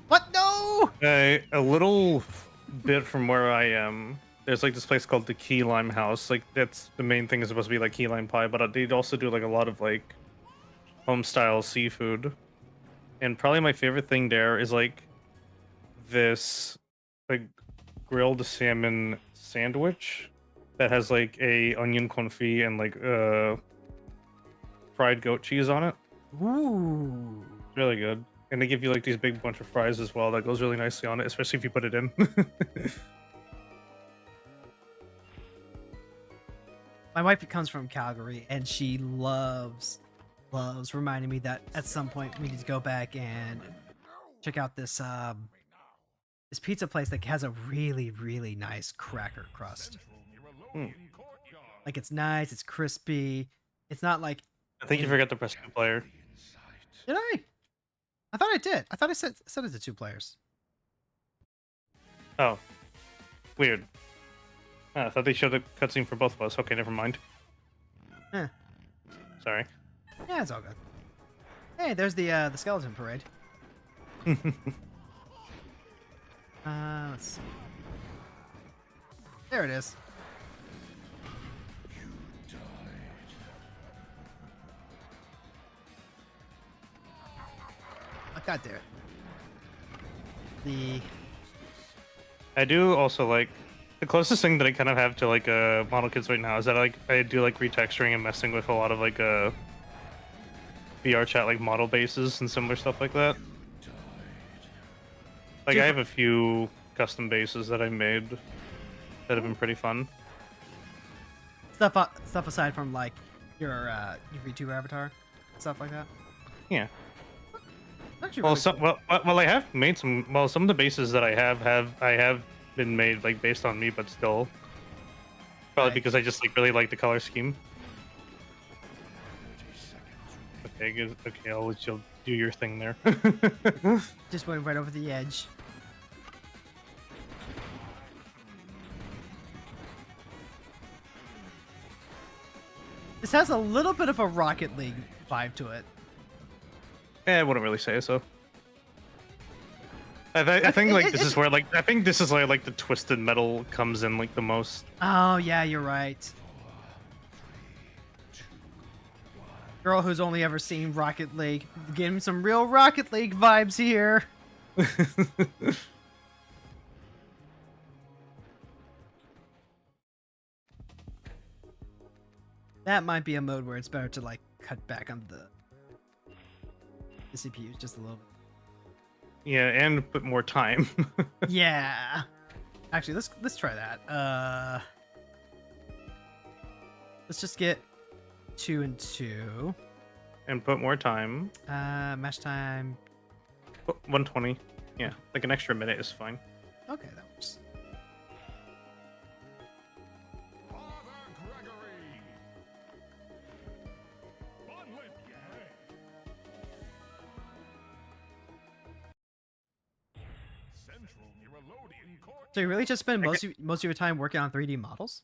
What? No!
A little bit from where I am, there's like this place called the Key Lime House. Like that's the main thing is supposed to be like key lime pie, but they also do like a lot of like home style seafood. And probably my favorite thing there is like this like grilled salmon sandwich that has like a onion confit and like fried goat cheese on it.
Ooh.
It's really good. And they give you like these big bunch of fries as well. That goes really nicely on it, especially if you put it in.
My wife comes from Calgary, and she loves reminding me that at some point we need to go back and check out this this pizza place that has a really nice cracker crust. Like it's nice, it's crispy. It's not like.
I think you forgot to press 2-player.
Did I? I thought I did. I thought I said it to 2 players.
Oh. Weird. Ah, I thought they showed a cutscene for both of us. Okay, never mind.
Huh.
Sorry.
Yeah, it's all good. Hey, there's the skeleton parade. Let's see. There it is. Oh, God damn it.
I do also like the closest thing that I kind of have to like model kits right now is that I do like retexturing and messing with a lot of like VR chat like model bases and similar stuff like that. Like I have a few custom bases that I made that have been pretty fun.
Stuff aside from like your VTuber avatar, stuff like that.
Yeah.
Actually,
Well,
really cool.
well, I have made some. Well, some of the bases that I have been made like based on me, but still, probably
Right.
because I just like really like the color scheme. Okay, good. Okay, I'll let you do your thing there.
Just went right over the edge. This has a little bit of a Rocket League vibe to it.
I wouldn't really say so. I think like this is where like I think this is where like the twisted metal comes in like the most.
Oh yeah, you're right. Girl who's only ever seen Rocket League, getting some real Rocket League vibes here. That might be a mode where it's better to like cut back on the CPUs just a little bit.
Yeah, and put more time.
Yeah. Actually, let's try that. Let's just get 2 and 2.
And put more time.
Match time.
120. Yeah, like an extra minute is fine.
Okay, that works.
Father Gregory! Central Herodian Court.
So you really just spend most of your time working on 3D models?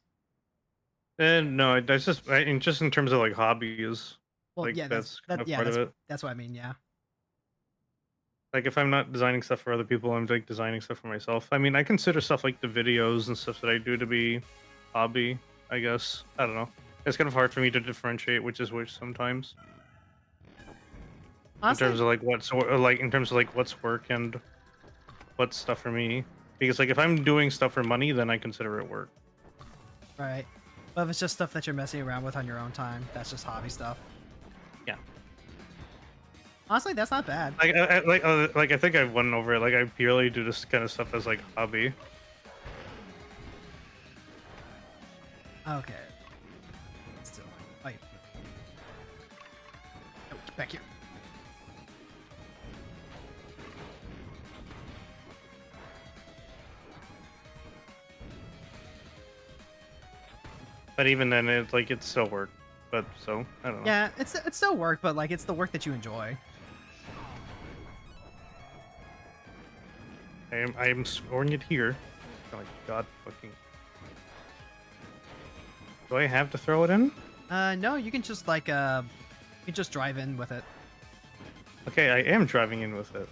No, that's just in terms of like hobbies.
Well,
Like,
yeah,
that's kind of
yeah,
part of it.
that's what I mean. Yeah.
Like if I'm not designing stuff for other people, I'm like designing stuff for myself. I mean, I consider stuff like the videos and stuff that I do to be hobby, I guess. I don't know. It's kind of hard for me to differentiate which is which sometimes.
Honestly,
In terms of like what's work and what's stuff for me. Because like if I'm doing stuff for money, then I consider it work.
right. But if it's just stuff that you're messing around with on your own time, that's just hobby stuff.
Yeah.
Honestly, that's not bad.
Like I think I've went over it. Like I purely do this kind of stuff as like hobby.
Okay. Still, wait. Oh, get back here.
But even then, it's still work. But so I don't know.
Yeah, it's still work, but like it's the work that you enjoy.
I am scoring it here. Oh my god, fucking. Do I have to throw it in?
No, you can just like you can just drive in with it.
Okay, I am driving in with it.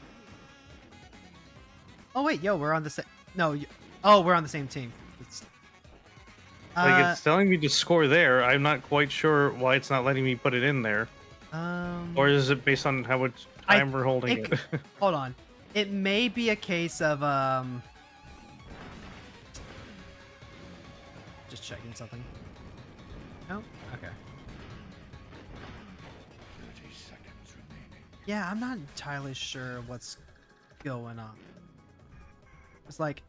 Oh wait, yo, we're on the same. No, oh, we're on the same team.
Like it's telling me to score there. I'm not quite sure why it's not letting me put it in there. Or is it based on how much time we're holding it?
Hold on. It may be a case of just checking something. Oh, okay.
30 seconds remaining.
Yeah, I'm not entirely sure what's going on. It's like,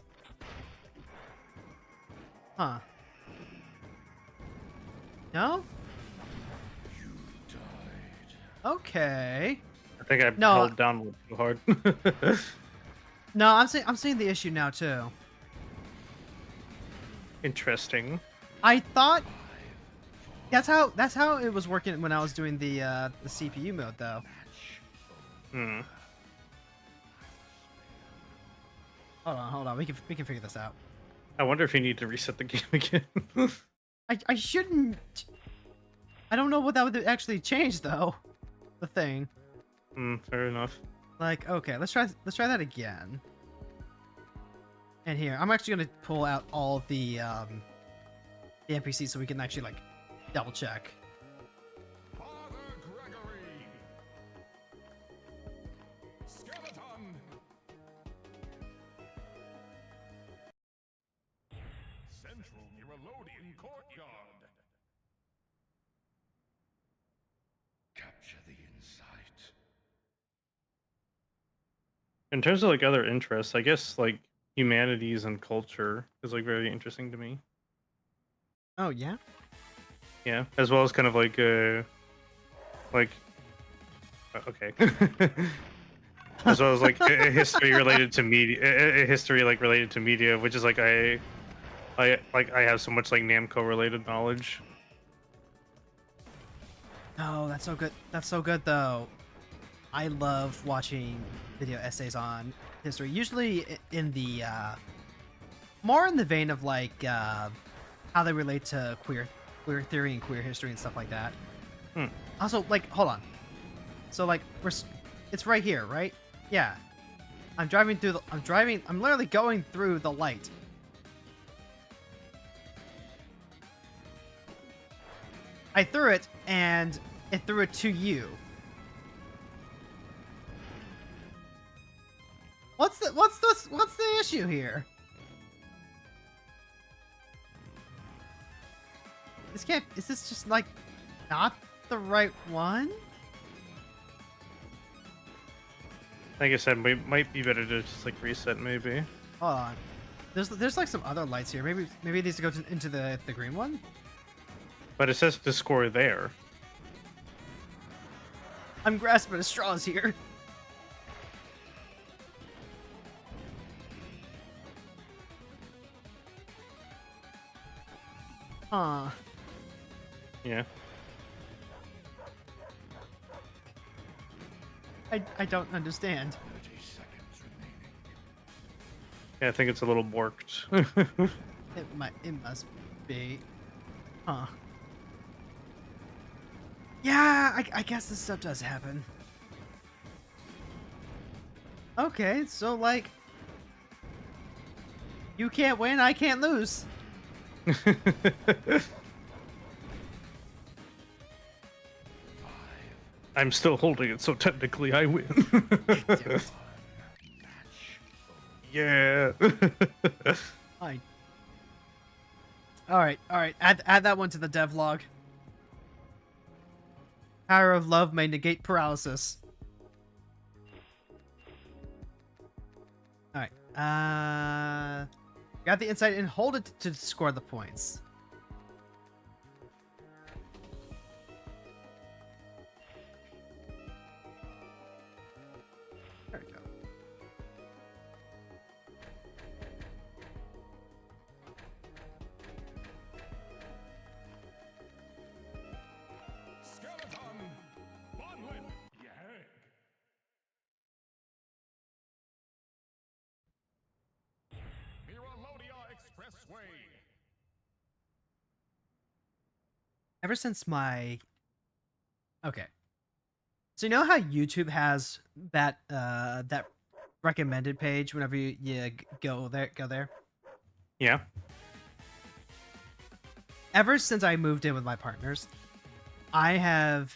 huh? No?
You died.
Okay.
I think I
No.
held down a little too hard.
No, I'm seeing the issue now too.
Interesting.
I thought that's how it was working when I was doing the CPU mode though.
Hmm.
Hold on, we can figure this out.
I wonder if you need to reset the game again.
I shouldn't. I don't know what that would actually change though. The thing.
Fair enough.
Like, okay, let's try that again. And here, I'm actually gonna pull out all of the NPCs so we can actually like double check.
Father Gregory! Skeleton! Central Miralodian Courtyard. Capture the insight.
In terms of like other interests, I guess like humanities and culture is like very interesting to me.
Oh yeah.
Yeah, as well as kind of like okay. As well as like a history related to media, a history like related to media, which is like I have so much like Namco related knowledge.
Oh, that's so good. That's so good though. I love watching video essays on history. Usually in the more in the vein of like how they relate to queer theory and queer history and stuff like that. Also, like, hold on. So like it's right here, right? Yeah. I'm literally going through the light. I threw it and it threw it to you. What's the issue here? Is this just like not the right one?
Like I said, might be better to just like reset maybe.
Hold on. There's like some other lights here. Maybe these go into the green one.
But it says to score there.
I'm grasping at straws here. Huh.
Yeah.
I don't understand.
30 seconds remaining.
Yeah, I think it's a little borked.
It must be. Huh. Yeah, I guess this stuff does happen. Okay, so like you can't win, I can't lose.
I'm still holding it, so technically I win. Yeah.
Fine. All right. Add that one to the devlog. Power of love may negate paralysis. All right. Got the insight and hold it to score the points. There we go.
Skeleton! Bonlin! Yag! Miralodia Expressway!
Ever since my okay, so you know how YouTube has that that recommended page whenever you go there.
Yeah.
Ever since I moved in with my partners, I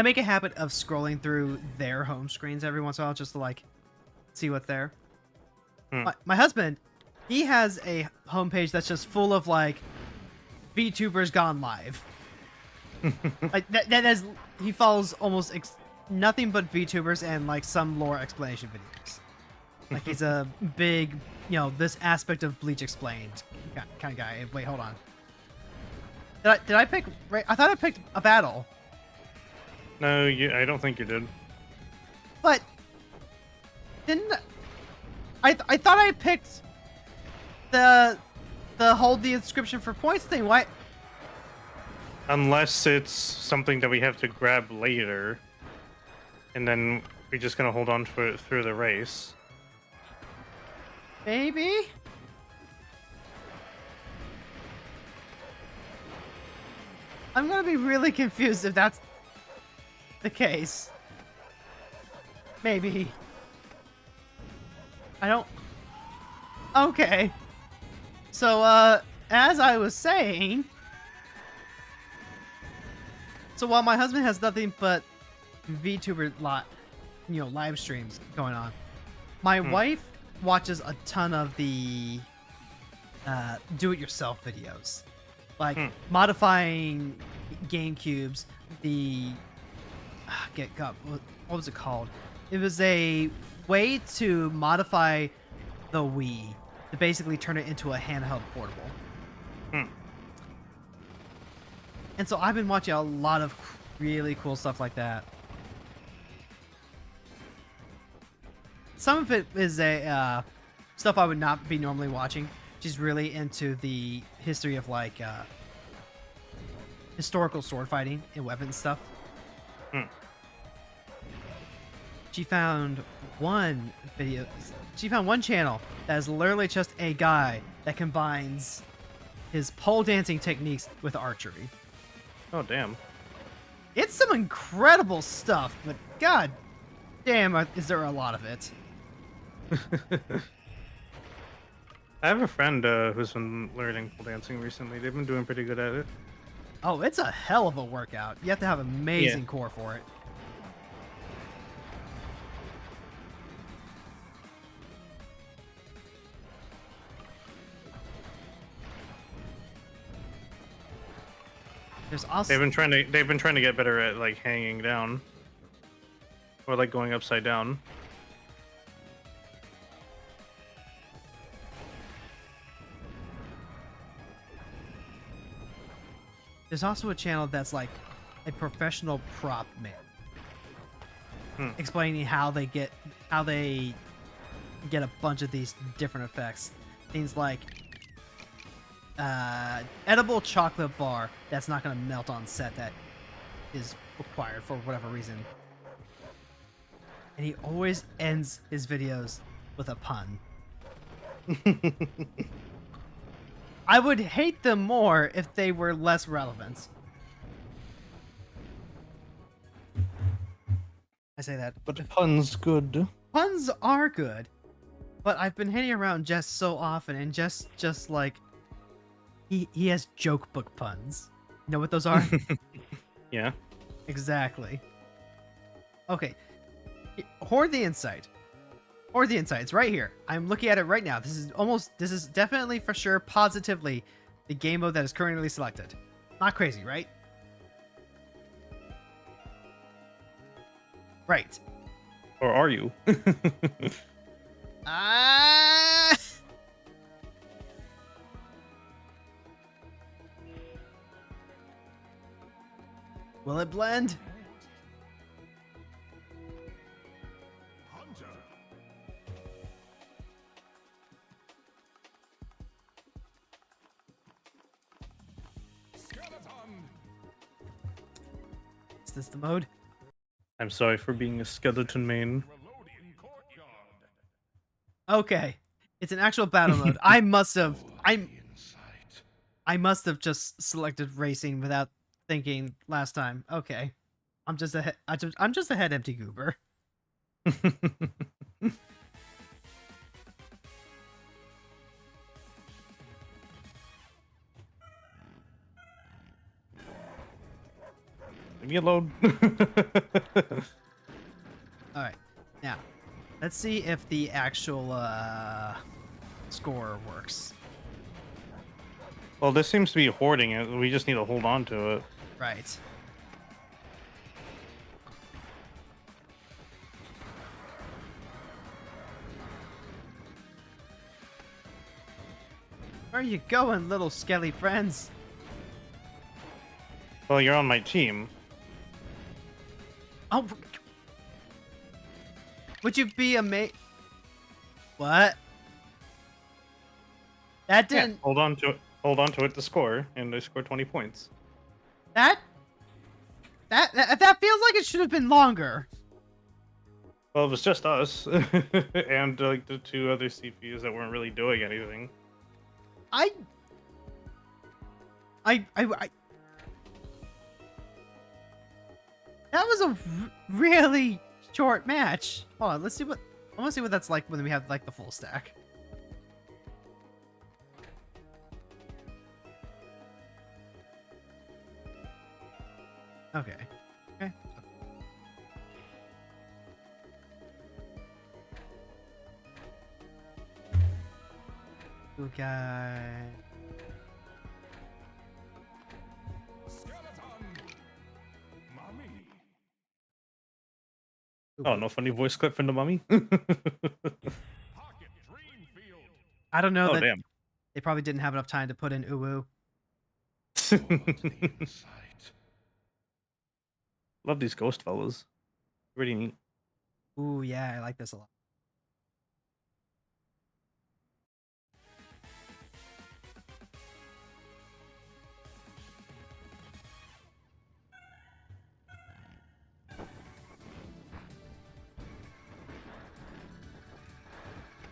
make a habit of scrolling through their home screens every once in a while just to like see what's there. My husband, he has a homepage that's just full of like VTubers gone live. Like that is, he follows almost nothing but VTubers and like some lore explanation videos. Like he's a big, this aspect of Bleach explained kind of guy. Wait, hold on. Did I pick right? I thought I picked a battle.
No, I don't think you did.
But didn't I thought I picked the hold the inscription for points thing. Why?
Unless it's something that we have to grab later, and then we're just gonna hold on to it through the race.
Maybe. I'm gonna be really confused if that's the case. Maybe. I don't... Okay. So, as I was saying... So while my husband has nothing but VTuber live streams going on, my wife watches a ton of the do-it-yourself videos. Like, modifying GameCubes, what was it called? It was a way to modify the Wii to basically turn it into a handheld portable. And so I've been watching a lot of really cool stuff like that. Some of it is stuff I would not be normally watching. She's really into the history of like historical sword fighting and weapons stuff. She found one video. She found one channel that is literally just a guy that combines his pole dancing techniques with archery.
Oh, damn.
It's some incredible stuff, but god damn, is there a lot of it.
I have a friend who's been learning pole dancing recently. They've been doing pretty good at it.
Oh, it's a hell of a workout. You have to have amazing core for it. There's also
They've been trying to get better at like hanging down or like going upside down.
There's also a channel that's like a professional prop man, explaining how they get a bunch of these different effects. Things like edible chocolate bar that's not going to melt on set that is required for whatever reason. And he always ends his videos with a pun. I would hate them more if they were less relevant. I say that.
But pun's good.
Puns are good, but I've been hanging around Jess so often, and just like he has joke book puns. You know what those are?
Yeah.
Exactly. Okay. Hoard the Insight. Hoard the Insight. It's right here. I'm looking at it right now. This is definitely for sure, positively, the game mode that is currently selected. Not crazy, right? Right.
Or are you?
Ah. Will it blend?
Hunter. Skeleton.
Is this the mode?
I'm sorry for being a skeleton main.
Relodian courtyard.
Okay. It's an actual battle mode. I must have
Insight.
I must have just selected racing without thinking last time. Okay. I'm just a head empty goober.
Leave me alone.
All right. Now, let's see if the actual score works.
Well, this seems to be hoarding it. We just need to hold on to it.
Right. Where are you going, little skelly friends?
Well, you're on my team.
Oh, would you be a mate? What? That
Yeah,
didn't.
hold on to it. Hold on to it to score, and I scored 20 points.
That feels like it should have been longer.
Well, it was just us, and like the two other CPUs that weren't really doing anything.
That was a really short match. Hold on, let's see what I want to see what that's like when we have like the full stack. Okay. Okay. Okay.
Oh, no funny voice clip from the mummy?
I don't know
Oh,
that
damn.
they probably didn't have enough time to put in uwu.
Love these ghost fellas. Pretty neat.
Ooh, yeah, I like this a lot.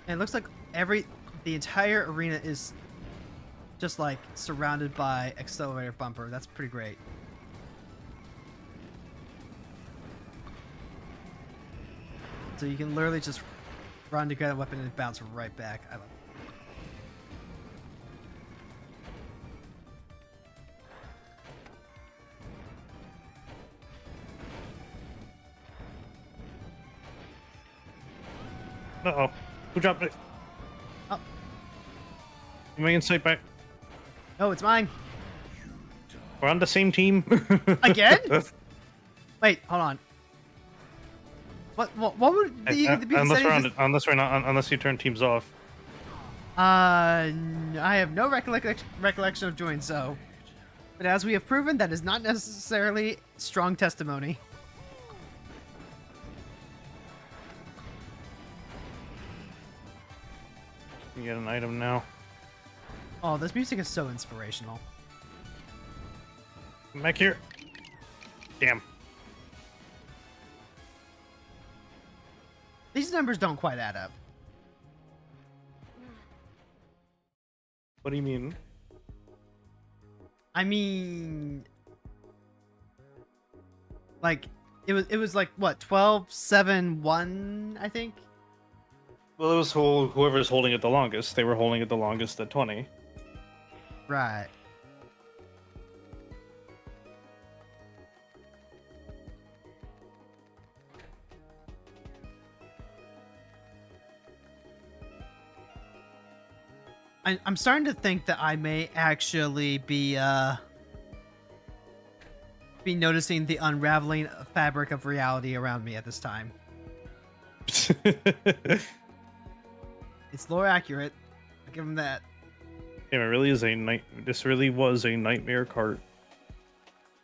And it looks like the entire arena is just like surrounded by accelerator bumper. That's pretty great. So you can literally just run to grab a weapon and bounce right back. I love it.
Uh-oh. Who dropped it?
Oh.
Give me insight back.
No, it's mine.
We're on the same team.
Again? Wait, hold on. What would the
unless we're on
settings-
it, unless you turn teams off.
I have no recollection of doing so. But as we have proven, that is not necessarily strong testimony.
You get an item now.
Oh, this music is so inspirational.
Come back here. Damn.
These numbers don't quite add up.
What do you mean?
I mean, like it was like what 12-7-1, I think.
Well, it was whoever's holding it the longest. They were holding it the longest at 20.
Right. I'm starting to think that I may actually be noticing the unraveling fabric of reality around me at this time. It's lore accurate. I'll give him that.
Damn, it really is this really was a nightmare cart.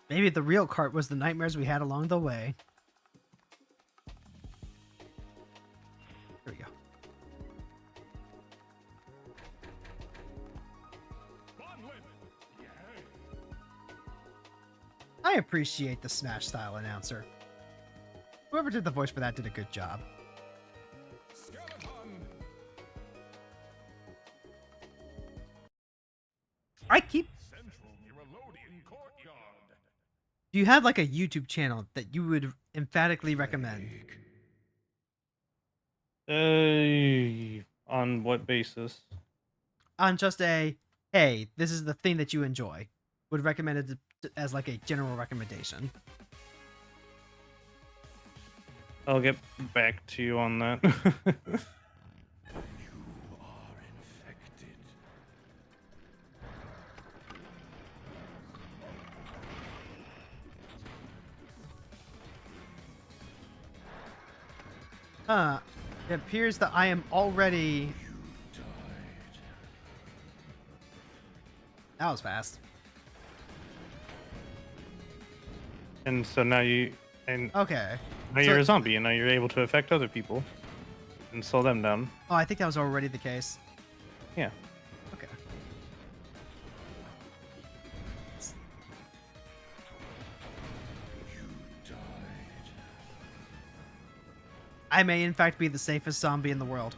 Maybe the real cart was the nightmares we had along the way. Here we go. I appreciate the Smash style announcer. Whoever did the voice for that did a good job. I keep. Do you have like a YouTube channel that you would emphatically recommend?
On what basis?
On just a, hey, this is the thing that you enjoy. Would recommend it as like a general recommendation.
I'll get back to you on that.
Huh. It appears that I am already... That was fast.
And so now
Okay.
now
So-
you're a zombie, and now you're able to affect other people and slow them down.
Oh, I think that was already the case.
Yeah.
Okay. I may in fact be the safest zombie in the world.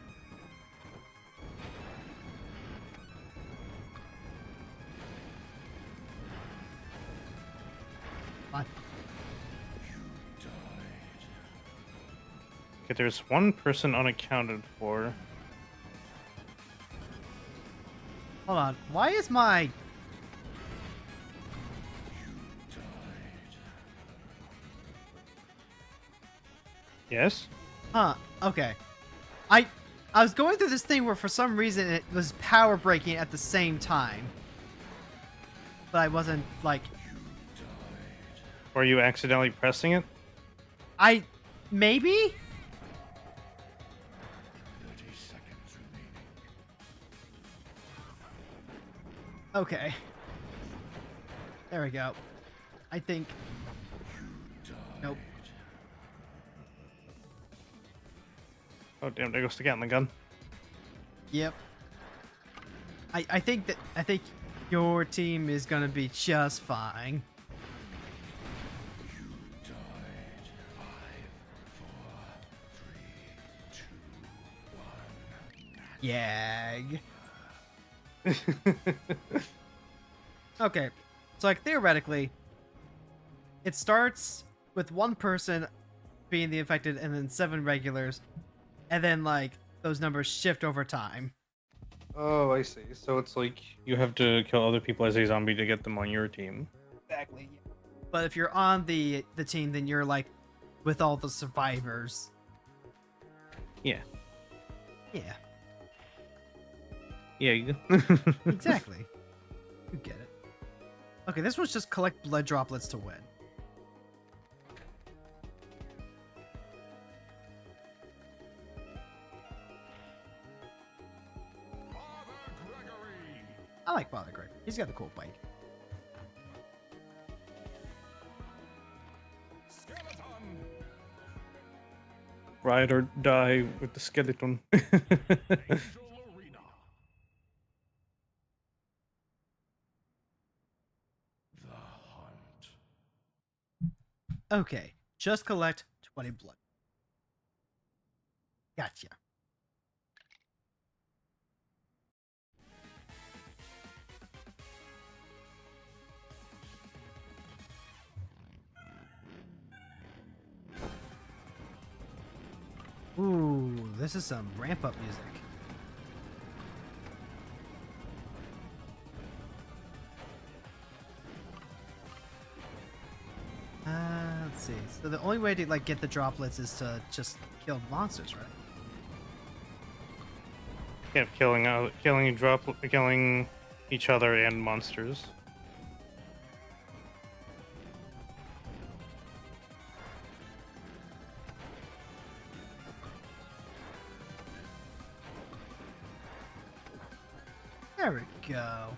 Fine.
Okay, there's one person unaccounted for.
Hold on. Why is my...
Yes?
Huh. Okay. I was going through this thing where for some reason it was power breaking at the same time. But I wasn't, like...
Were you accidentally pressing it?
Maybe?
30 seconds remaining.
Okay. There we go. I think... Nope.
Oh damn, there goes the Gatling gun.
Yep. I think your team is gonna be just fine. Yag. Okay, so like theoretically, it starts with one person being the infected and then 7 regulars, and then like those numbers shift over time.
Oh, I see. So it's like you have to kill other people as a zombie to get them on your team.
Exactly. But if you're on the team, then you're like with all the survivors.
Yeah.
Yeah,
Yeah. You...
exactly. You get it. Okay, this was just collect blood droplets to win.
Father Gregory!
I like Father Greg. He's got a cool bike.
Skeleton!
Ride or die with the skeleton.
Angel Arena! The hunt.
Okay, just collect 20 blood. Gotcha. Ooh, this is some ramp up music. Let's see. So the only way to like get the droplets is to just kill monsters, right?
Yeah, killing each other and monsters.
There we go.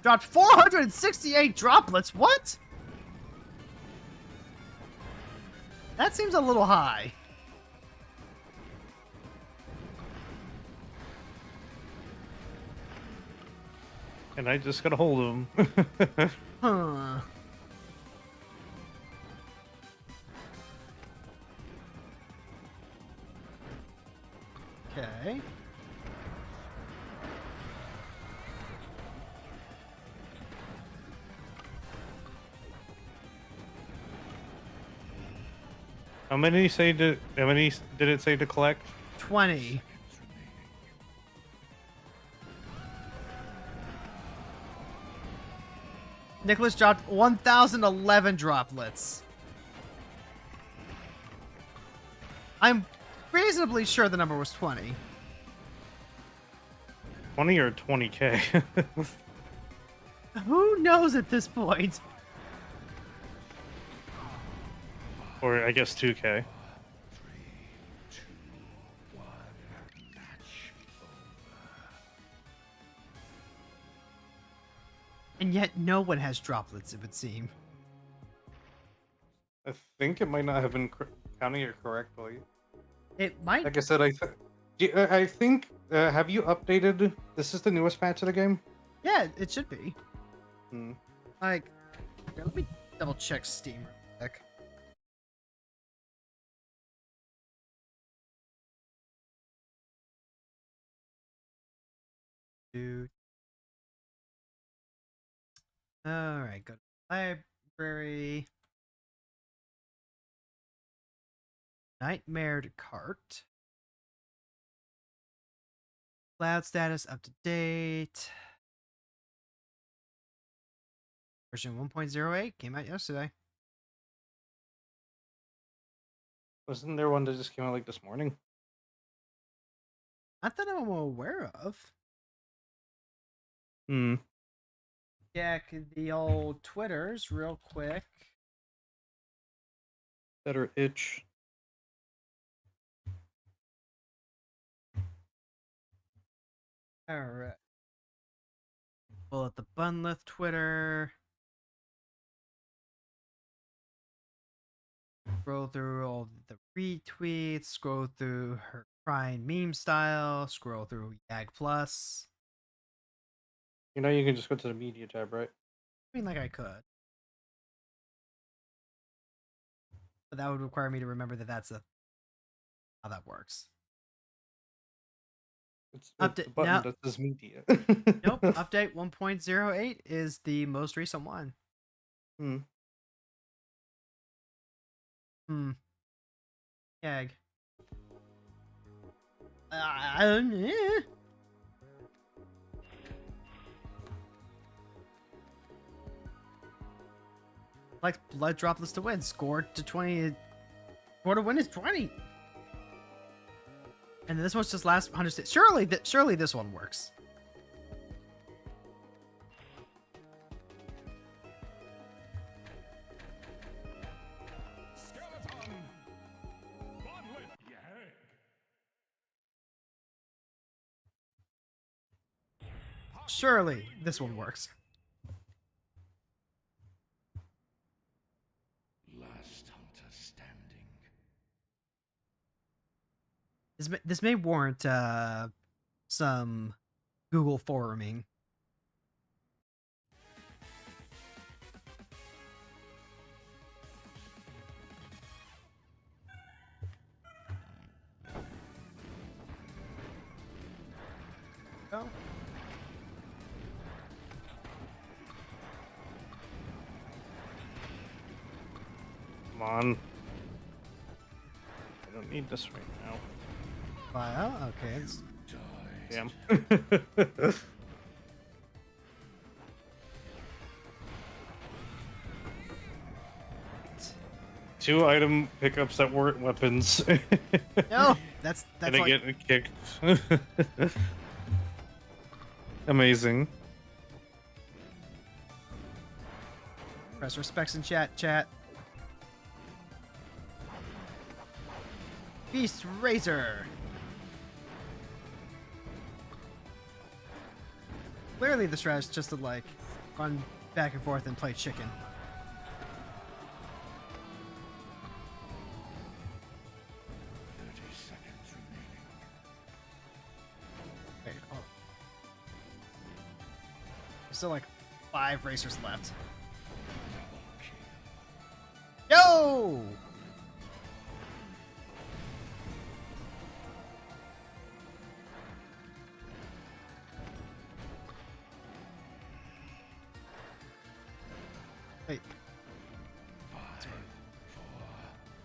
Dropped 468 droplets. What? That seems a little high.
And I just got a hold of him.
Huh. Okay.
How many did it say to collect?
20. Nicholas dropped 1,011 droplets. I'm reasonably sure the number was 20.
20 or 20k?
Who knows at this point?
Or I guess 2k.
3, 2, 1. Match over.
And yet no one has droplets, it would seem.
I think it might not have been counting it correctly.
It might.
Like I said, I think. Have you updated? This is the newest patch of the game.
Yeah, it should be.
Hmm.
Like, here, let me double check Steam real quick. Dude. All right, go to library. Nightmare Kart. Cloud status up to date. Version 1.08 came out yesterday.
Wasn't there one that just came out like this morning?
Not that I'm aware of.
Hmm.
Check the old Twitters real quick.
Better itch.
All right. Pull up the Bunlith Twitter. Scroll through all the retweets. Scroll through her crying meme style. Scroll through Yag Plus.
You know, you can just go to the media tab, right?
I mean, like I could. But that would require me to remember that that's how that works.
It's
Update-
the button
no.
that says media.
Nope. Update 1.08 is the most recent one.
Hmm.
Yag. Like blood droplets to win. Score to 20. Score to win is 20. And this one's just last 100. Surely this one works. Surely this one works.
Last hunter standing.
This may warrant some Google foruming. Oh.
Come on. I don't need this right now.
Wow. Okay.
Damn. 2 item pickups that weren't weapons.
No, that's
and I
like,
get kicked. Amazing.
press respects in chat. Beast Razor. Clearly the strategy is just to like run back and forth and play chicken. Wait, oh. There's still like 5 racers left. Yo! Wait.
5, 4,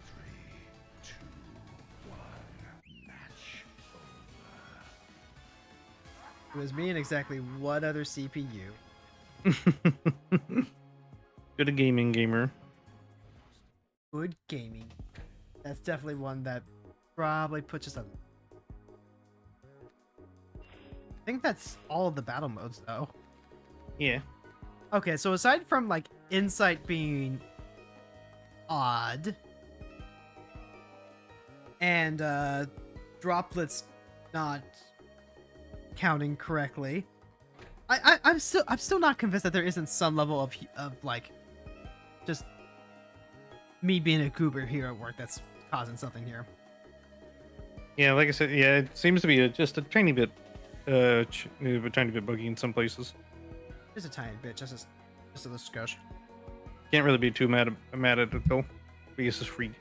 3, 2, 1. Match over.
It was me and exactly what other CPU?
Good a gaming gamer.
Good gaming. That's definitely one that probably puts us up. I think that's all of the battle modes, though.
Yeah.
Okay, so aside from like insight being odd and droplets not counting correctly, I'm still not convinced that there isn't some level of like just me being a goober here at work that's causing something here.
Yeah, like I said, yeah, it seems to be just a tiny bit, a tiny bit buggy in some places.
Just a tiny bit, just a little skosh.
Can't really be too mad at it though, because it's free.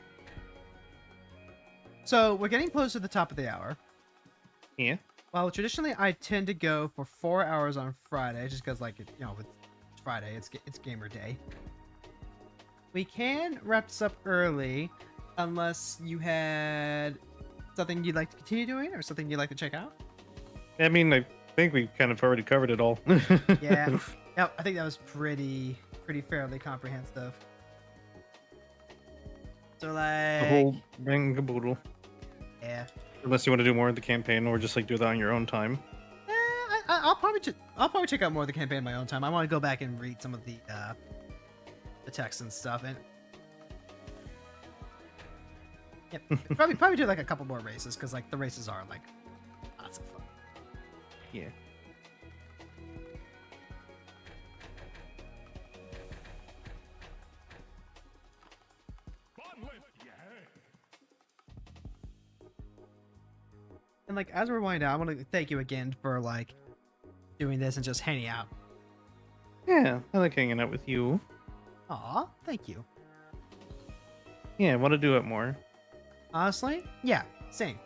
So we're getting close to the top of the hour.
Yeah.
Well, traditionally I tend to go for 4 hours on Friday, just because, like, you know, it's Friday, it's gamer day. We can wrap this up early, unless you had something you'd like to continue doing or something you'd like to check out.
I mean, I think we kind of already covered it all.
Yeah, yeah, I think that was pretty fairly comprehensive. So
The
like,
whole bang caboodle.
yeah,
Unless you want to do more of the campaign or just like do that on your own time.
I'll probably check out more of the campaign in my own time. I want to go back and read some of the text and stuff, and yep, probably do like a couple more races, because like the races are like lots of fun.
Yeah.
And like, as we're winding down, I want to thank you again for like doing this and just hanging out.
Yeah, I like hanging out with you.
Aw, thank you.
Yeah, I want to do it more.
Honestly, yeah, same.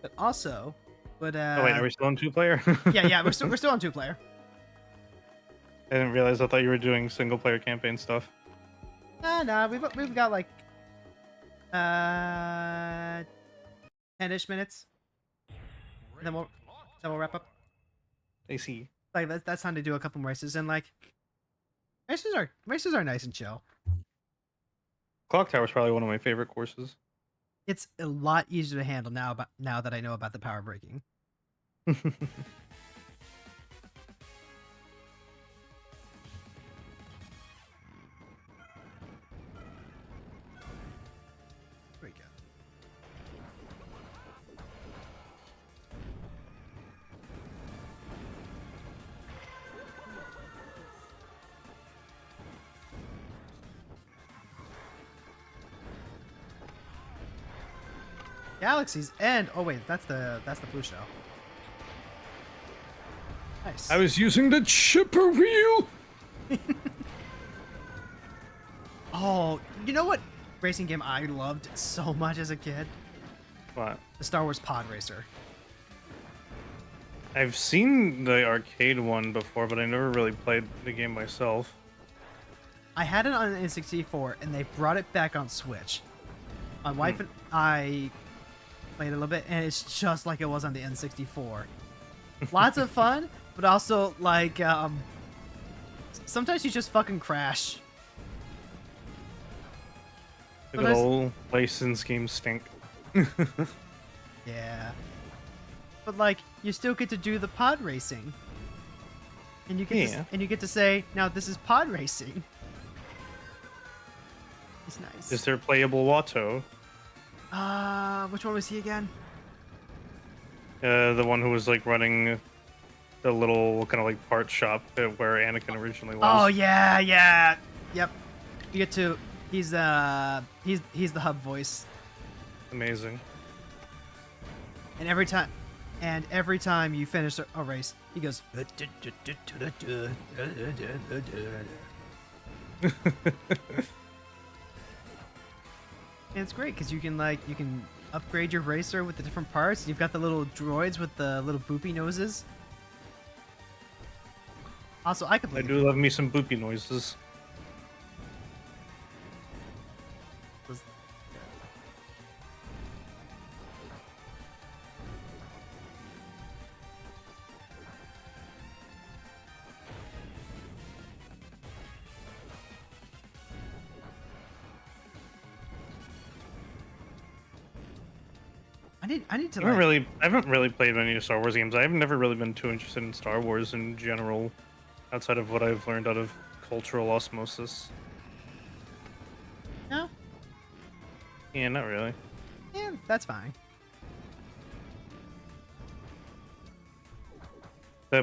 But also, but
Oh wait, are we still on 2-player?
yeah, we're still on 2-player.
I didn't realize. I thought you were doing single-player campaign stuff.
Nah, we've got like 10-ish minutes. And then we'll wrap up.
I see.
Like that's time to do a couple more races, and like races are nice and chill.
Clock Tower is probably one of my favorite courses.
It's a lot easier to handle now that I know about the power braking. There we go. Galaxy's End. Oh wait, that's the blue shell. Nice.
I was using the chipper wheel.
Oh, you know what racing game I loved so much as a kid?
What?
The Star Wars Pod Racer.
I've seen the arcade one before, but I never really played the game myself.
I had it on N64, and they brought it back on Switch. My wife and I played a little bit, and it's just like it was on the N64. Lots of fun, but also like sometimes you just fucking crash.
The
But I s-
old license games stink.
Yeah. But like, you still get to do the pod racing, and you get and you get to say, now this is pod racing. It's nice.
Is there playable Watto?
Which one was he again?
The one who was like running the little kind of like part shop where Anakin originally was.
Oh yeah, yep. You get to. He's the hub voice,
Amazing.
and every time you finish a race, he goes. And it's great because you can upgrade your racer with the different parts. You've got the little droids with the little boopy noses. Also, I
I
completely
do love me some boopy noises.
I need to
I haven't really played many Star Wars games. I've never really been too interested in Star Wars in general, outside of what I've learned out of cultural osmosis.
No,
Yeah, not really.
yeah, that's fine.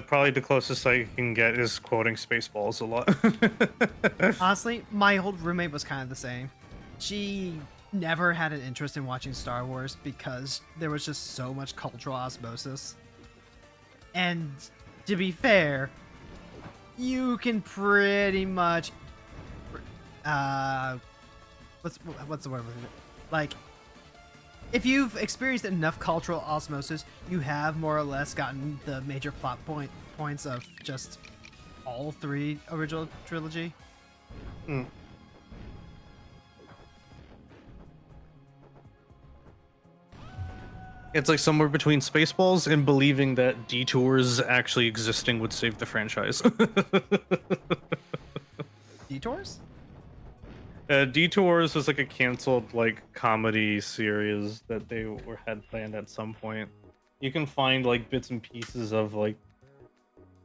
Probably the closest I can get is quoting Spaceballs a lot.
Honestly, my old roommate was kind of the same. She never had an interest in watching Star Wars because there was just so much cultural osmosis. And to be fair, you can pretty much what's the word with it? Like, if you've experienced enough cultural osmosis, you have more or less gotten the major plot points of just all 3 original trilogy.
Hmm. It's like somewhere between Spaceballs and believing that detours actually existing would save the franchise.
Detours?
Detours was like a canceled like comedy series that they had planned at some point. You can find like bits and pieces of like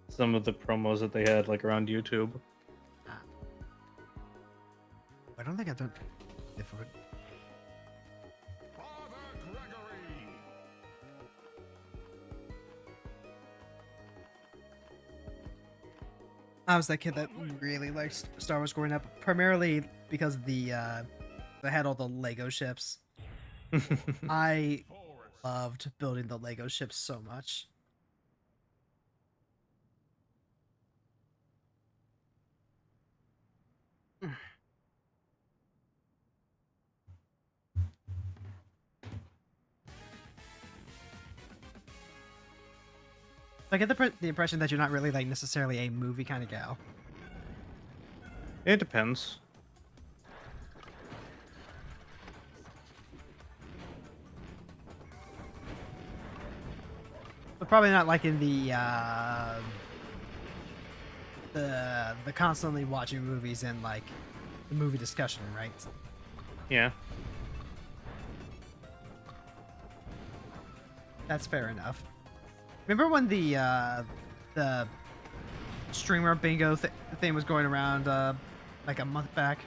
some of the promos that they had like around YouTube.
I don't think I've done it for it.
Father Gregory!
I was that kid that really liked Star Wars growing up, primarily because they had all the Lego ships. I loved building the Lego ships so much. I get the impression that you're not really like necessarily a movie kind of gal.
It depends.
But probably not like in the constantly watching movies and like the movie discussion, right?
Yeah.
That's fair enough. Remember when the streamer bingo thing was going around like a month back?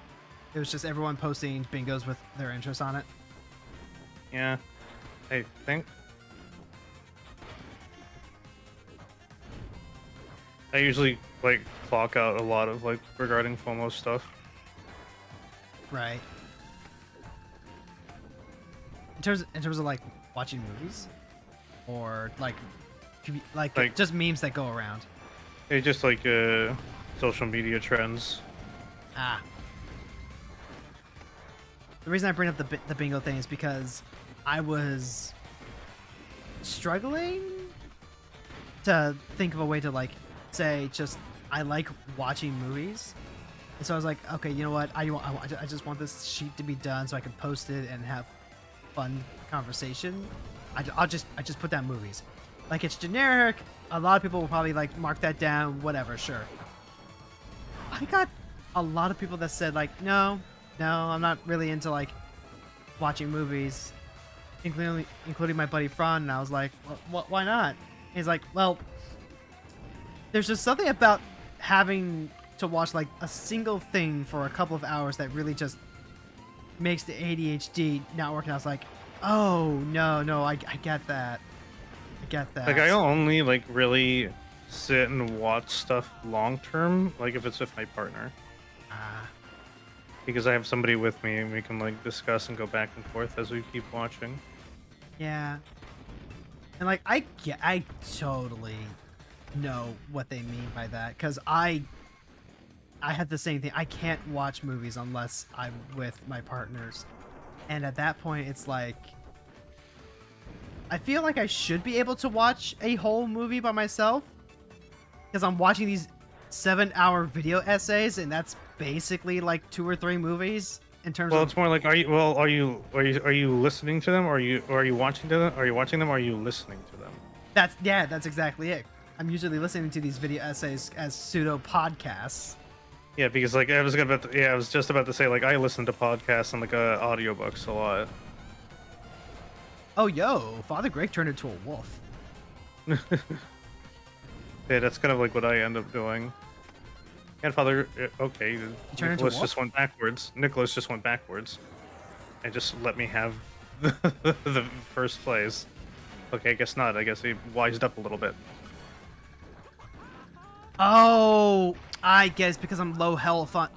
It was just everyone posting bingos with their interests on it.
Yeah. I think. I usually like clock out a lot of like regarding FOMO stuff.
Right. In terms of like watching movies, or like just memes that go around.
It's just like social media trends.
Ah. The reason I bring up the bingo thing is because I was struggling to think of a way to like say just I like watching movies, and so I was like, okay, you know what? I just want this sheet to be done so I can post it and have fun conversation. I just put down movies. Like, it's generic. A lot of people will probably like mark that down. Whatever, sure. I got a lot of people that said like, no, I'm not really into like watching movies, including my buddy Fran. And I was like, well, why not? He's like, well, there's just something about having to watch like a single thing for a couple of hours that really just makes the ADHD not work. And I was like, oh no, I get that. I get that.
Like I only like really sit and watch stuff long term, like if it's with my partner. Because I have somebody with me and we can like discuss and go back and forth as we keep watching.
Yeah. And like I totally know what they mean by that, because I had the same thing. I can't watch movies unless I'm with my partners. And at that point it's like I feel like I should be able to watch a whole movie by myself, because I'm watching these 7-hour video essays, and that's basically like 2 or 3 movies in terms
Well,
of.
it's more like are you listening to them, or are you watching them, or are you listening to them?
That's exactly it. I'm usually listening to these video essays as pseudo podcasts.
Yeah, because like I was just about to say like I listen to podcasts and like audiobooks a lot.
Oh, yo, Father Greg turned into a wolf.
Yeah, that's kind of like what I end up doing. And Father, okay,
turned into
Nicholas
what?
just went backwards. Nicholas just went backwards, and just let me have the first place. Okay, I guess not. I guess he wised up a little bit.
Oh, I guess because I'm low health on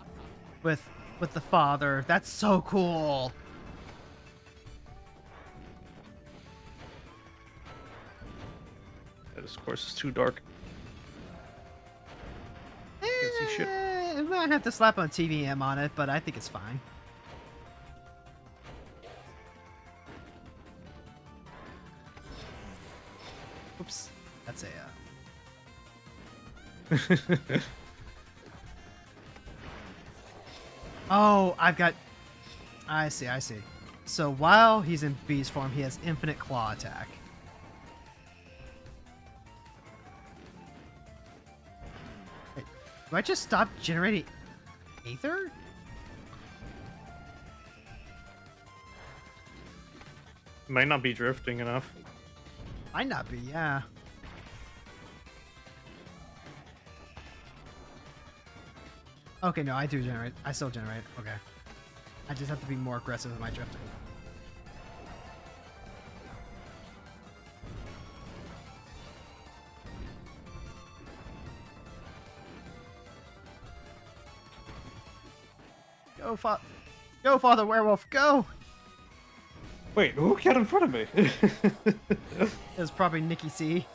with the father. That's so cool.
This course is too dark. Can't see shit.
We might have to slap a TVM on it, but I think it's fine. That's a. Oh, I've got. I see. I see. So while he's in beast form, he has infinite claw attack. Wait, do I just stop generating Aether?
Might not be drifting enough.
Might not be, yeah. Okay, no, I do generate. I still generate. Okay. I just have to be more aggressive with my drifting. Go, Father Werewolf, go!
Wait, who got in front of me?
It was probably Nikki C.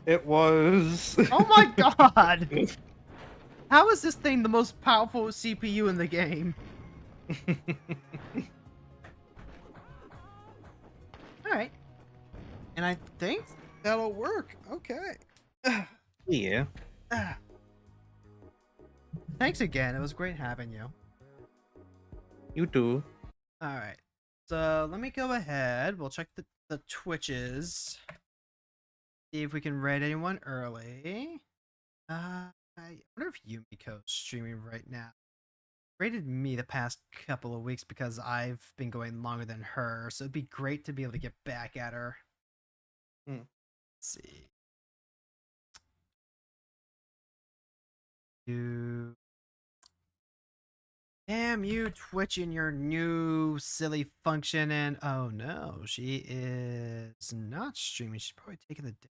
It was.
Oh my god! How is this thing the most powerful CPU in the game? Alright. And I think that'll work. Okay.
Yeah.
Thanks again. It was great having you.
You too.
Alright. So let me go ahead. We'll check the Twitches. See if we can raid anyone early. I wonder if Yumiko's streaming right now. Rated me the past couple of weeks because I've been going longer than her, so it'd be great to be able to get back at her. Let's see. Damn you, Twitch, and your new silly function. And oh no, she is not streaming. She's probably taking the day.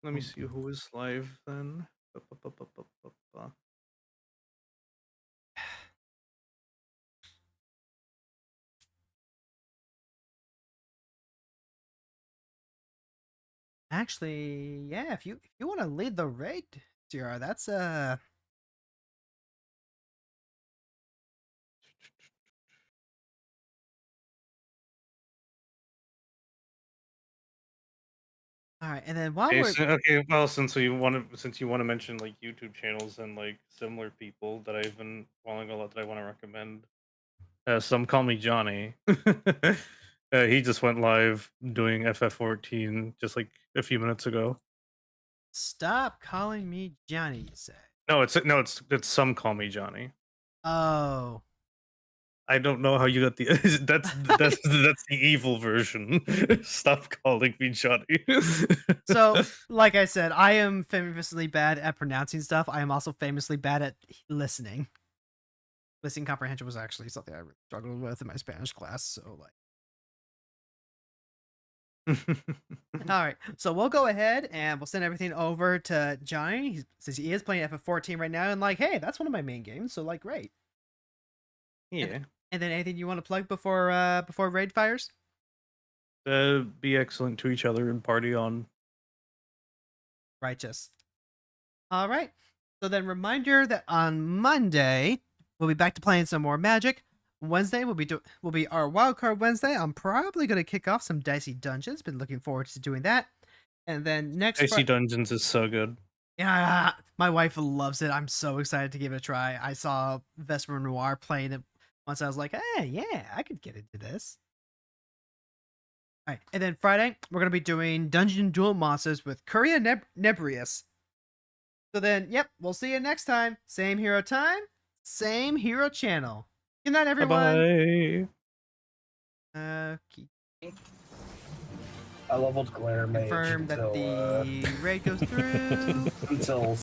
Let me see who is live then. Ba-ba-ba-ba-ba-ba.
Actually, yeah, if you want to lead the raid, Tira, that's all right. And then while
Okay,
we're
okay, well, since you want to mention like YouTube channels and like similar people that I've been following a lot that I want to recommend. Some call me Johnny. He just went live doing FF14 just like a few minutes ago.
stop calling me Johnny, you say.
It's some call me Johnny.
Oh.
I don't know how you got the that's the evil version. Stop calling me Johnny.
So, like I said, I am famously bad at pronouncing stuff. I am also famously bad at listening. Listening comprehension was actually something I really struggled with in my Spanish class. So, all right. So we'll go ahead and we'll send everything over to Johnny since he is playing FF14 right now. And hey, that's one of my main games. So great.
Yeah.
And then anything you want to plug before raid fires?
Be excellent to each other and party on.
Righteous. All right. So then reminder that on Monday we'll be back to playing some more Magic. Wednesday will be our wildcard Wednesday. I'm probably going to kick off some Dicey Dungeons. Been looking forward to doing that. And then next
Dicey Dungeons is so good.
Yeah, my wife loves it. I'm so excited to give it a try. I saw Vesper Noir playing it once. I was like, hey, yeah, I could get into this. All right, and then Friday, we're going to be doing Dungeon Duel Monsters with Curia Nebrius. So then, yep, we'll see you next time. Same hero time, same hero channel. Good night, everyone.
Bye-bye.
I leveled Glare Mage
Confirm that
until,
the raid goes through.
until